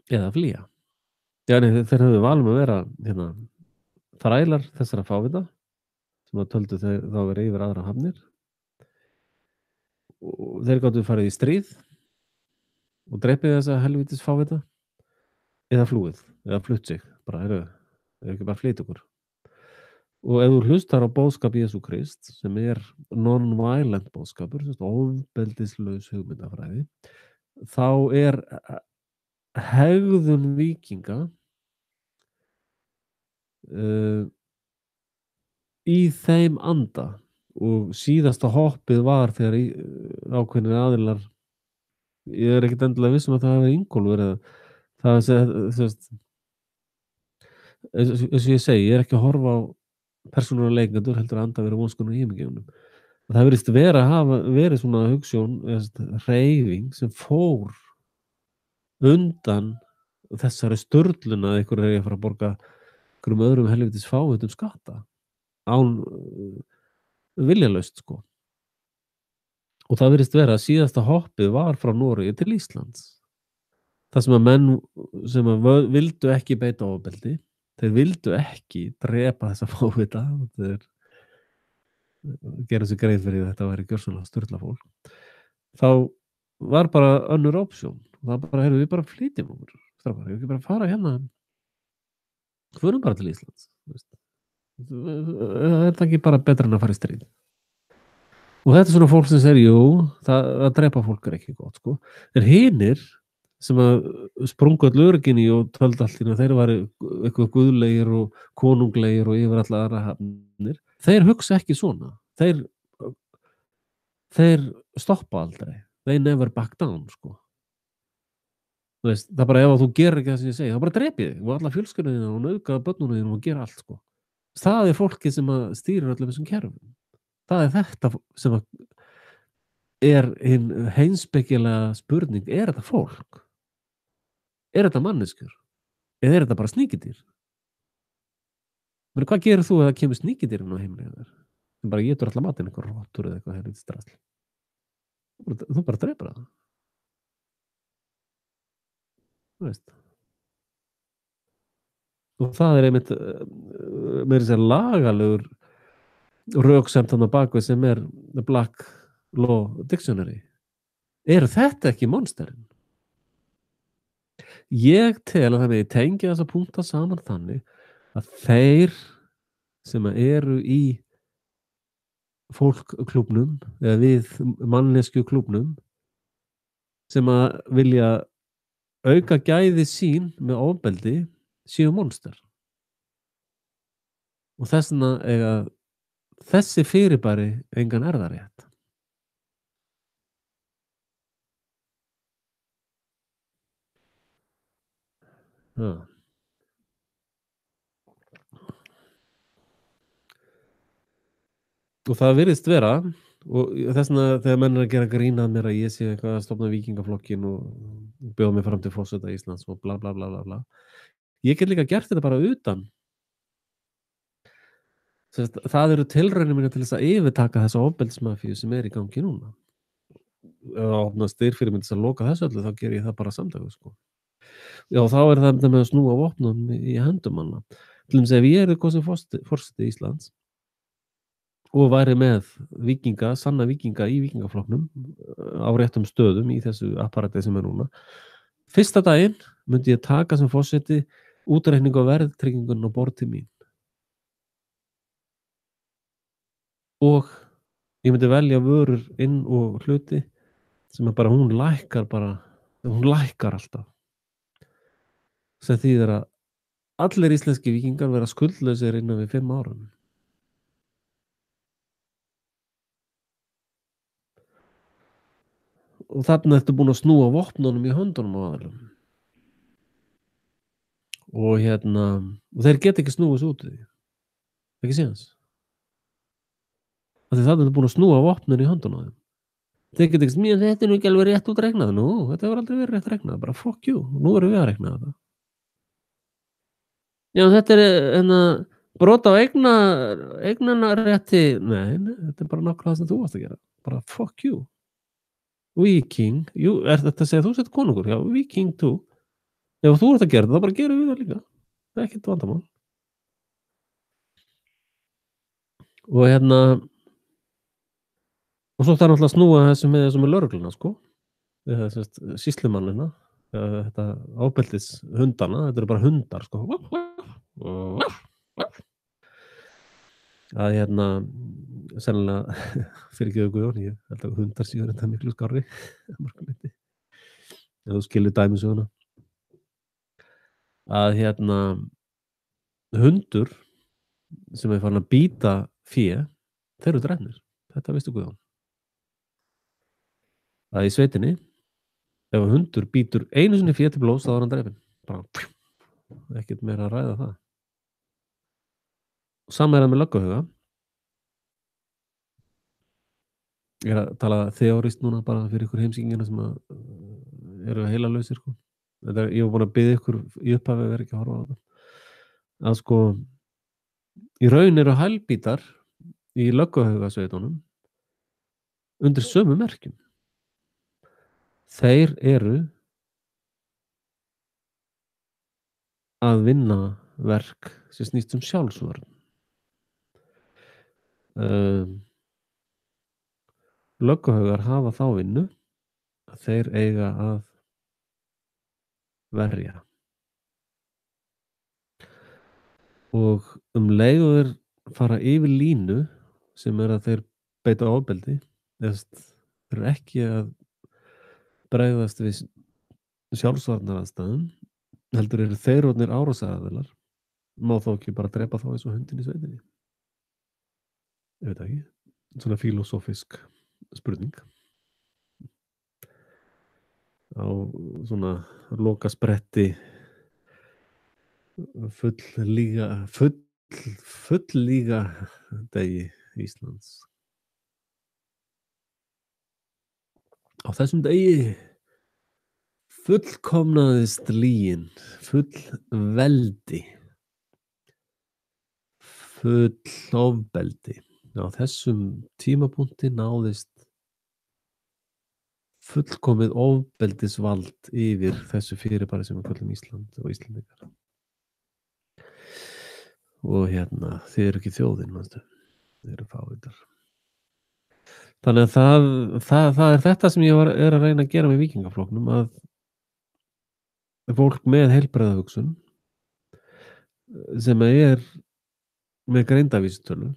eða flýja. Já, nei, þeir höfðu valum að vera þrælar þessara fávita sem að töldu þeir þá verið yfir aðra hafnir og þeir gáttu farið í stríð og dreipið þessa helvítis fávita eða flúið, eða flutt sig bara, ekki bara flyt ykkur. Og ef þú hlustar á boðskap Jesú Krist sem non-violent boðskapur, ofbeldislaus hugmyndafræði, þá hegðun víkinga í þeim anda og síðasta hoppið var þegar ákveðnir aðilar, ég ekkert endilega viss að það hefur Ingólfur eða það eins og ég segi, ég ekki að horfa á persónulega leikendur, heldur að anda vera vonskunar í himingjöfnum. Það virðist hafa verið svona hugsjón, hreyfing sem fór undan þessari sturlun að ykkur að fara að borga einhverjum öðrum helvítis fávitum skatta án viljalaust sko. Og það virðist að síðasta hoppið var frá Noregi til Íslands. Það sem að menn sem að vildu ekki beita ofbeldi, þeir vildu ekki drepa þessa fávita, þeir gera sér grein fyrir þetta væri gjörsamlega sturla fólk. Þá var bara önnur option. Það bara, við bara flytjum okkur. Við ekki bara fara förum bara til Íslands. Það ekki bara betra en að fara í stríð. Og þetta svona fólk sem segir, jú, að drepa fólk ekki gott, sko. En hinir sem að sprungu öll örginni og töldu allt hérna, þeir var eitthvað guðlegir og konunglegir og yfir alla aðra hafnir. Þeir hugsa ekki svona. Þeir stoppa aldrei. They never back down, sko. Það bara ef þú gerir ekki það sem ég segi, þá bara drepið þig og alla fjölskylduna og nauðga börnunum og gera allt, sko. Það fólkið sem að stýrir öllum þessum kerfum. Það þetta sem að hinn heimspekilega spurning, þetta fólk? Þetta manneskjur? Eða þetta bara sníkidýr? Men hvað gerir þú ef það kemur sníkidýrin á heimilinu þér? Þú bara étur alla matinn, eitthvað róttur eða eitthvað helvítið drasl. Þú bara drepur það. Þú veist. Og það einmitt meira sér lagalegur röksemd þarna bakvið sem Black Law Dictionary. Þetta ekki monsterin? Ég tel að það megi tengja þessa punkta saman þannig að þeir sem eru í fólkklúbnum eða við manneskjuklúbnum sem að vilja auka gæði sín með ofbeldi séu monster. Og þess vegna eiga þessi fyrirbæri engan erfðarétt. Já. Og það virðist vera, og þess vegna þegar menn að gera grín að mér að ég sé eitthvað að stofna víkingaflokkin og bjóða mig fram til forseta Íslands og bla bla bla bla bla. Ég get líka gert þetta bara utan. Það eru tilraunir mínar til þess að yfirtaka þessa ofbeldismafíu sem í gangi núna. Ef það opnast dyr fyrir mig til að loka þessu öllu, þá ger ég það bara samdægur, sko. Já, þá það með að snúa vopnum í höndum manna. Til dæmis ef ég kosin forseti Íslands og væri með víkinga, sanna víkinga í víkingaflokknum á réttum stöðum í þessu apparati sem núna. Fyrsta daginn myndi ég taka sem forseti útreikning á verðtryggingun á borð til mín. Og ég myndi velja vörur inn og hluti sem bara hún lækkar alltaf. Sem þýðir að allir íslenski víkingar vera skuldlausir innan við 5 árum. og þarna ertu búin að snúa vopnunum í höndunum á aðalum og og þeir geta ekki snúið þessu út úr því, ekki séns af því þarna ertu búin að snúa vopnunum í höndunum á þeim. Þeir geta ekki, þetta er nú ekki alveg rétt út reiknað, nú, þetta hefur aldrei verið rétt reiknað, bara fuck you, nú erum við að reikna þetta. Já, þetta er brot á eignarrétti, nei, þetta er bara nákvæmlega það sem þú varst að gera, bara fuck you. We king, þetta að segja þú sett konungur, já, we king too. Ef þú ert að gera það, bara gerum við það líka, það er ekkert vandamál. Og og svo þarf náttúrulega að snúa þessu með lögregluna, sko, sýslumannina, þetta ábeldis hundana, þetta eru bara hundar, sko, að sennilega fyrirgefðu Guðjón, ég held að hundar séu þetta miklu skárri ef þú skilur dæmisöguna að hundur sem er farin að bíta fé, þeir eru drefnir, þetta veistu Guðjón, að í sveitinni ef hundur bítur einu sinni fé til blóðs þá er hann drefinn, bara ekkert meira að ræða það. Sama er það með lögguhuga. Ég er að tala þeorist núna bara fyrir ykkur heimsíkingina sem eru heilalausir, sko. Ég var búin að biðja ykkur í upphafi að vera ekki að horfa á það. Að sko, í raun eru hælbítar í lögguhugasveitunum undir sömu merkjum. Þeir eru að vinna verk sem snýst sjálfsvörn. Lögguhaugar hafa þá vinnu að þeir eiga að verja. Og leið og þeir fara yfir línu sem er að þeir beita ofbeldi, þeir eru ekki að bregðast við sjálfsvarnaraðstæðum, heldur eru þeir orðnir árásaraðilar, má þó ekki bara drepa þá eins og hundin í sveitinni. Ég veit ekki, svona filosófisk spurning á svona lokaspretti full-líga degi Íslands. Á þessum degi fullkomnaðist lygin, fullveldi, fullofbeldi. Á þessum tímapunkti náðist fullkomið ofbeldisvald yfir þessu fyrirbæri sem við köllum Ísland og Íslendingar. Og þið eru ekki þjóðin, manstu, þið eru fávitar. Þannig að það er þetta sem ég er að reyna að gera með Víkingaflokknum, að fólk með heilbrigða hugsun sem er með greindarvísitölu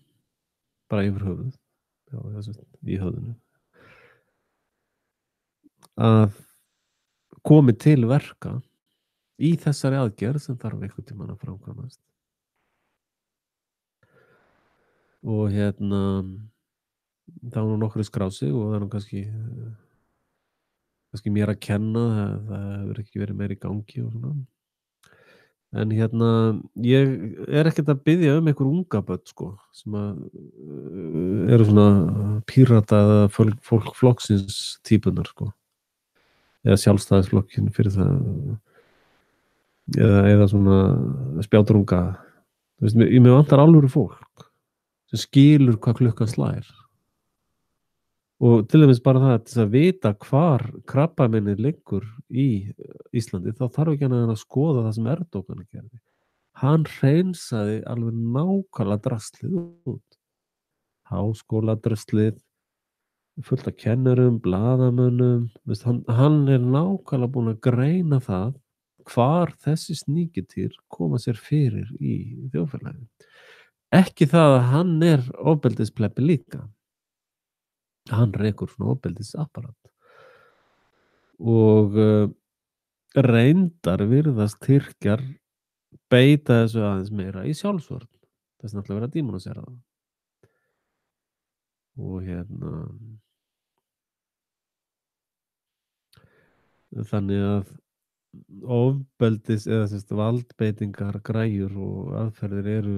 bara yfir höfuð, í höfðinu, að komi til verka í þessari aðgerð sem þarf einhvern tímann að framkvæmast. Og það var nú nokkru skráð sig og það er nú kannski mér að kenna, það hefur ekki verið meira í gangi og svona. En ég er ekkert að biðja einhver unga börn, sko, sem eru svona pírata eða fólk flokksins típunar, sko, eða sjálfstæðisflokkin fyrir það, eða svona spjáturunga. Mér vantar alvöru fólk sem skilur hvað klukkan slær. Og til dæmis bara það til að vita hvar krabbameinið liggur í Íslandi, þá þarf ekki að skoða það sem Erdogan gerði. Hann hreinsaði alveg nákvæmlega draslið út. Háskóladraslið, fullt af kennurum, blaðamönnum. Hann er nákvæmlega búinn að greina það hvar þessi sníkjutýr koma sér fyrir í þjóðfélaginu. Ekki það að hann er ofbeldisplebbi líka. Hann rekur svona ofbeldisapparat og reyndar virðast Tyrkjar beita þessu aðeins meira í sjálfsvörn. Þess náttúrulega verið að dímonisera það. Og Þannig að ofbeldis eða valdbeitingar græjur og aðferðir eru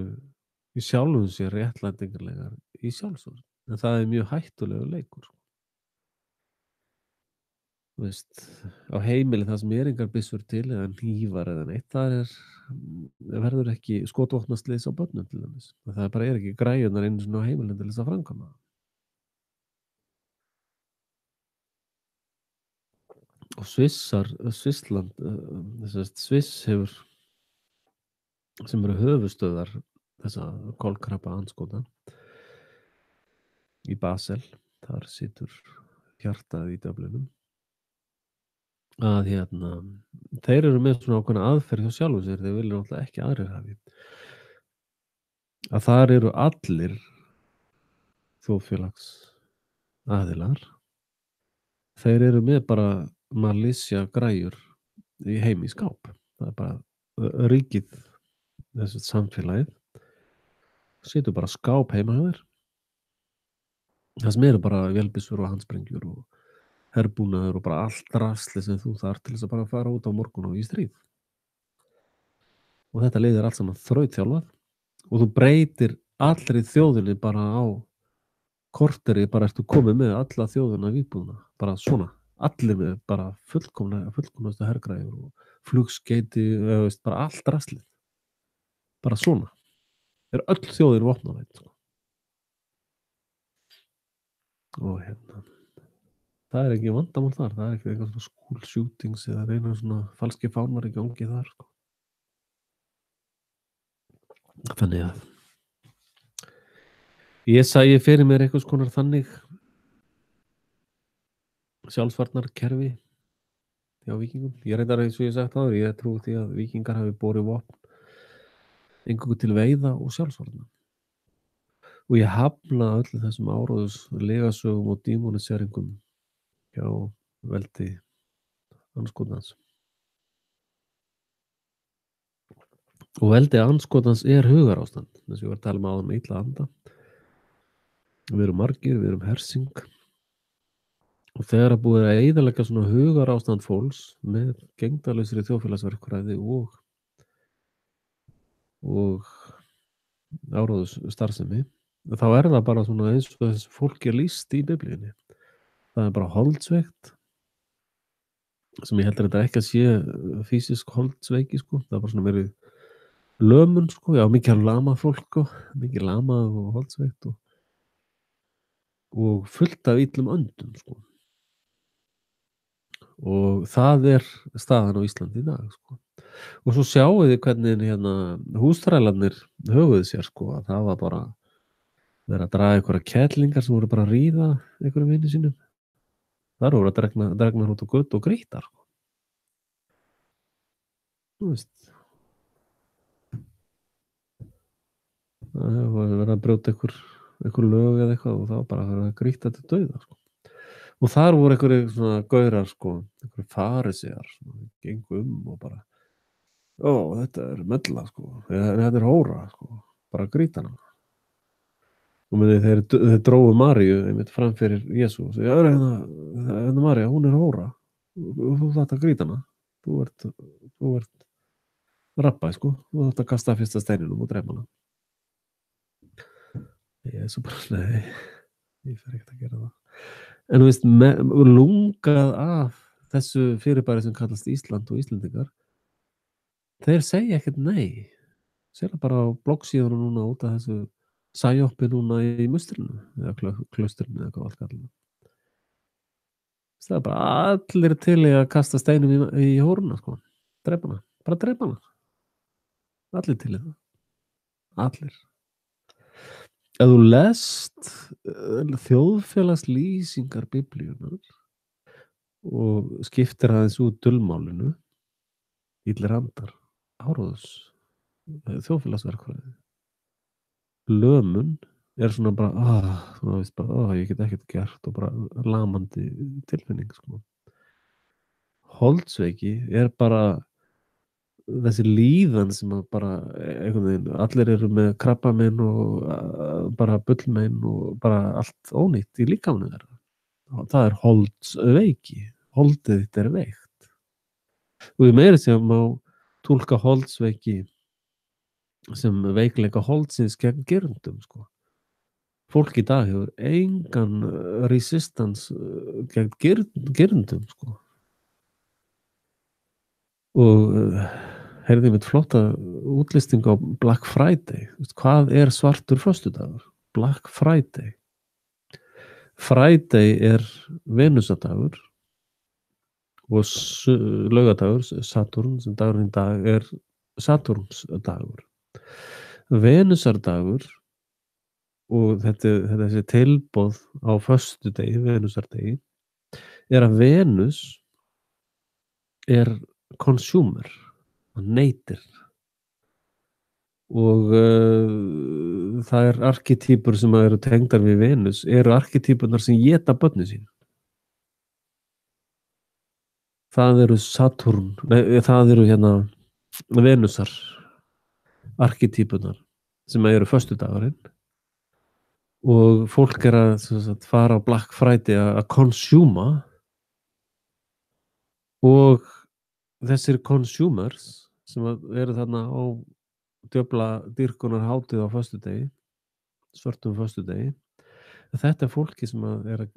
í sjálfum sér réttlætingarlegar í sjálfsvörn. En það er mjög hættulegur leikur. Þú veist, á heimili það sem engar byssur til eða hnífar eða neitt, það verður ekki skotvopnaslys á börnum til dæmis. Það bara ekki græjurnar einu sinni á heimilinu til þess að framkvæma það. Og Svissland, Sviss hefur, sem eru höfuðstöðvar þessa kolkrabba andskota í Basel, þar situr hjartað í Dublinum, að þeir eru með svona ákveðna aðferð hjá sjálfum sér, þeir vilja náttúrulega ekki aðrir hafi, að þar eru allir þjóðfélags aðilar, þeir eru með bara Malaysia græjur í heim í skáp. Það er bara ríkið, þessu samfélagið, setur bara skáp heima hjá þér. Það sem eru bara vélbyssur og handsprengjur og herbúnaður og bara allt drasli sem þú þarf til þess að bara fara út á morgun og í stríð. Og þetta leiðir allt saman þrautþjálfað og þú breytir allri þjóðinni bara á korteri, bara ertu komið með alla þjóðina výbúðuna, bara svona. Allir með bara fullkomnastu hergræjur og flugskeyti, bara allt draslið. Bara svona. Öll þjóðin vopnavædd. Og það er ekki vandamál þar. Það er ekki eitthvað svona school shootings eða reyna svona falski fánar í gangi þar. Þannig að ég sæi fyrir mér eitthvað konar þannig sjálfsvarnarkerfi hjá víkingum. Ég reyndar eins og ég sagt áður, ég trúi því að víkingar hafi borið vopn eingöngu til veiða og sjálfsvarna. Og ég hafna öllu þessum áróðus legasögum og dímonisseringum hjá veldi andskotans. Og veldi andskotans hugarástand, þess að ég var að tala áðan með illa anda. Við erum margir, við erum hersing. Og þegar að búið að eyðileggja svona hugarástand fólks með gegndarlausri þjóðfélagsverkfræði og áróðus starfsemi, þá það bara svona eins og þessi fólki lýst í Biblíunni. Það bara holdsveikt, sem ég heldur þetta ekki að sé fysisk holdsveiki, sko. Það bara svona verið lömun, sko. Já, mikið lamað fólk, sko. Mikið lamað og holdsveikt og fullt af illum öndum, sko. Og það staðan á Íslandi í dag, sko. Og svo sjáu þið hvernig húsþrælarnir höguðu sér, sko, að það var bara verið að draga einhverja kettlingar sem voru bara að ríða einhverjum vini sínum. Það voru að dregna út á götu og grýtar, sko. Þú veist. Það var verið að brjóta einhver lög eða eitthvað og það var bara verið að grýta til dauða, sko. Og þar voru einhverjir svona gaurar, sko, einhverjir farisear, gengu og bara, þetta mella, sko, þetta hóra, sko, bara grýta hana. Og þeir drógu Maríu einmitt fram fyrir Jesú og segja, María, hún hóra, þú þarft að grýta hana, þú ert rabbi, sko, þú þarft að kasta fyrsta steininum og drepa hana. Ég svo bara, nei, ég fer ekkert að gera það. En þú veist, lungað af þessu fyrirbæri sem kallast Ísland og Íslendingar, þeir segja ekkert nei. Sér bara á bloggsíðunum núna út af þessu sæjoppi núna í mustrinu, eða klaustrinu, eða hvað allt kallar. Það bara allir til í að kasta steinum í hóruna, sko. Drepa hana, bara drepa hana. Allir til í það. Allir. Ef þú lest þjóðfélagslýsingar Biblíunnar og skiptir aðeins út dulmálinu, illir andar, áróðus, þjóðfélagsverkfræði, lömun svona bara, ég get ekkert gert og bara lamandi tilfinning, sko. Holdsveiki bara þessi líðan sem bara einhvern veginn, allir eru með krabbamein og bara bullmein og bara allt ónýtt í líkamanum þeirra. Það holdsveiki, holdið þitt veikt. og í meira sem má túlka holdsveiki sem veikleika holdsins gegn gerundum sko. Fólk í dag hefur engan resistance gegn gerundum sko. Og heyrði mitt flotta útlisting á Black Friday. Hvað er svartur föstudagur? Black Friday. Friday er Venusardagur og laugadagur, Saturn, sem dagurinn í dag er Saturns dagur. Venusardagur, og þessi tilboð á föstudegi, Venusardegi, er að Venus er consumer, hann neytir. Og það er arketýpur sem eru tengdar við Venus, eru arketýpurnar sem éta börnin sín. Það eru Saturn, það eru Venusar arketýpurnar sem eru föstudagurinn, og fólk er að fara á Black Friday að consuma, og þessir consumers sem eru þarna á djöfla dýrkunar hátíð á föstudegi, svörtum föstudegi, þetta er fólki sem er að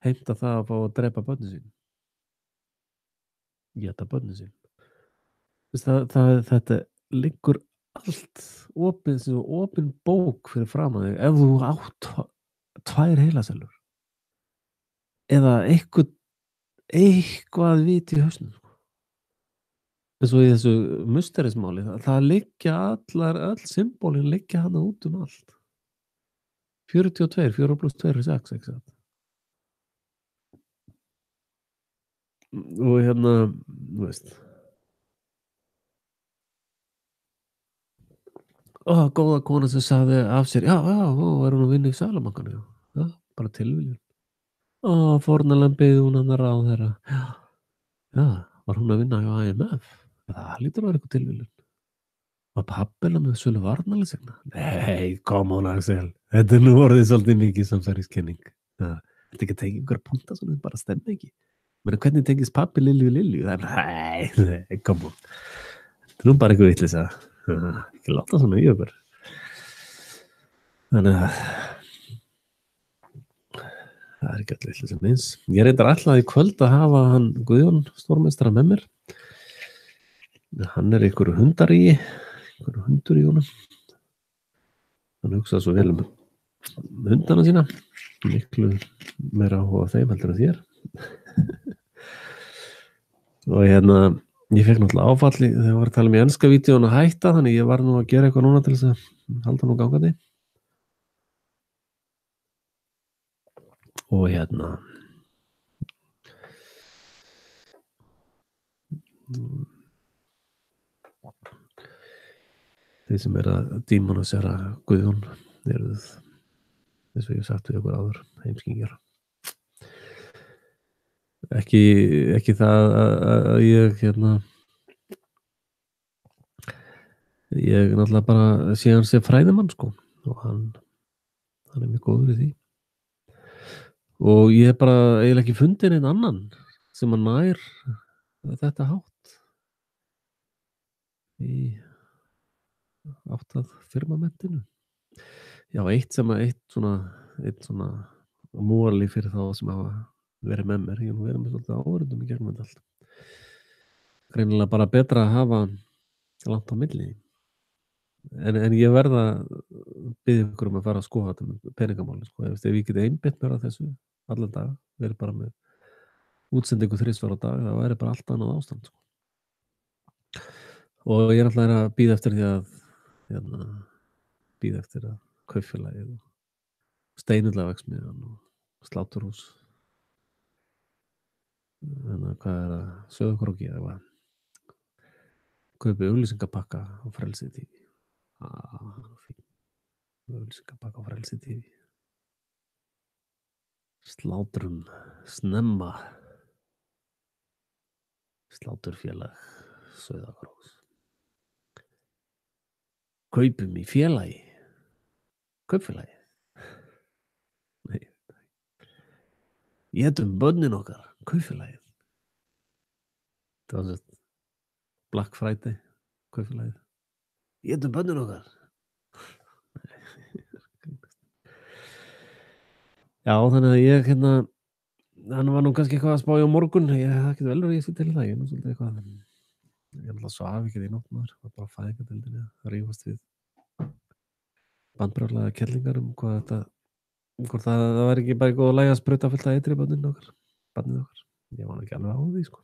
heimta það að fá að drepa börnin sín, éta börnin sín. Þetta liggur allt opin bók fyrir framan þig ef þú átt 2 heilasellur eða eitthvað vit í hausnum. Eins og í þessu musterismáli, það liggja öll symbólin liggja hana út allt. 42, 4 + 2 er 6, ekki satt? Og þú veist. Góða kona sem sagði af sér, já, er hún að vinna í Seðlabankanum, já, bara tilviljun. Fórnarlambið hún hann að ráðherra, já, var hún að vinna hjá IMF? Það lítur að vera eitthvað tilviljun. Var pabbina með sölu varnarliðsegna? Nei, come on Axel, þetta er nú orðið svolítið mikið samsæriskenning. Þetta ekki tekið einhverja punta sem bara stemma ekki. Men hvernig tengist pabbi Lilju? Nei, come on. Þetta er nú bara eitthvað vitleysa. Ekki láta svona í okkur. Þannig að það er ekki allir vitleysa eins. Ég reyndar alltaf í kvöld að hafa hann Guðjón stórmeistara með mér. Hann er einhverju hundur í honum. Hann hugsaði svo vel hundana sína, miklu meira áhuga á þeim heldur en þér. Og ég fekk náttúrulega áfalli þegar ég var að tala í enska vídeónu að hætta, þannig ég var nú að gera eitthvað núna til þess að halda nú gangandi. Og þeir sem að dímonisera Guðjón eruð, eins og ég hef sagt við okkur áður, heimskingjar. Ekki það að ég ég náttúrulega bara sé hann sem fræðimann sko, og hann er mjög góður í því. Og ég hef bara eiginlega ekki fundið einn annan sem að nær þetta hátt í átt að firmamentinu. Já, eitt svona móli fyrir þá sem hafa verið með mér. Ég hef verið með svolítið áhverjum í gegnum þetta allt. Greinilega bara betra að hafa langt á milli. En ég verða að biðja ykkur að fara að skoða þetta með peningamáli. Sko. Ef ég geti einbeitt mér að þessu allan dag, verið bara með útsendingu 3 á dag, það væri bara allt annað ástand. Sko. Og ég er alltaf að bíða eftir því að Kaupfélagið og Steinullaverksmiðjan og Sláturhús, hvað er að Sauðárkróki eða kaupi auglýsingapakka á Frelsi TV. Auglýsingapakka á Frelsi TV. Slátrum snemma. Sláturfélag Sauðárkróks. Kaupum í félagi. Kaupfélagi. Nei. Étum börnin okkar. Kaupfélagið. Það var Black Friday kaupfélagið. Étum börnin okkar. Já, þannig að ég hann var nú kannski eitthvað að spá á morgun. Það getur vel verið ég sé til það. Ég nú svolítið eitthvað. Ég náttúrulega svaf ekki í nótt maður. Það var bara fæðingardeildinni að rífast við bandbrjálaða kellingar hvort það var ekki bara góð að lægja að sprauta fullt að eitri barnið okkar. Ég var ekki alveg á því sko.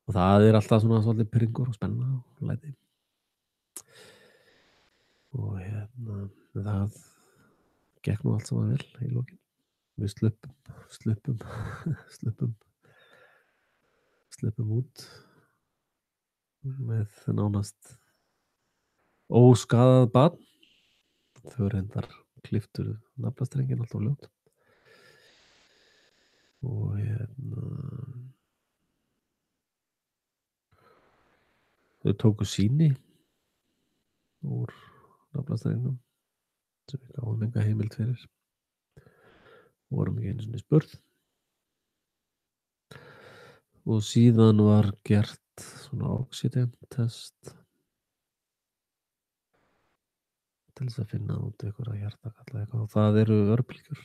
Og það alltaf svona svolítið pirringur og spenna og læti. Og það gekk nú allt saman vel í lokin. Við sluppum út með nánast óskaðað barn. Þau reyndar klipptur naflastrenginn alltaf ljótt. Og þau tóku sýni úr naflastrengnum sem við gáum enga heimild fyrir. Vorum ekki einu sinni spurð. Og síðan var gert svona oxygen-test til þess að finna út einhverja hjartakalla eitthvað. Og það eru örbylgjur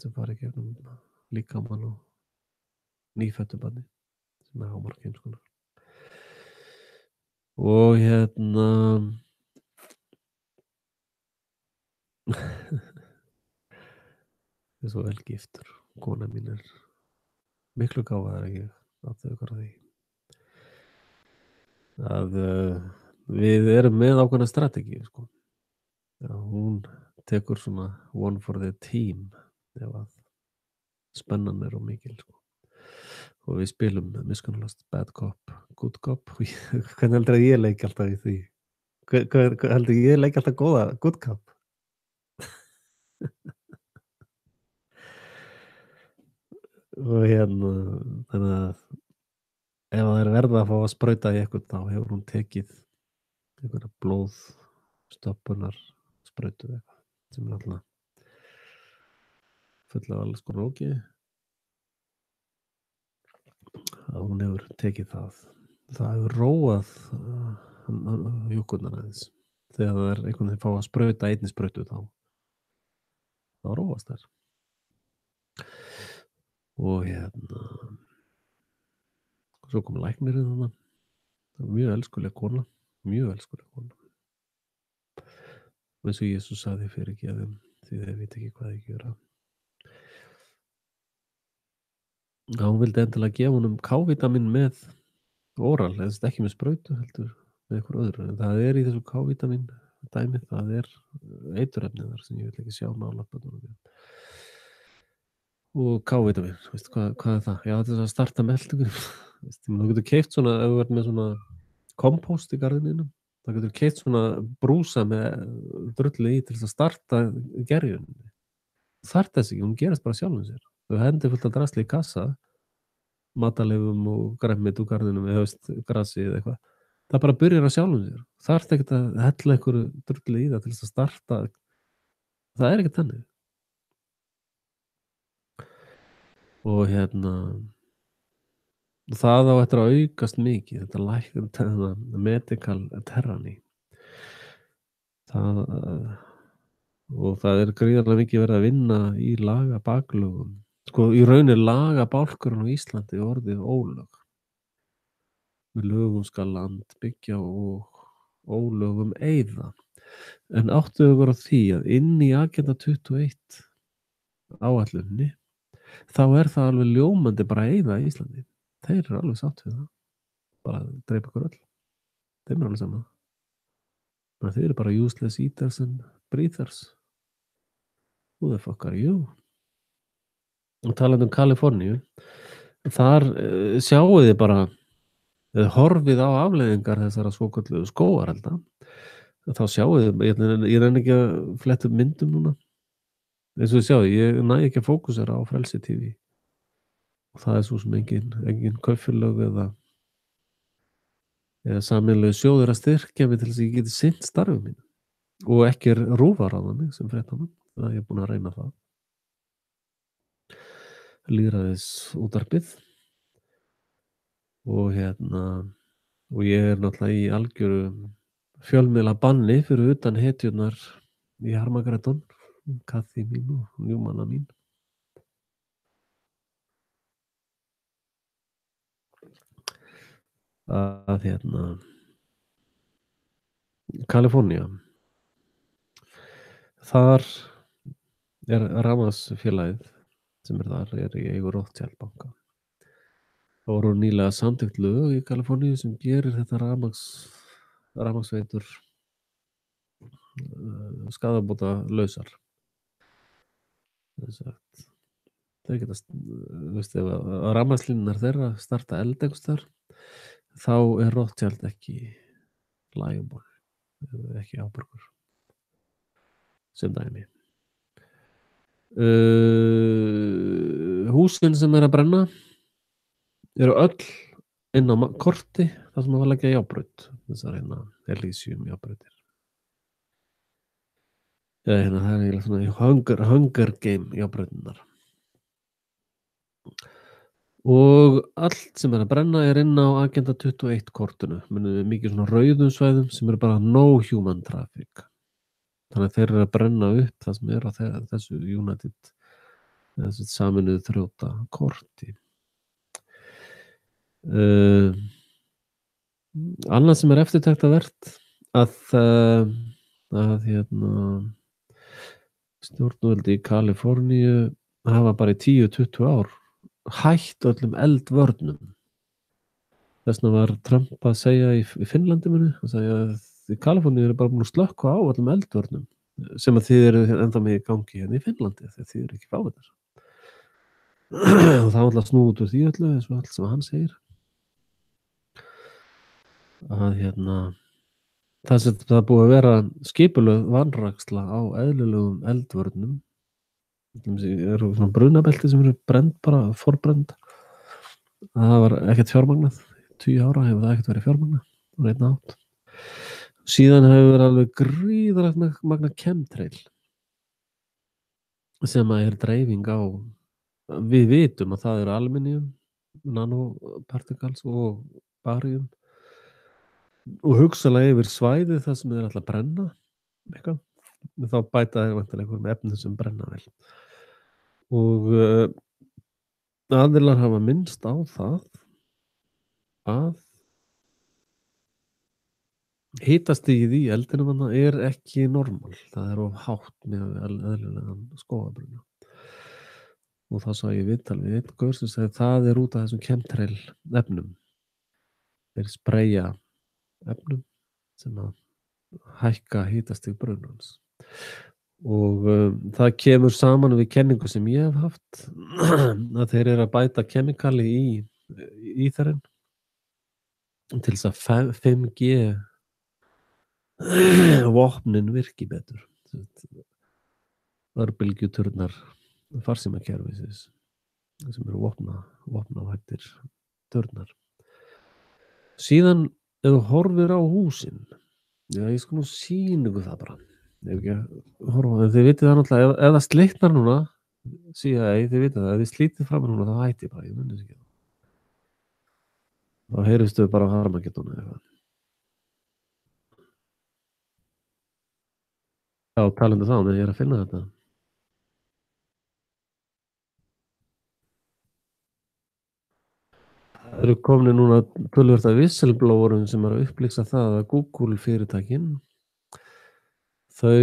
sem fara í gegnum líkamann og nýfæddu barni sem hámark eins konar. Og ég er svo vel giftur. Kona mín miklu gáfaðar en ég átti ykkur að því. Að við erum með ákveðna strategíu sko. Já, hún tekur svona one for the team ef að spennan of mikil sko. Og við spilum miskunnarlaust bad cop, good cop. Hvernig heldur að ég leik alltaf í því? Hvað heldur ég leik alltaf góða good cop? Og þannig að ef það verða að fá að sprauta í eitthvað þá hefur hún tekið einhverja blóðstoppunar sprautu eitthvað sem alltaf full af alls konar ógeði. Að hún hefur tekið það hefur róað hjúkurnar aðeins. Þegar það einhvern veginn fá að sprauta einni sprautu þá róast þær. Og svo kom læknirinn þarna. Það var mjög elskuleg kona. Og eins og Jesús sagði fyrirgefum því þeir vita ekki hvað þeir gera. Hún vildi endilega gefa honum K-vitamin með oral, eða ekki með sprautu heldur með eitthvað öðru. En það í þessu K-vitamin dæmi, það eiturefni þar sem ég vil ekki sjá nálægt börnunum. Og K-vitamin, veistu hvað það? Já, þetta að starta meldingunum. Þú getur keypt svona, ef þú ert með svona kompost í garðinum, þá getur keypt svona brúsa með drullu í til þess að starta gerjuninni. Þarf þess ekki, hún gerast bara sjálfum sér. Þau hendi fullt af drasli í kassa, matarleifum og grænmeti úr garðinum eða grasi eða eitthvað. Það bara byrjar á sjálfum sér. Þarf ekkert að hella einhverju drullu í það til þess að starta. Það ekkert þannig. Og það á eftir að aukast mikið, þetta medical tyranny. Og það gríðarlega mikið verið að vinna í lagabaklögum. Sko, í rauninni lagabálkurinn á Íslandi orðið ólög. Með lögum skal land byggja og ólögum eyða. En áttu að vera því að inn í Agenda 21 áætluninni, þá það alveg ljómandi bara að eyða í Íslandi. Þeir alveg sátt við það. Bara dreipa ykkur öll. Þeim alveg saman. Þeir bara useless eaters and breathers. Who the fuck are you? Og talandi Kaliforníu, þar sjáu þið bara, horfið á afleiðingar þessara svokölluðu skógarelda. Þá sjáu þið, ég reyni ekki að fletta upp myndum núna. Eins og þið sjáu, ég næ ekki að fókusera á Frelsi TV. Og það svo sem engin kaupfélög eða sameiginlegu sjóður að styrkja mig til þess að ég geti sinnt starfið mínu. Og ekki rúfar á mig sem fréttamann. Það ég búin að reyna það. Lýðræðis útvarpið. og og ég náttúrulega í algjöru fjölmiðla banni fyrir utan hetjurnar í Harmagræton, Kathy mín og ljúfmanna mín. Að Kalifornía, þar rafmagnsfélagið sem þar í eigu Rothschild banka. Það voru nýlega samþykkt lög í Kaliforníu sem gerir þetta rafmagnsveitur skaðabóta lausar. Þau geta, ef rafmagnslínurnar þeirra starta eld einhvers staðar, þá Rothschild ekki liable, ekki ábyrgur sem dæmi. Húsin sem að brenna eru öll inn á korti þar sem að leggja járnbraut, þessar Elysium járnbrautir. Það er svona Hunger Game járnbrautinnar. Og allt sem að brenna inn á Agenda 21 kortinu, mikið svona rauðum svæðum sem eru bara no human traffic. Þannig að þeir eru að brenna upp það sem á þessu United, þessu Saminuðu þrjóta korti. Annað sem eftirtektarvert að stjórnvöld í Kaliforníu hafa bara í 10-20 ár hætt öllum eldvörnum. Þessna var Trump að segja í Finnlandi að segja að í Kaliforníu eru bara búin að slökkva á öllum eldvörnum sem að þið eru enda með í gangi í Finnlandi þegar þið eru ekki fávitar. Og það var alltaf snúið út úr því öllu eins og allt sem hann segir. Að það er búið að vera skipulögð vanræksla á eðlilegum eldvörnum. Það eru svona brunabelti sem eru bara forbrend. Það var ekkert fjármagnað. 10 ára hefur það ekkert verið fjármagnað og einn átt. Síðan hefur verið alveg gríðarlegt magna chemtrail sem að dreifing á. Við vitum að það eru aluminium, nanoparticles og barium og hugsanlega yfir svæði það sem alltaf brenna eitthvað. Þá bæta þeir væntanlega einhverjum efnum sem brenna vel. Og aðilar hafa minnst á það að hitastigið í eldinum er ekki normal. Það er of hátt með eðlilegan skógabruna. Og þá sá ég viðtal við einn gaur sem sagði það er út af þessum chemtrail efnum. Þeir spreyja efnum sem að hækka hitastig brunans. Og það kemur saman við kenningu sem ég hef haft að þeir eru að bæta kemikali í þarinn til þess að 5G vopnin virki betur. Örbylgjuturnar farsímakerfisins sem eru vopnavættir turnar. Síðan ef þú horfir á húsin, ég skal nú sýna ykkur það bara. Þið vitið það náttúrulega, ef það slitnar núna, CIA, þið vitið það, ef þið slítið fram núna, þá hætti bara, ég munið ekki það. Þá heyristu bara á Harmagedónu eða eitthvað. Já, talandi þá, en ég er að finna þetta. Það eru komin núna töluvert af whistleblowerum sem eru að upplýsa það að Google fyrirtækin þau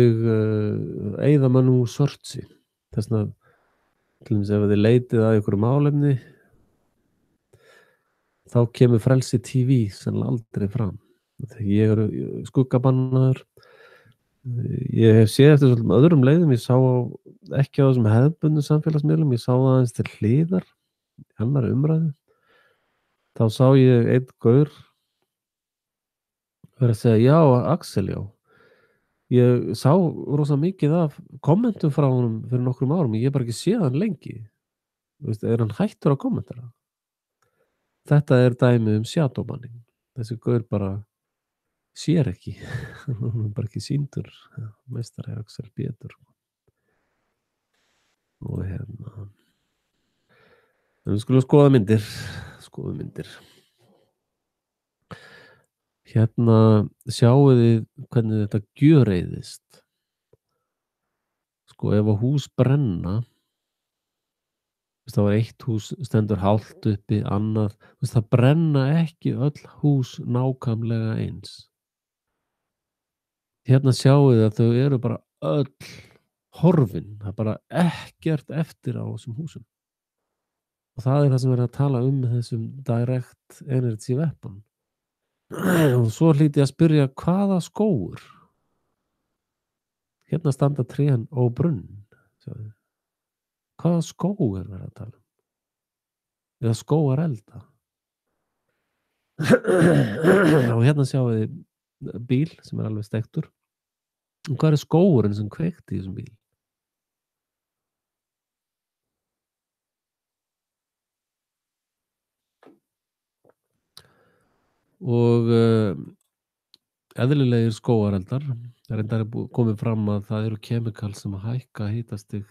eyða mann úr sortsi. Þess vegna, til dæmis ef þið leitið að einhverju málefni, þá kemur Frelsi TV sem aldrei fram. Þegar ég er skuggabannaður, ég hef séð eftir svolítið öðrum leiðum, ég sá ekki á þessum hefðbundnu samfélagsmiðlum, ég sá það aðeins til hliðar, annarri umræðu. Þá sá ég einn gaur vera að segja, já, Axel, já. Ég sá rosa mikið af kommentum frá honum fyrir nokkrum árum, ég bara ekki séð hann lengi. Er hann hættur að kommentara? Þetta er dæmið shadowbanning. Þessi gaur bara sér ekki. Hann bara ekki sýndur. Meistari Axel Pétur. Og en við skulum skoða myndir. Hérna sjáið þið hvernig þetta gjöreyðist. Sko ef að hús brenna, þá er eitt hús stendur hálft uppi, annað, það brenna ekki öll hús nákvæmlega eins. Hérna sjáið þið að þau eru bara öll horfin, það er bara ekkert eftir á þessum húsum. Og það er það sem við erum að tala með þessum direct energy weapon. Og svo hlýt ég að spyrja, hvaða skógur? Hérna standa trén og brunn. Sjáðu. Hvaða skóg er verið að tala um? Eða skógar elda? Og hérna sjáið þið bíl sem er alveg steiktur. Og hvað er skógurinn sem kveikti í þessum bíl? Og eðlilegir skógareldar, reyndar er komið fram að það eru kemikal sem hækka hitastig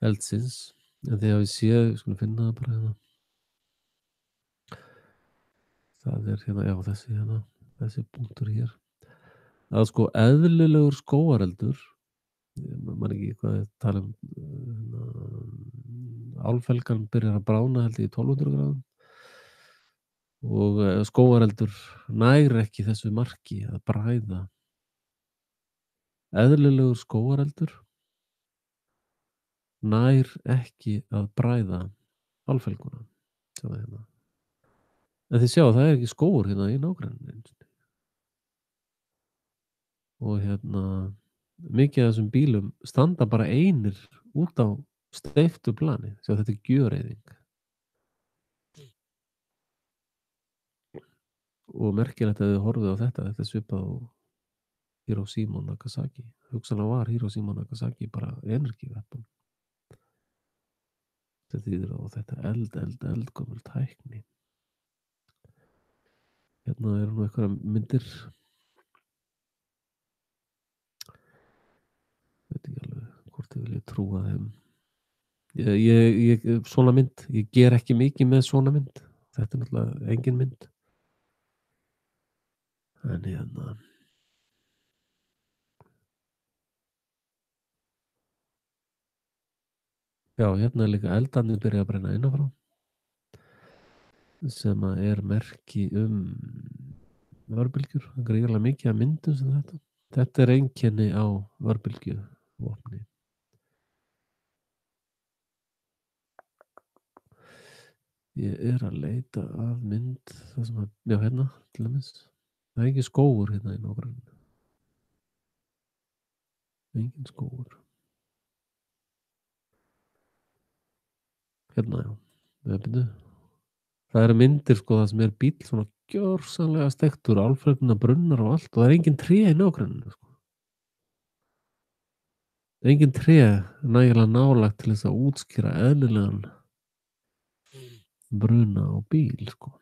eldsins, en þegar við séð, við skulum finna það bara hérna. Það er hérna, já, þessi punktur hér. Að sko eðlilegur skógareldur, man ekki hvað ég tala álfelgan byrjar að brána held ég í 1200 gráðum og skógareldur nær ekki þessu marki að bræða. Eðlilegur skógareldur nær ekki að bræða álfelguna. Hérna. En þið sjá, það er ekki skógur hérna í nágrenninu. Og hérna mikið af þessum bílum standa bara einir út á steiftu plani. Sjá, þetta er gjöreyðing. Og merkilegt að þið horfið á þetta er svipað á Hiroshima og Nagasaki. Hugsanlega var Hiroshima og Nagasaki bara energiveppun. Þetta þýðir á þetta eldgömmul tækni. Hérna eru nú einhverja myndir. Veit ekki alveg hvort ég vilja trúa þeim. Svona mynd, ég ger ekki mikið með svona mynd. Þetta er náttúrulega engin mynd. En hérna já, hérna er líka eldarnir byrja að brenna innanfrá sem að er merki örbylgjur. Það er gríðarlega mikið af myndum sem þetta. Þetta er einkenni á örbylgjuvopni. Ég er að leita að mynd það sem að, já hérna til dæmis. Það er ekki skógur hérna í nágrenninu. Engin skógur. Hérna já, það eru myndir sko það sem er bíll svona gjörsamlega steiktur, álfregna brunnar og allt og það er engin tré í nágrenninu sko. Engin tré nægilega nálagt til þess að útskýra eðlilegan bruna á bíl sko.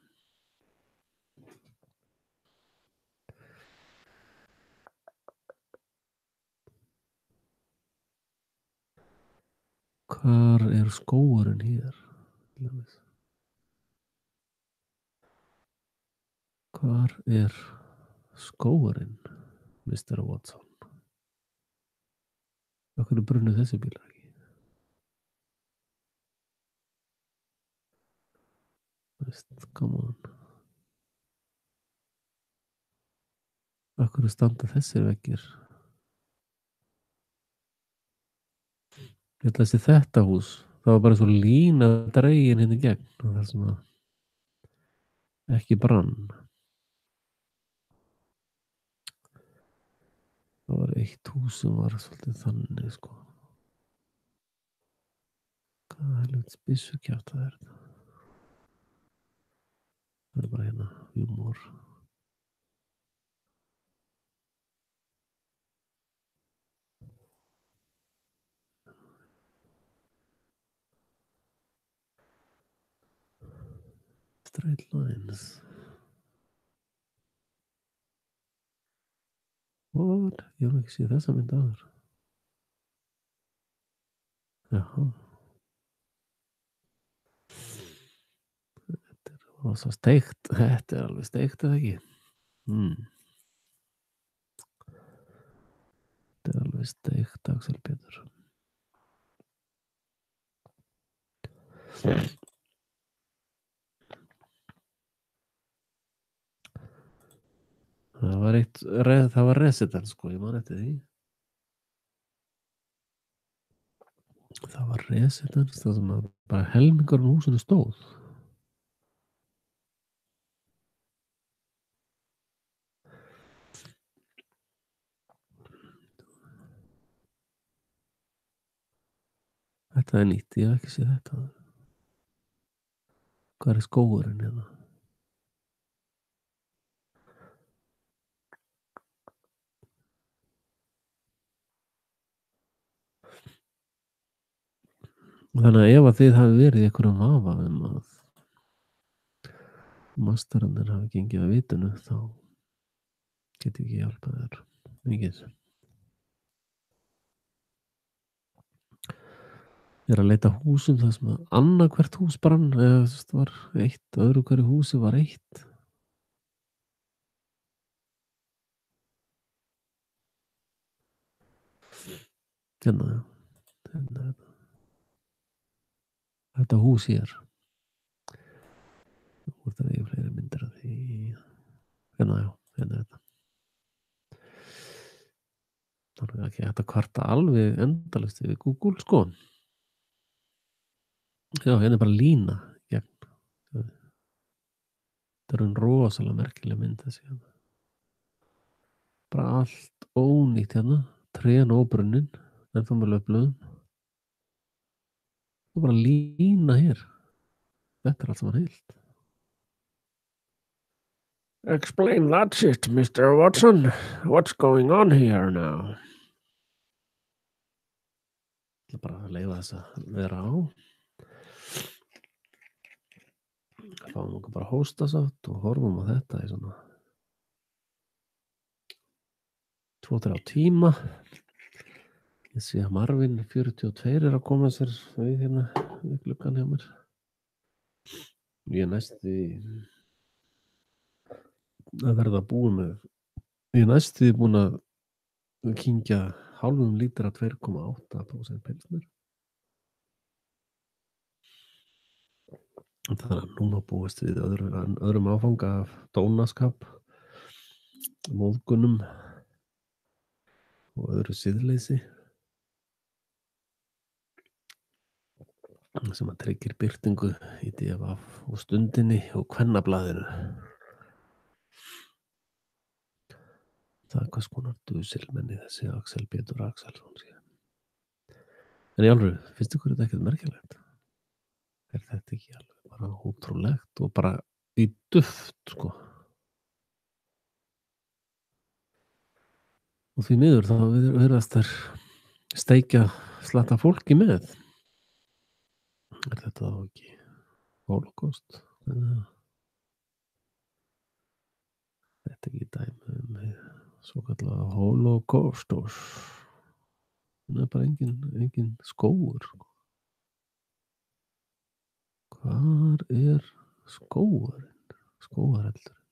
Hvar er skógurinn hér? Hvar er skógurinn, Mr. Watson? Af hverju brunnu þessi bílar ekki? Come on. Af hverju standa þessir veggir? Ég ætla að sé þetta hús. Það var bara svo lína dregin hérna í gegn og það er svona ekki brann. Það var eitt hús sem var svolítið þannig sko. Hvað helvits byssukjaft það er þetta? Það er bara hérna humor. Straight lines. What? Ég hef ekki séð þessa mynd áður. Jaha. Þetta er Og svo steikt, þetta alveg steikt eða ekki? Þetta alveg steikt, Axel Pétur. Það var Resident, sko, ég man eftir því. Það var Resident, það sem bara helmingur um húsinu stóð. Þetta nýtt, ég hef ekki séð þetta. Hvað skógurinn hérna? Þannig að ef að þið hafi verið í einhverjum vafa að masterarnir hafi gengið að vitinu, þá get ég ekki hjálpað þér mikið. Ég að leita húsum þar sem að annað hús brann, eða var eitt, öðru hverju húsi var eitt. Hérna. Þetta hús hér. Hvort er ég fleiri myndir af því? Hérna þetta. Þannig að ekki hægt að kvarta alveg endalaust við Google, sko. Já, hérna bara lína gegn. Þetta en rosalega merkileg mynd þessi hérna. Bara allt ónýtt hérna. Trén óbrunnin, ennþá með laufblöðum. Og bara lína hér. Þetta allt saman heilt. Explain that shit, Mr. Watson. What's going on here now? Ég ætla bara að leyfa þess að vera á. Fáum okkur bara hóstasátt og horfum á þetta í svona 2-3 tíma. Ég sé að Marvin 42 að koma sér við hérna við gluggan hjá mér. Ég næsti að verða búin með. Ég næsti búin að kyngja hálfum lítra 2,8% pilsner. Þannig að núna búist við öðrum áfanga af dónaskap, móðgunum og öðru siðleysi sem að tryggir birtingu í DFF og Stundinni og Kvennablaðinu. Það er hvers konar dusilmenni þessi Axel Pétur Axelsson. En í alveg, finnst ykkur þetta ekkert merkilegt? Er þetta ekki alveg bara ótrúlegt og bara í duft, sko? Og því miður þá virðast þær steikja slatta fólki með. Er þetta þá ekki holocaust? Þetta ekki dæmi svo kallega holocaustos. Það er bara engin skógur. Hvar er skógurinn? Skógareldurinn.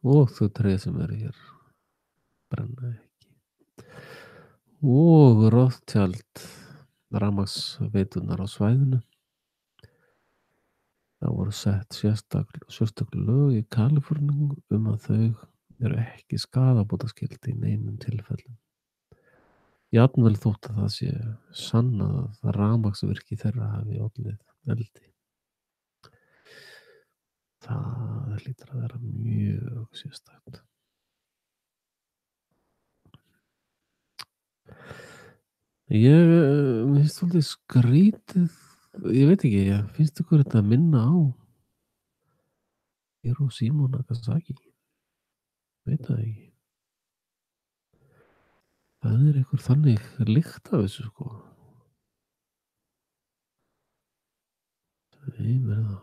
Og þau treð sem eru hér brenna ekki. Og Rothschild rafmagnsveitunar á svæðinu. Það voru sett sérstaklega lög í Kaliforníu að þau eru ekki skaðabótaskyld í neinum tilfellum. Jafnvel þótt að það sé sannað að það rafmagnsvirki þeirra hafi ollið eldi. Það hlýtur að vera mjög sérstakt. Ég finnst svolítið skrítið, ég veit ekki, finnst ykkur þetta að minna á Hiroshima og Nagasaki? Veit það ekki. Það er einhver þannig lykt af þessu, sko. Nei, verða.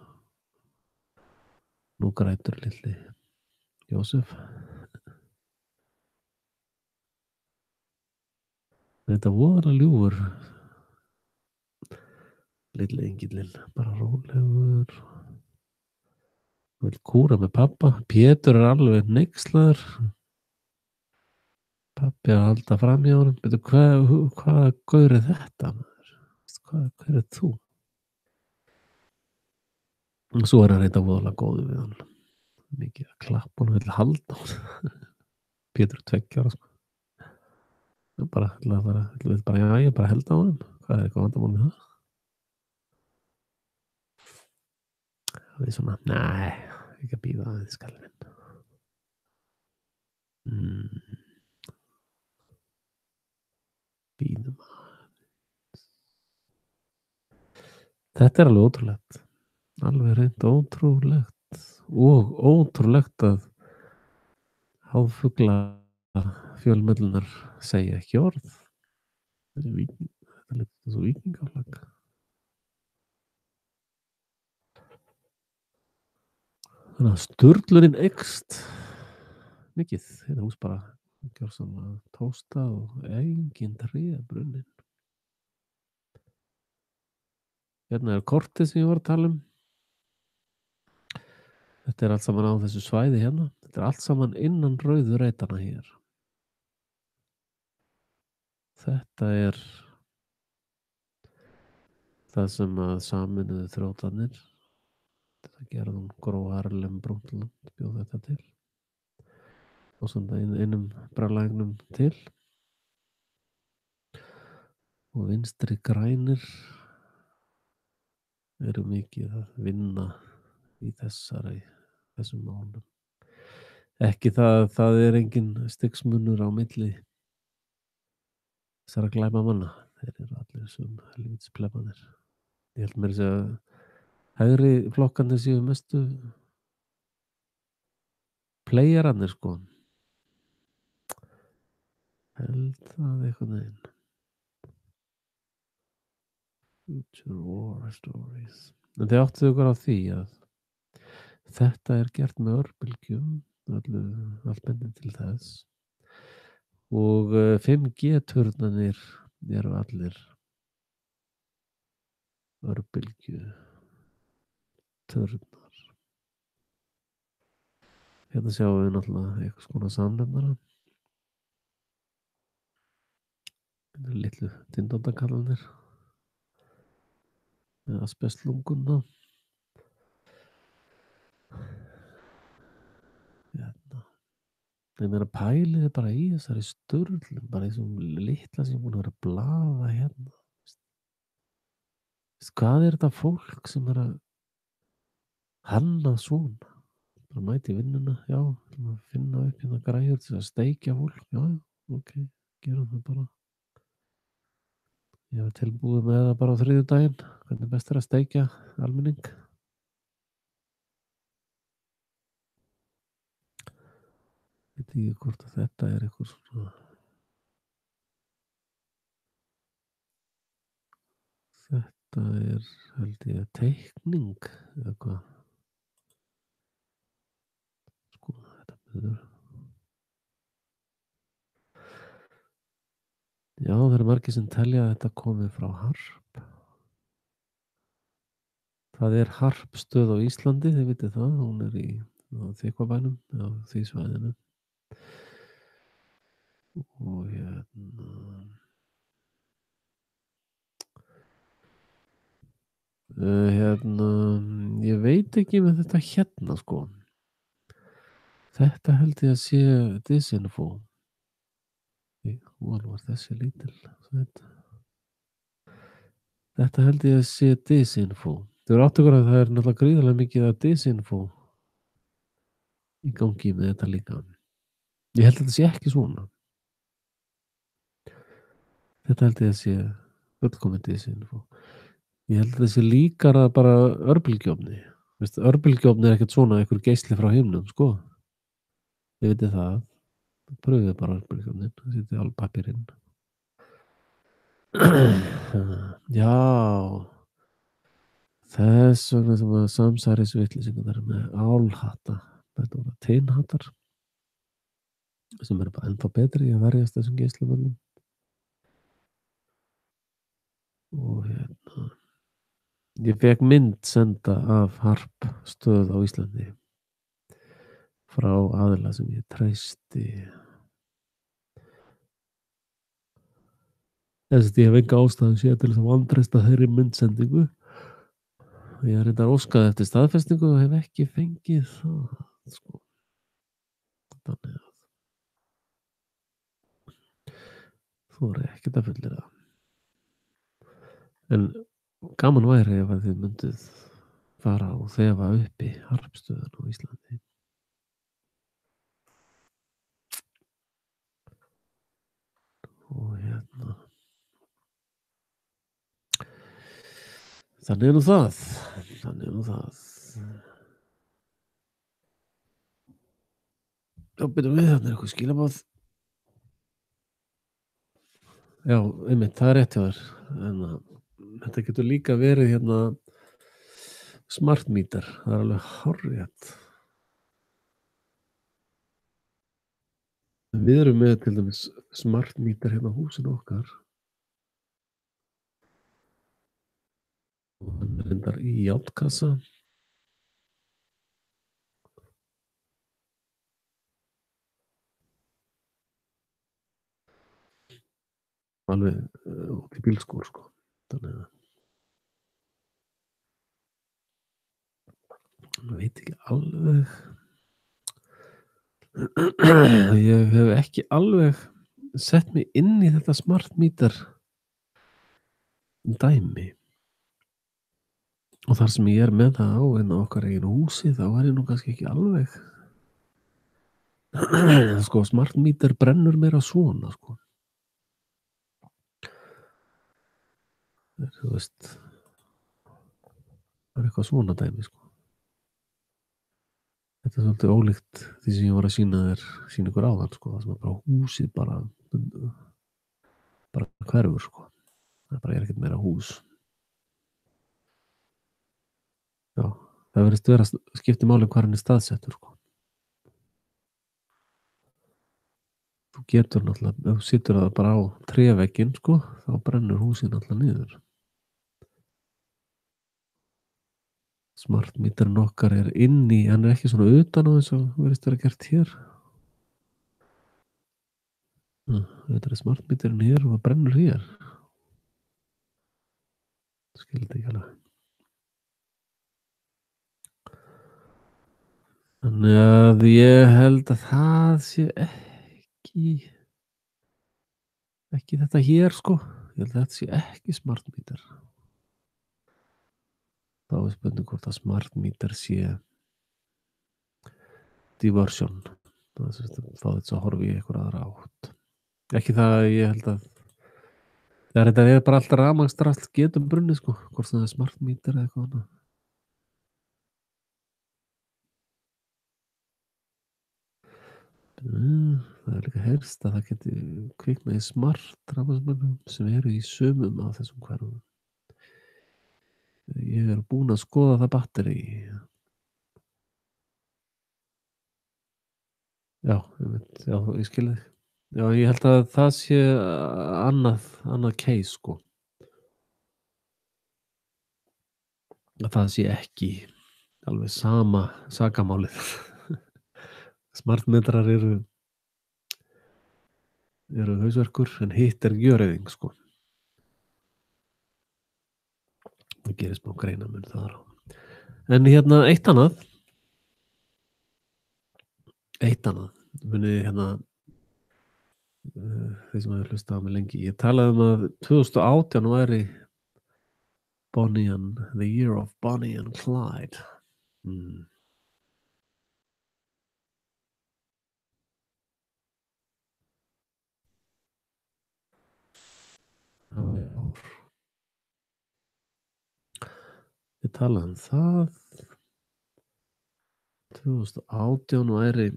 Nú grætur litli Jósef. Þetta voru ljúfur litli engillinn, bara rólegur, vil kúra með pappa. Pétur alveg hneykslaður. Pappi að halda fram í honum. Betur, hvað gaur þetta, maður? Hver þú? Og svo hann reynda voðalega góður við hann. Mikið að klappa hann, vil halda hann. Pétur 2 ára, sko. Bara, ég bara held á hann. Hvað eitthvað vandamál með það? Það er svona, nei, ekki að bíða aðeins skalvinn. Bíðum aðeins. Þetta er alveg ótrúlegt. Alveg reynd ótrúlegt. Og ótrúlegt að háfugla fjölmiðlunar segja ekki orð. Þetta er svo víkingaflag. Þannig að sturlurinn eykst mikið. Hérna hús bara gjör svona tósta og engin tré brunnin. Hérna er kortið sem ég var að tala um. Þetta er allt saman á þessu svæði hérna. Þetta er allt saman innan rauðu reitana hér. Þetta er það sem að Sameinuðu þjóðirnar, þetta gerðum Gro Harlem Brundtland bjóð þetta til. Og svona einum braglægnum til. Og Vinstri grænir eru mikið að vinna í þessum málum. Ekki það er engin stigsmunur á milli þessara glæpamanna. Þeir eru allir þessum helvítis plebanir. Ég held mér að segja hægri flokkarnir séu mestu playerarnir, sko. Held það einhvern veginn. Future War Stories. En þið áttuðu ykkur á því að þetta er gert með örbylgjum, allt bendir til þess. Og 5G-turnarnir eru allir örbylgju turnar. Hérna sjáum við náttúrulega eitthvað svona samnefnara. Þetta er litlu tindóttakallanir með asbestlunguna. Hérna. Ég meina pæliði bara í þessari sturlum, bara í þessum litla sem búin að vera að blaða hérna. Hvað er þetta fólk sem er að hanna svona? Bara mæti í vinnuna, já, finna upp hérna græjur til að steikja fólk, já, ok, gerum það bara. Ég var tilbúið með það bara á þriðjudaginn, hvernig best er að steikja almenning. Ég veit ekki hvort að þetta er eitthvað svona. Þetta er, held ég, teikning eða hvað. Sko, þetta beður. Já, það eru margir sem telja að þetta komið frá Harp. Það er Harpstöð á Íslandi, þið vitið það, hún er í Þykkvabænum, á því svæðinu. Og ég veit ekki með þetta hérna, sko. Þetta held ég að sé Disinfo. Hún var þessi lítil. Þetta held ég að sé Disinfo. Þau eru áttu ykkur að það er náttúrulega gríðarlega mikið að Disinfo í gangi með þetta líka. Ég held að þetta sé ekki svona. Þetta held ég að sé fullkomið Disinfo. Ég held að þetta sé líkara bara örbylgjuofni. Örbylgjuofni er ekkert svona einhver geisli frá himnum, sko. Þið vitið það. Pröfið bara örbylgjuofnin. Það sitið alveg pappirinn. Já. Þess vegna sem að samsærisvitlýsingar með álhatta. Þetta voru teinhattar sem eru bara ennþá betri í að verjast þessum geislumönnum. Og Ég fékk mynd senda af Harpstöð á Íslandi frá aðila sem ég treysti. Þess að ég hef enga ástæðu sé til þess að vantreysta þeirri myndsendingu. Ég er reyndar óskað eftir staðfestingu og hef ekki fengið það, sko. Þannig að þú er ekkert að fullyrða. En gaman væri ef að þið mynduð fara og þefa uppi Harpstöðun á Íslandi. Og hérna þannig er nú það. Já, byrjum við, þarna er eitthvað skilaboð. Já, einmitt, það er rétt hjá þér. En þetta getur líka verið hérna smart meter, það er alveg hárrétt. Við erum með til dæmis smart meter hérna á húsinu okkar. Og hann er reyndar í járnkassa. Alveg út í bílskúr, sko. Þannig að ég veit ekki alveg. Ég hef ekki alveg sett mig inn í þetta smart meter dæmi. Og þar sem ég er með það á inn á okkar eigin húsi, þá er ég nú kannski ekki alveg. Sko, smart meter brennur meira svona, sko. Þú veist, það er eitthvað svona dæmi, sko. Þetta er svolítið ólíkt því sem ég var að sýna ykkur áðan, sko. Það sem er bara húsið bara hverfur, sko. Það bara er ekkert meira hús. Já, það verðist vera skipti máli hvar hann er staðsettur, sko. Þú getur náttúrulega, ef þú situr það bara á trévegginn, sko, þá brennur húsið náttúrulega niður. Smart meterinn okkar er inni, hann er ekki svona utan á þess að verðist vera gert hér. Þetta er smart meterinn hér og það brennur hér. Skildi ekki alveg. Þannig að ég held að það sé ekki þetta hér, sko. Ég held að þetta sé ekki smart meter. Þá er spurning hvort að smart meter sé diversion. Það er þá þetta að horfi í einhver aðra átt. Ekki það að ég held að þetta er bara alltaf rafmagnsdrasl getum brunnið, sko. Hvort það er smart meter eða eitthvað annað. Það er líka helst að það geti kviknað í smart rafmagnsmönnum sem eru í sumum af þessum hverfum. Ég er búinn að skoða það batteri. Já, ég skil þig. Já, ég held að það sé annað case, sko. Að það sé ekki alveg sama sakamálið. Smartmetrar eru hausverkur en hitt er gjöreyðing, sko. Það gerist má greinamun þar á. En hérna eitt annað munið hérna þeir sem hefur hlustað á mig lengi. Ég talaði að 2018 væri the year of Bonnie and Clyde. Ég talaði það 2018 væri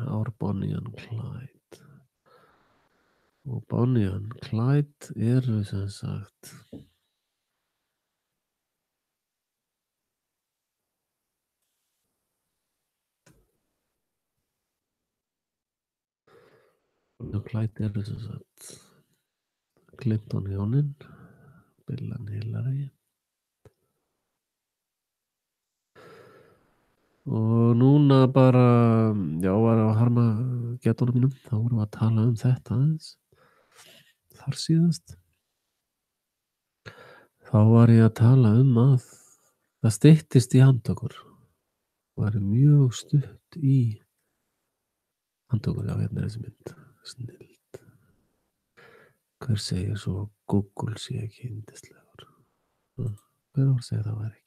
ár Bonnie and Clyde. Og Bonnie and Clyde eru sem sagt Bonnie and Clyde eru sem sagt Clinton hjónin, Billan Hillary. Og núna bara, já, var að harma getunum mínum, þá vorum við að tala þetta aðeins. Þar síðast. Þá var ég að tala að það styttist í handtökur. Var mjög stutt í handtökur, já, hérna þessi mynd. Snild. Hver segir svo Google sé ekki yndislegur? Hver var að segja það var ekki?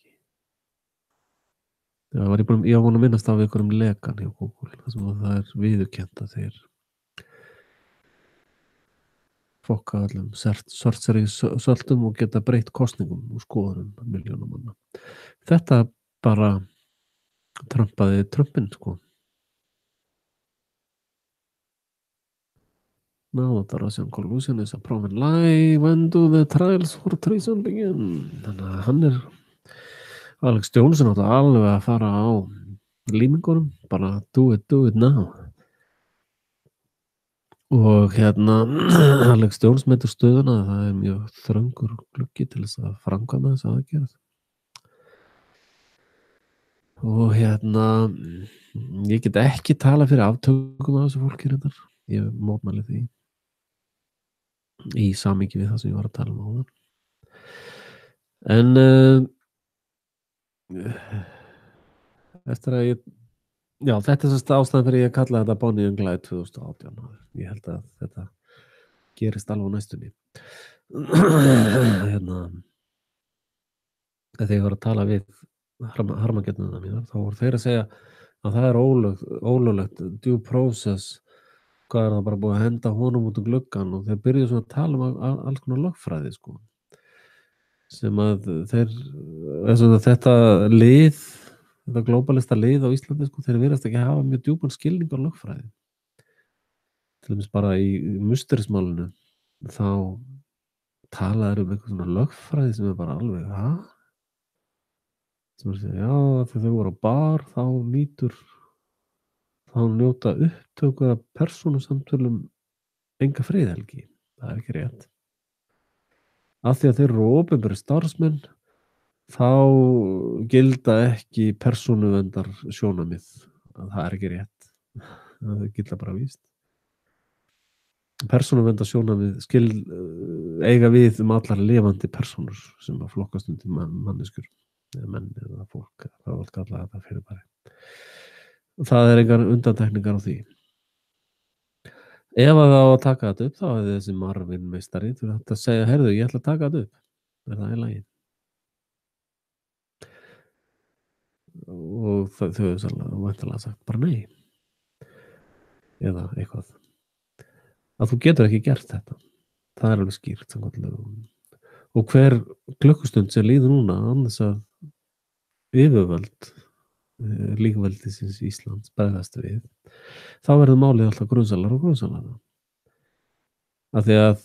Ég var búin að minnast af einhverjum lekan hjá Google, þar sem það viðurkennt að þeir fokka allum sortseri söltum og geta breytt kosningum og skoðunum milljónum manna. Þetta bara trampaði Trumpinn, sko. Now that the Russian collusion is a proven lie, when do the trials for treason begin? Þannig að hann Alex Jones náttúrulega alveg að fara á límingunum, bara do it now. Og Alex Jones metur stöðuna að það mjög þröngur gluggi til þess að framkvæma þess aðgerð. Og ég get ekki tala fyrir aftökum af þessu fólki reyndar. Ég mótmæli því í samhengi við það sem ég var að tala áðan. En eftir að já, þetta ástæðan fyrir ég að kalla þetta Bonnie and Clyde 2018. Ég held að þetta gerist alveg á næstunni. Þegar ég var að tala við harmagetnuna mínar, þá voru þeir að segja að það ólöglegt due process, hvað það bara búið að henda honum út úr gluggan, og þeir byrjuðu svona að tala alls konar lögfræði, sko, sem að þetta lið, þetta globalista lið á Íslandi, sko, þeir virðast ekki hafa mjög djúpan skilning á lögfræði. Til dæmis bara í musterismálinu, þá talaður eitthvað svona lögfræði sem bara alveg, sem að segja, já, þegar þau voru á bar, þá njóta upptökur af persónusamtölum enga friðhelgi. Það ekki rétt. Af því að þeir eru opinberir starfsmenn, þá gilda ekki persónuverndar sjónarmið. Það ekki rétt. Það gilda bara víst. Persónuverndar sjónarmið eiga við allar lifandi persónur sem að flokkast undir manneskjur, eða menn eða fólk, það var alltaf þetta fyrirbæri. Það engar undantekningar á því. Ef að það á að taka þetta upp, þá hefði þessi Marvin meistari fyrir að segja, heyrðu, ég ætla að taka þetta upp. Það í lagi. Og þau hefðu væntanlega sagt bara nei. Eða eitthvað. Að þú getur ekki gert þetta. Það alveg skýrt samkvæmt lögum. Og hver klukkustund sem líður núna, annars að yfirvöld líkveldisins Íslands bregðast við, þá verður málið alltaf grunsamlegra. Af því að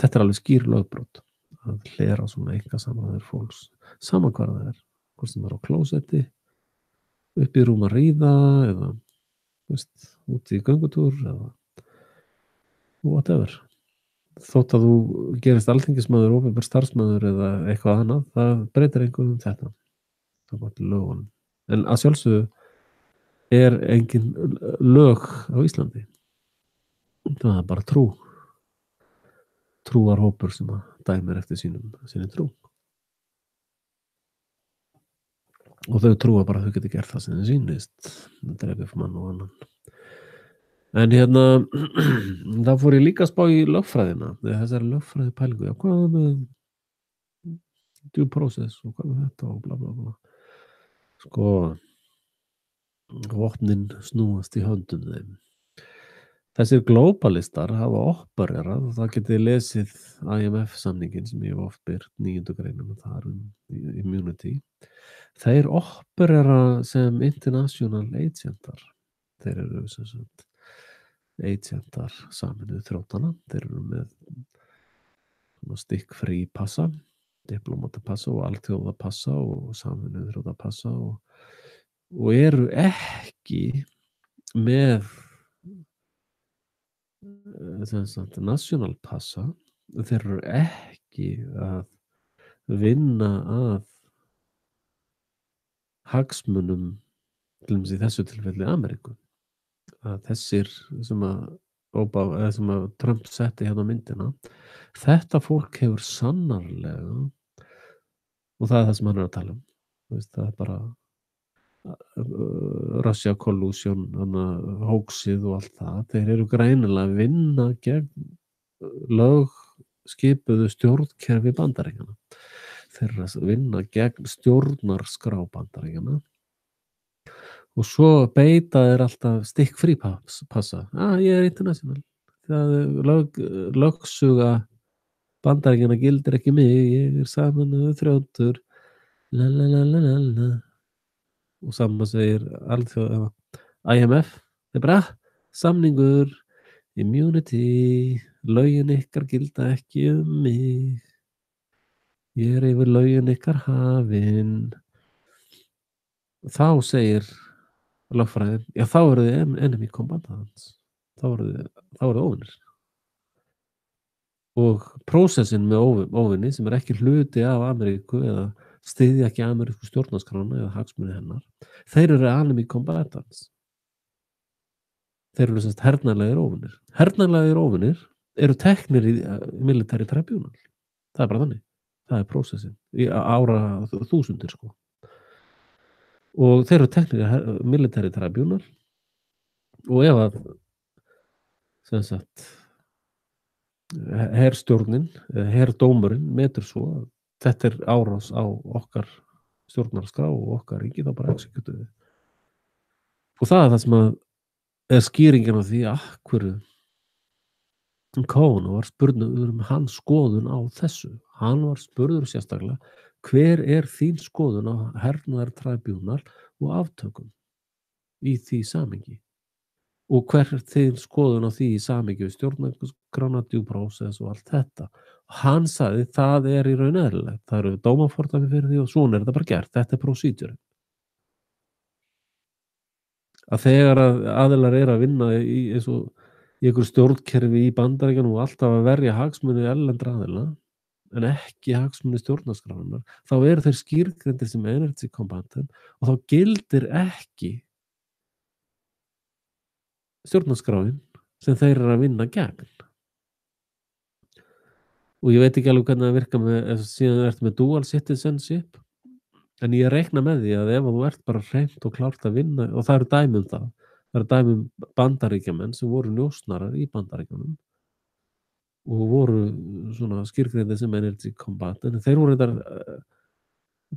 þetta alveg skýr lögbrot að hlera svona einkasamræður fólks, sama hvar það hvort sem á klósetti, upp í rúm að ríða, eða út í göngutúr, eða whatever. Þótt að þú gerist alþingismaður, opinber starfsmaður eða eitthvað annað, það breytir einhverjum þetta. Það var til lögunum. En að sjálfsögðu engin lög á Íslandi. Það bara trúarhópur sem að dæmir eftir sinni trú. Og þau trúa bara að þau geti gert það sem þeim sýnist. Það drepið fyrir mann og annan. En þá fór ég líka að spá í lögfræðina. Þessari lögfræði pælingu. Já, hvað með due process og hvað með þetta og bla bla bla. Sko, vopnin snúast í höndum þeim. Þessir globalistar hafa opererað, og það getið lesið IMF-samningin sem ég hef oft byrt 9. greinum og þar immunity. Þeir operera sem international agentar. Þeir eru sem sagt agentar Sameinuðu þjóðanna. Þeir eru með stikkfrí passa, diplomatapassa og alþjóðapassa og Sameinuðu þjóðapassa og eru ekki með national passa. Þeir eru ekki ekki að vinna að hagsmunum til dæmis í þessu tilfelli Ameríku, að þessir sem að Trump setti hérna á myndina, þetta fólk hefur sannarlega, og það er það sem hann er að tala um, það er bara Russia collusion, hóksið og allt það, þeir eru greinilega að vinna gegn lögskipuðu stjórnkerfi Bandaríkjanna, þeir eru að vinna gegn stjórnarskrá Bandaríkjanna og svo beita þeir alltaf stikkfrí passa, ég er international, það er lögsuga Bandaríkjanna gildir ekki mig, ég er saman þrjóttur, lalalala, og saman segir IMF, það er bara samningur, immunity, lögin ykkar gilda ekki mig, ég er yfir lögin ykkar hafin. Þá segir lögfræðin, þá eru þið enemy combatants, þá eru þið óvinir. Og prósessin með óvinni sem er ekki hluti af Ameríku eða styðja ekki amerísku stjórnarskrána eða hagsmuni hennar, þeir eru enemy combatants. Þeir eru semst hernaðarlegir óvinir. Hernaðarlegir óvinir eru teknir í military tribunal. Það er bara þannig. Það er prósessin í ára þúsundir sko. Og þeir eru teknir í military tribunal og ef að sem sagt herstjórnin, herdómurinn metur svo að þetta er árás á okkar stjórnarskrá og okkar ríki, þá bara exekutuðu. Og það er það sem er skýringin á því að hverju Cohen var spurður hans skoðun á þessu. Hann var spurður sérstaklega, hver er þín skoðun á hernaðartribunal og aftökum í því samhengi? Og hver er þín skoðun á því í samhengi við stjórnarskrána, due process og allt þetta? Og hann sagði, það er í raun eðlilegt. Það eru dómafordæmi fyrir því og svona er þetta bara gert. Þetta er procedure. Að þegar aðilar er að vinna í einhver stjórnkerfi í Bandaríkjunum og alltaf að verja hagsmuni erlendra aðila, en ekki hagsmuni stjórnarskrárinnar, þá eru þeir skýrgreindir sem energy combatant og þá gildir ekki stjórnarskráin sem þeir eru að vinna gegn. Og ég veit ekki alveg hvernig það virka með, síðan ertu með dual citizenship, en ég reikna með því að ef þú ert bara hreint og klárt að vinna, og það eru dæmi um það, það eru dæmi um Bandaríkjamenn sem voru njósnarar í Bandaríkjunum og voru svona skýrgreindir sem energy combatant, en þeir voru þetta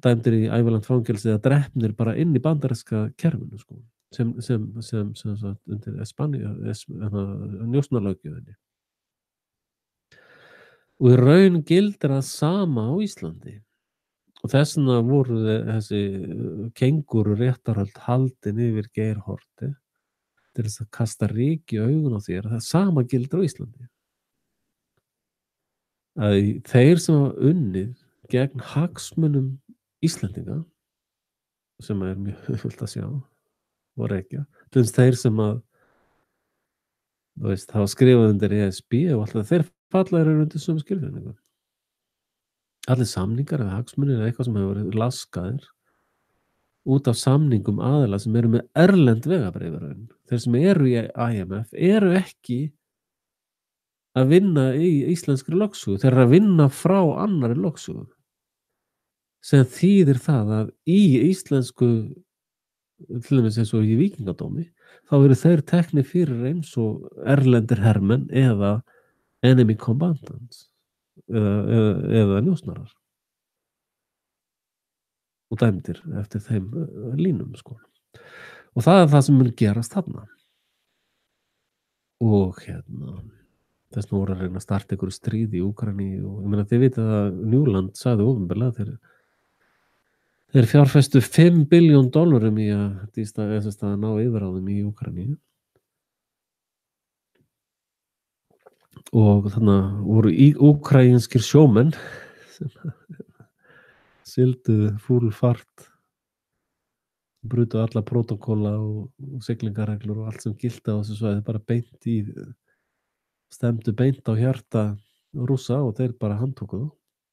dæmdir í ævilangt fangelsi eða drepnir bara inn í bandaríska kerfinu sko, sem undir njósnarlöggjöfinni. Og í raun gildir það sama á Íslandi. Og þess vegna voru þessi kengúru réttarhöld haldin yfir Geir Haarde til þess að kasta ryk í augun á þér. Það sama gildir á Íslandi. Að þeir sem hafa unnið gegn hagsmunum Íslendinga, sem er mjög auðvelt að sjá og rekja, þeir sem hafa skrifað undir ESB og alltaf, þeir falla eru undir sömu skilgreiningu. Allir samningar eða hagsmunir eða eitthvað sem hefur verið laskaðir út af samningum aðila sem eru með erlend vegabréfaraun. Þeir sem eru í IMF eru ekki að vinna í íslenskri lögsögu, þeir eru að vinna frá annarri lögsögu, sem þýðir það að í íslensku, til dæmis eins og í víkingadómi, þá eru þeir teknir fyrir eins og erlendir hermenn eða enemy combatants eða njósnarar og dæmdir eftir þeim línum sko. Og það er það sem mun gerast þarna. Og þess vegna voru að reyna að starta einhverju stríð í Úkraínu og ég meina þið vitið að Newland sagði opinberlega þeir fjárfestu $5 billion í að ná yfirráðum í Úkraínu. Og þannig voru úkraínskir sjómenn sem sigldu full fart, brutu alla prótókolla og siglingareglur og allt sem gilti á þessu svæði, bara stemdu beint á hjarta Rússa og þeir bara handtóku þá.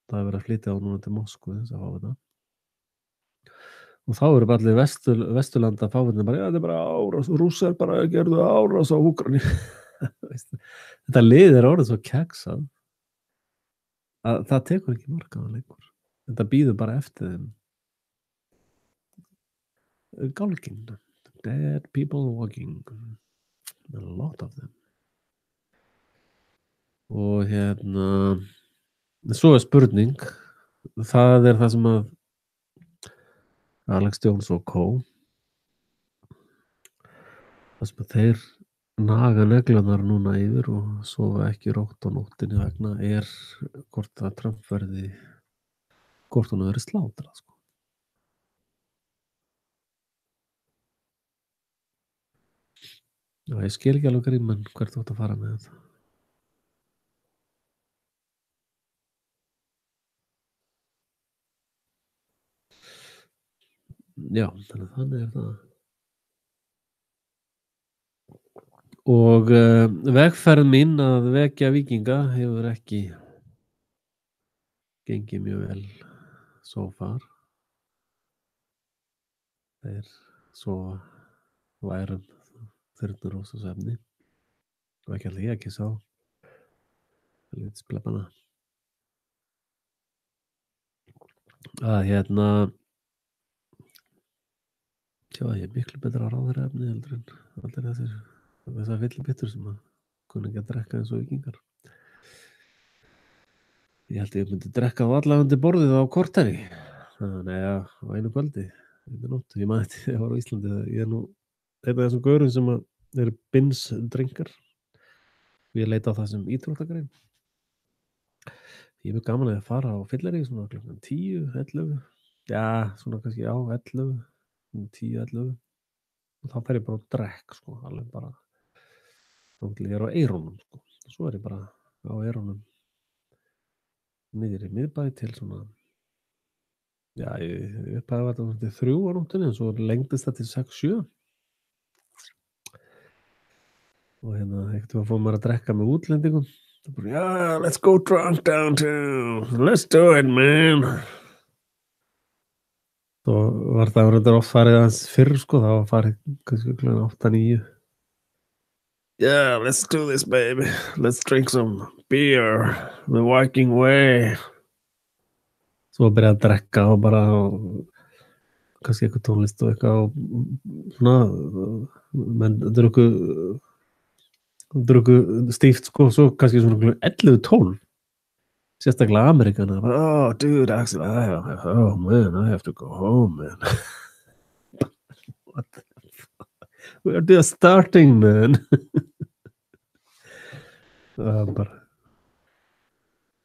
það er verið að flytja á núna til Moskvu þess að fá þetta. Og þá eru bara allir Vesturlanda fávinnir bara, já, þetta er bara árás, Rússar bara gerðu árás á Úkraínu. Þetta lið er orðið svo keksað að það tekur ekki mark á það lengur. Þetta býður bara eftir þeim. Gálginn. Dead people walking. A lot of them. Og svo er spurning, það er það sem að Alex Jones og Co. Það sem að þeir naga neglunar núna yfir og sofa ekki rótt á nóttinni vegna er hvort að Trump verði hvort hún verði slátrað sko. Já, ég skil ekki alveg gríman hvert þú átt að fara með þetta. Já, þannig er það. Og vegferð mín að vekja víkinga hefur ekki gengið mjög vel so far. Þeir svo værum þyrnur og svefni og ekki allir ég ekki sá lítið spleppana að já, ég er miklu betra á ráðherraefni heldur en allir þessar fyllibittur sem að kunni ekki að drekka eins og vikingar. Ég held ég myndi drekka á alla undir borðið á korteri þannig að á einu kvöldi nótt. Ég maður þetta ég var á Íslandi ég er nú einn af þessum gaurum sem að eru bins drinkar og ég leita á það sem íþróttagrein. Ég er mjög gaman að fara á fyllerí svona klukkan 10, 11 já, svona kannski á 11 10, 11 og þá fer ég bara að drekk sko, alveg bara þá ég er á Eyrunum sko, og svo er ég bara á Eyrunum niður í miðbæ til svona já, ég upphæði var þetta til 3 á nóttinni en svo lengdist það til 6, 7 og ekkert fór maður að drekka með útlendingum bara, já, let's go drunk downtown let's do it man Svo var það reyndar oft farið aðeins fyrr sko, það var farið kannski klukkan 8, 9 yeah, let's do this baby let's drink some beer the Viking way svo byrjaði að drekka og bara kannski eitthvað tónlist og eitthvað og svona menn drukku stíft sko, svo kannski svona klukkan 11, 12 sérstaklega Amerikana bara, oh dude, actually oh man, I have to go home man what the fuck we're just starting man bara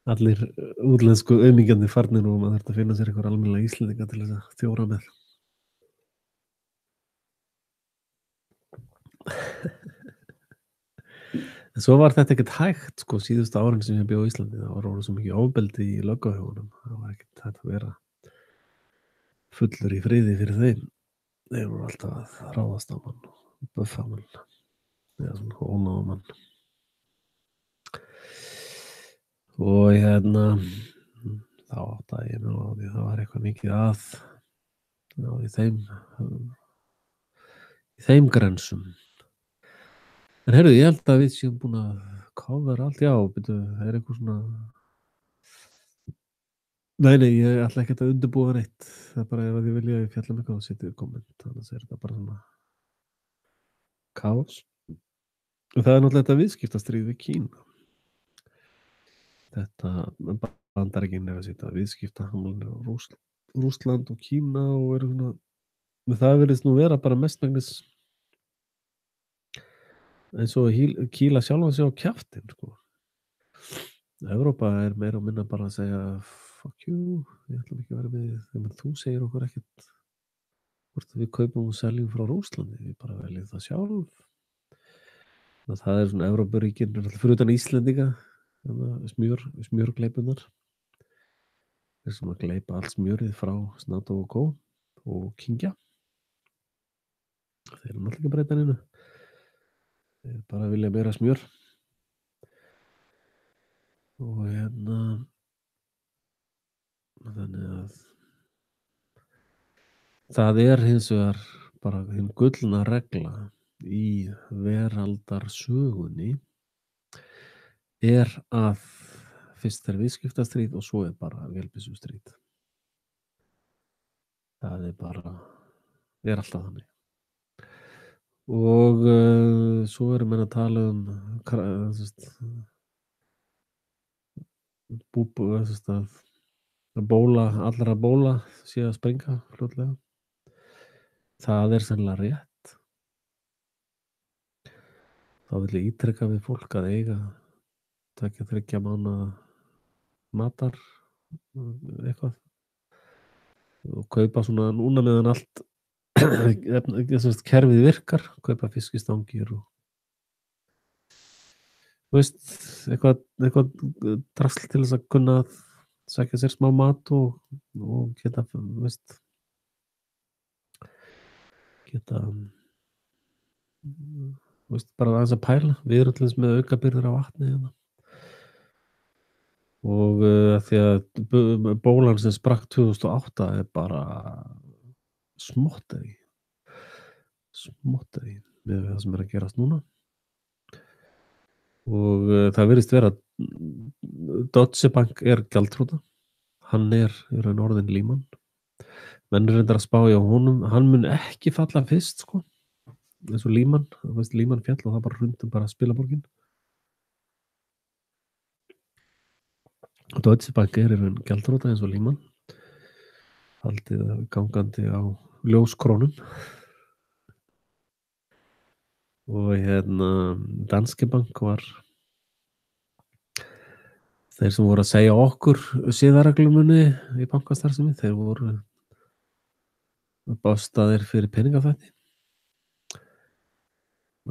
allir útlensku aumingjandi farnir og maður þurft að finna sér eitthvað almennilega Íslendinga til þess að þjóra með en svo var þetta ekkert hægt sko síðustu árin sem ég bjó á Íslandi það var orðið svo mikið ofbeldi í löggahjónum það var ekkert hægt að vera fullur í friði fyrir þeim þeir voru alltaf að ráðast á mann og buffa mann eða svona ónáða mann og þá áttaði ég mig á því það var eitthvað mikið að í þeim grensum en heyrðu, ég held að við séum búin að cover allt, já, byrju, það er eitthvað svona nei, ég ætla ekki að undirbúa neitt það er bara ef að ég vilja að ég fjalla mig og setja komment, annars er þetta bara svona kaos og það er náttúrulega þetta viðskiptastríð við Kína þetta Bandaríkin er að setja viðskiptahamlanir á Rússland og Kína og eru svona það virðist nú vera bara mestmegnis eins og kýla sjálfan sig á kjaftinn sko. Evrópa er meira og minna bara að segja fuck you, ég ætla ekki að vera með þegar þú segir okkur ekkert hvort við kaupum og seljum frá Rússlandi við bara veljum það sjálf það er svona Evrópuríkin fyrir utan Íslendinga smjörgleipunar þeir sem að gleipa allt smjörið frá Snátó og Kó og Kingja þeir eru náttúrulega ekki breyta neinu þeir bara vilja meira smjör og þannig að það hins vegar bara hin gullna regla í veraldarsögunni að fyrst viðskiptastríð og svo bara vélbyssustríð. Það bara alltaf þannig. Og svo menn að tala að allra bóla sé að springa fljótlega. Það sennilega rétt. Þá vil ég ítreka við fólk að eiga 2-3 mánaða matar eitthvað og kaupa svona núna meðan allt kerfið virkar, kaupa fiskistangir og eitthvað drasl til þess að kunna sækja sér smá mat og geta bara aðeins að pæla. Við erum til þess með aukabyrðir á vatni hérna. Og því að bólan sem sprakk 2008 bara smottari með það sem að gerast núna. Og það virðist vera Deutsche Bank gjaldþrota. Hann í raun orðinn Lehman. Menn reyndar að spá á honum. Hann mun ekki falla fyrst, sko. Eins og Lehman. Lehman fjall og það bara hrundum bara spilaborgin. Deutsche Bank í raun gjaldþrota eins og Lehman. Haldið gangandi á ljóskrónum. Og Danske Bank var þeir sem voru að segja okkur siðareglumunni í bankastarfsemi, þeir voru bástaðir fyrir peningaþvætti.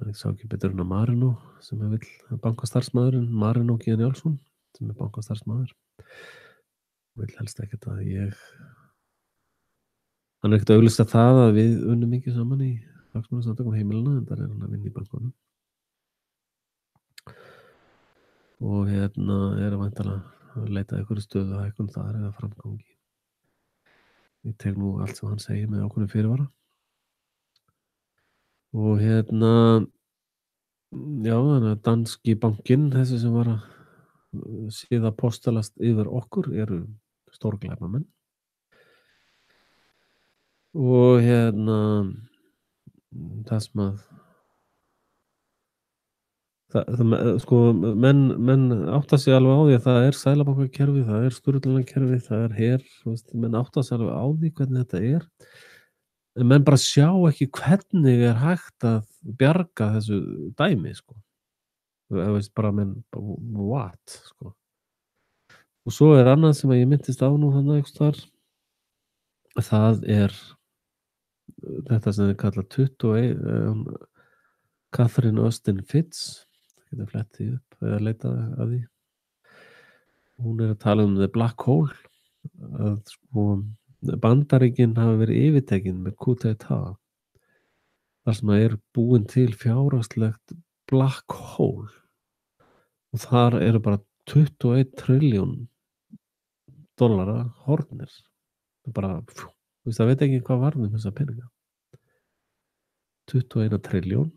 Ég sá ekki betur en að Marino sem vill bankastarfsmaðurinn, Marino G. Njálsson sem bankastarfsmaður, vill helst ekkert að hann ekkert auglýsta það að við unnum ekki saman í hagsmunasamtökum heimilina, en það hann að vinna í bankunum. Og að væntanlega að leita einhverju stöðuhækkun þar eða framgangi. Ég tek nú allt sem hann segir með ákveðnum fyrirvara. Og já, þannig að danski bankinn, þessi sem var að síða postalast yfir okkur, eru stórglæpamenn. Og það sem að sko, menn átta sig alveg á því að það seðlabankakerfi, það sturlunarkerfi, það her, menn átta sig alveg á því hvernig þetta en menn bara sjá ekki hvernig hægt að bjarga þessu dæmi, sko. Bara menn, what, sko. Og svo annað sem ég myndist á nú þannig einhvers staðar, það þetta sem þið kalla 21 Catherine Austin Fitts, getur flettið upp eða leitað að því. Hún að tala the black hole, að sko Bandaríkin hafa verið yfirtekin með coup d'etat, þar sem búin til fjárhagslegt black hole og þar bara 21 trilljón dollara horfnir. Bara, það veit ekki hvað varð þessa peninga. 21 trilljón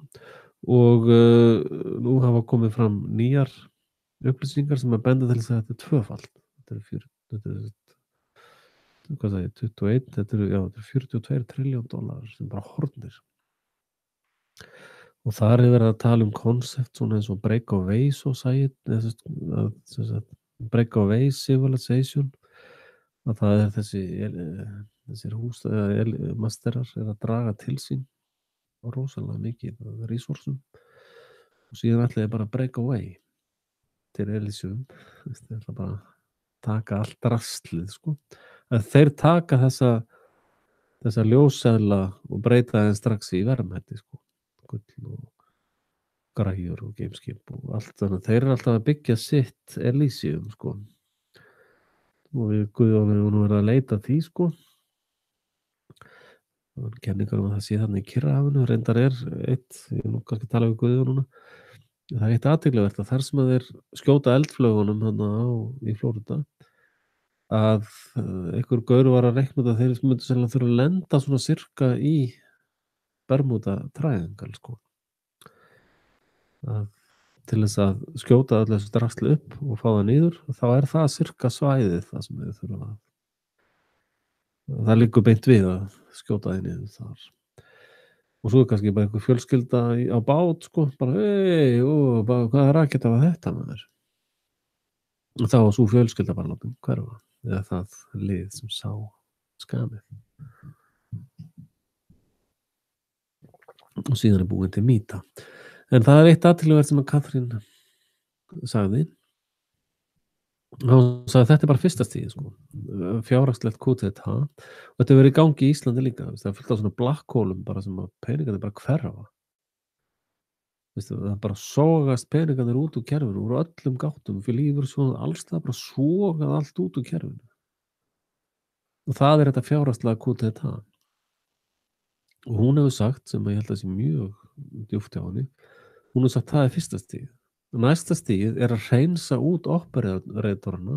og nú hafa komið fram nýjar upplýsingar sem benda til þess að þetta tvöfalt. Þetta 21, þetta 42 trilljón dollar sem bara horfnir. Og þar verið að tala koncept svona eins og breakaway society, breakaway civilization, að það þessir masterar að draga til sín rosalega mikið resursum og síðan ætlaði bara break away til Elysium, þeir ætla bara taka allt drastlið, sko. Að þeir taka þessa ljósseðla og breyta þeim strax í verðmæti, sko. Gull og græjur og gameskip og allt þannig. Þeir alltaf að byggja sitt Elysium, sko. Og við Guðjón verið að leita því, sko. Það var kenningar að það sé þarna í Kyrrahafinu, reyndar ég nú kannski tala við Guðjón núna. Það eitt athyglisvert að þar sem að þeir skjóta eldflögunum þarna í Flórída, að einhver gaur var að reikna út að þeir myndu sennilega þurfa að lenda svona sirka í Bermuda Triangle sko. Til þess að skjóta öllu þessu drasli upp og fá það niður, þá er það sirka svæðið það sem við þurfum að það liggur beint við að skjóta því niður þar. Og svo er kannski bara einhver fjölskylda á bát sko, bara hvaða raketa var þetta með þér? Og þá var sú fjölskylda bara látin hverfa, eða það lið sem sá skamið. Og síðan er búin til mýta. En það er eitt athyglisvert sem að Katrín sagði. Hún sagði þetta er bara fyrsta stigið sko, fjárhagslegt kúteta, og þetta hefur verið í gangi í Íslandi líka. Það er fullt af svona black hole-um bara sem að peningarnir bara hverfa. Það bara sogast peningarnir út úr kerfinu, úr öllum gáttum, fyrir lífeyrissjóðum, alls það bara sogað allt út úr kerfinu. Og það er þetta fjárhagslega kúteta. Og hún hefur sagt, sem ég held að sé mjög djúpt hjá henni, hún hefur sagt það er fyrsta stigið. Næsta stigið er að hreinsa út operatorana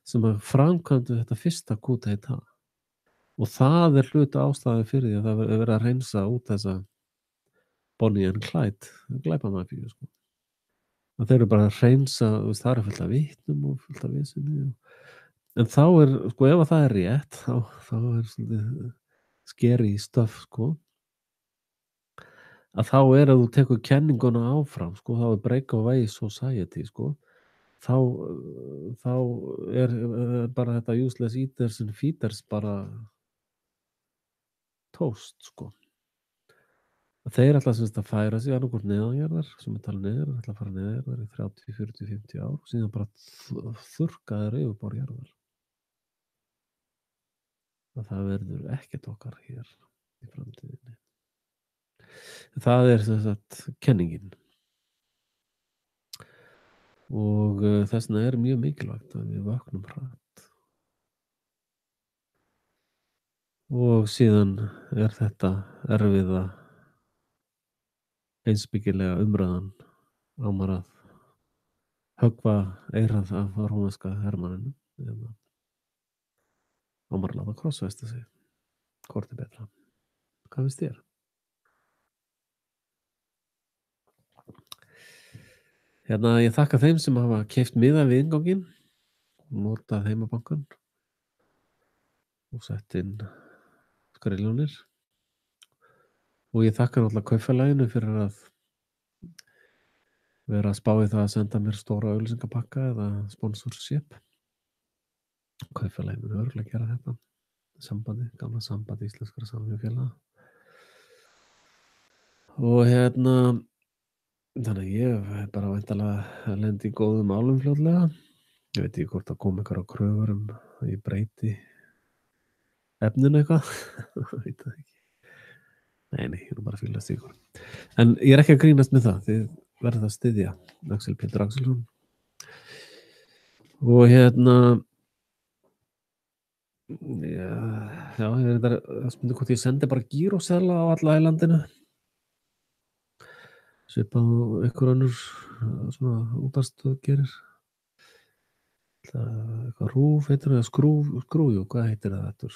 sem að framkvæmdu þetta fyrsta kúteta. Og það er hluti ástæðu fyrir því að það er verið að hreinsa út þessa Bonnie and Clyde glæpamafíu sko. Og þeir eru bara að hreinsa, það er fullt af vitnum og fullt af vissinni. En þá er, sko, ef það er rétt, þá er svolítið scary stuff sko. Að þá er að þú tekur kenninguna áfram sko, þá er breakaway society sko, þá er bara þetta useless eaters and feeders bara toast sko. Þeir ætla að færa sig annarkvort neðanjarðar, sem er talið neður, ætla að fara neðanjarðar í 30, 40, 50 ár og síðan bara þurrka þeir yfirbár jarðar. Það verður ekkert okkar hér í framtíðinni. Það er sem sagt kenningin. Og þess vegna er mjög mikilvægt að við vaknum hratt. Og síðan er þetta erfiða einsbyggilega umræðan á maður að höggva eyrað af rómverska hermanninu eða á maður að láta krossfesta sig. Hvort er betra? Hvað finnst þér? Ég þakka þeim sem hafa keypt miða við innganginn og notað heimabankann og sett inn skriljónir. Og ég þakka náttúrulega kaupfélaginu fyrir að vera að spá í það að senda mér stóra auglýsingapakka eða sponsorship. Kaupfélaginu mun örugglega gera þetta. Gamla sambandi íslenskra samvinnufélaga. Og þannig að ég er bara væntanlega að lenda í góðum málum fljótlega. Ég veit ekki hvort það kom einhverjar kröfur að ég breyti efninu eitthvað. Veit það ekki. Nei, ég er bara að fylgast ykkur. En ég er ekki að grínast með það. Þið verðið að styðja Axel Pétur Axelsson. Og ég er að spynda hvort ég sendi bara gíróseðla á alla í landinu. Svipað og einhver önnur svona útvarpsstöð gerir. Eitthvað RÚV heitir það, skrújú, hvað heitir það þetta?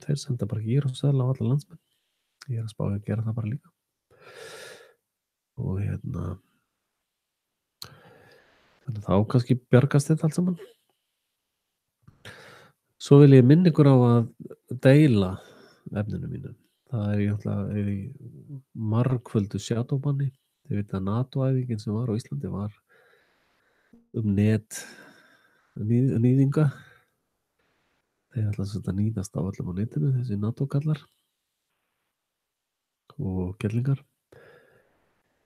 Þeir senda bara gíróseðla á alla landsmenn. Ég er að spá að gera það bara líka. Og þannig þá kannski bjargast þetta allt saman. Svo vil ég minna ykkur á að deila efninu mínu. Það er ég í margföldu shadowbanni. Þið veit að NATO-æfingin sem var á Íslandi var nýðinga. Þeir ætla að nýðast á öllum á netinu, þessi NATO-kallar og gellingar.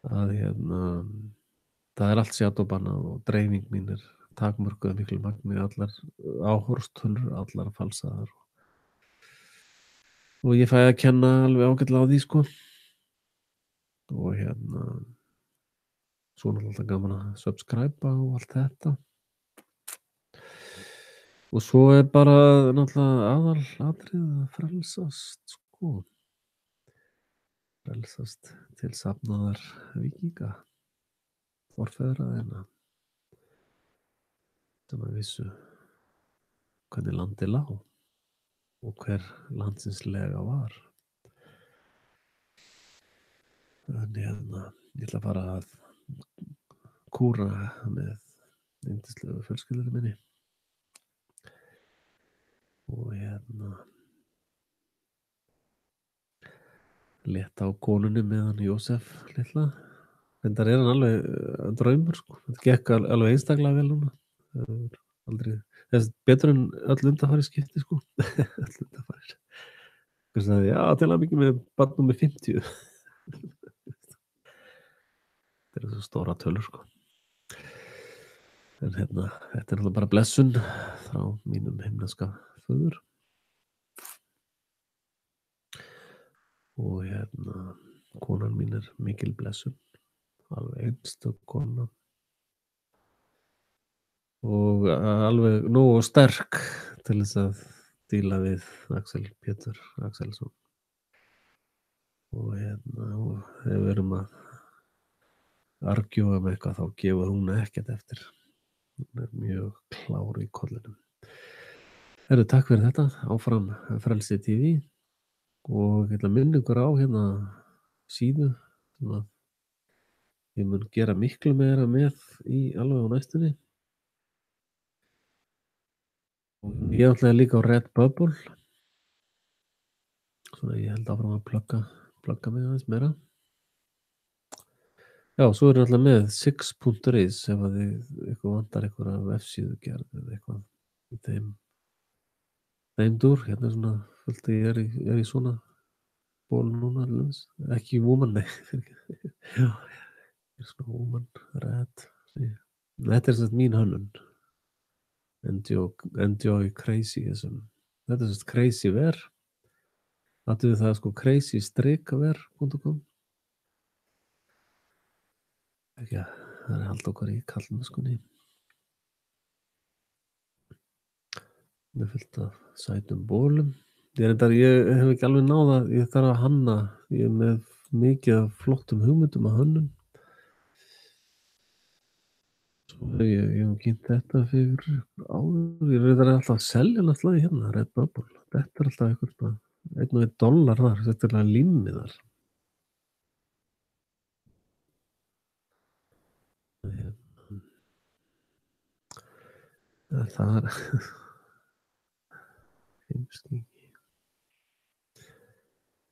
Það er allt shadowbannað og dreifing mín er takmörkuð miklu magni, allar áhorfstölur, allar falsaðar. Og ég fæ að kenna alveg ágætlega á því sko. Og svo er alltaf gaman að subscribe og allt þetta. Og svo er bara náttúrulega aðalatriðið að frelsast sko. Frelsast til safnaðar víkinga, forfeðra þeirra sem að vissu hvernig landið lá og hver landsins lega var. Þannig ég ætla að fara að kúra með yndislegu fjölskyldunni minni og leta á konunni með hann Jósef litla. Reyndar hann alveg draumur sko. Þetta gekk alveg einstaklega vel núna. Aldrei, þess betur en öll undanfari skipti sko. Öll undanfari. Hvernig sagði, já, til að mikið með barn númer 50. Þetta er svo stóra tölur sko. En þetta er náttúrulega bara blessun frá mínum himneska föður. Og konan mín er mikil blessun, alveg einstök kona og alveg nógu sterk til þess að díla við Axel Pétur Axelsson. Og ef við erum að argjúa með eitthvað þá gefur hún ekkert eftir. Hún er mjög klár í kollinum. Takk fyrir þetta, áfram Frelsi TV. Og ég ætla að minna ykkur á síðu sem að ég mun gera miklu meira með í alveg á næstunni. Og ég ætla líka á Redbubble. Svona ég held áfram að plugga mig aðeins meira. Já, svo er alltaf með 6.is ef að þið vantar eitthvað vefsíðu gerð eða eitthvað í þeim dúr. Hérna er svona fullt ég er í svona ból núna alveg. Ekki woman, nei. Já, ég er svona woman, red. Þetta er svona mín hönnun. Enjoy crazyism. Þetta er svona crazy wear. Þetta er það sko crazy-wear.com. Ekki að það er hald okkar í kallmennskunni. Með fullt af sætum bólum. Ég hef ekki alveg náða, ég þarf að hanna, ég er með mikið af flottum hugmyndum að hönnun. Svo ég hef kynnt þetta fyrir áður, ég er alltaf að selja náttúrulega hérna, Redbubble. Þetta er alltaf eitthvað $1 þar, þetta er límið þar. Það er heimskingi.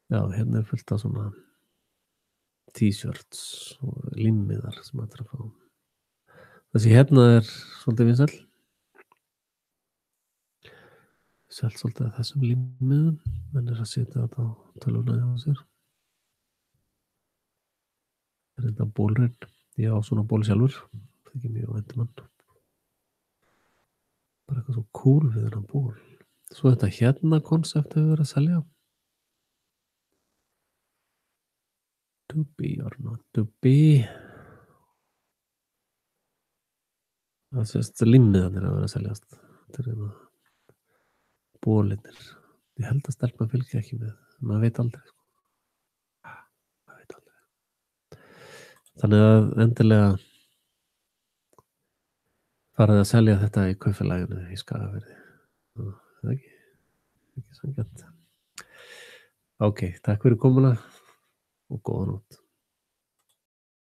Já, hérna er fullt af svona t-shirts og límiðar sem að fá. Þessi hérna er svolítið vinsæll. Selt svolítið að þessum límiðum, menn er að setja þetta á tölvuna hjá sér. Þetta bólurinn, ég á svona ból sjálfur, það er ekki mjög væntumann. Bara eitthvað svo cool við þennan ból. Svo þetta hérna koncept hefur verið að selja. To be or not to be. Það sést limmiðanir að vera að seljast. Þetta er bólinnir. Ég held að stelpa fylgja ekki með. Maður veit aldrei. Maður veit aldrei. Þannig að endilega farið að selja þetta í kaupfélaginu í Skagafirði. Það er ekki sanngjarnt. Ok, takk fyrir komuna og góða nótt.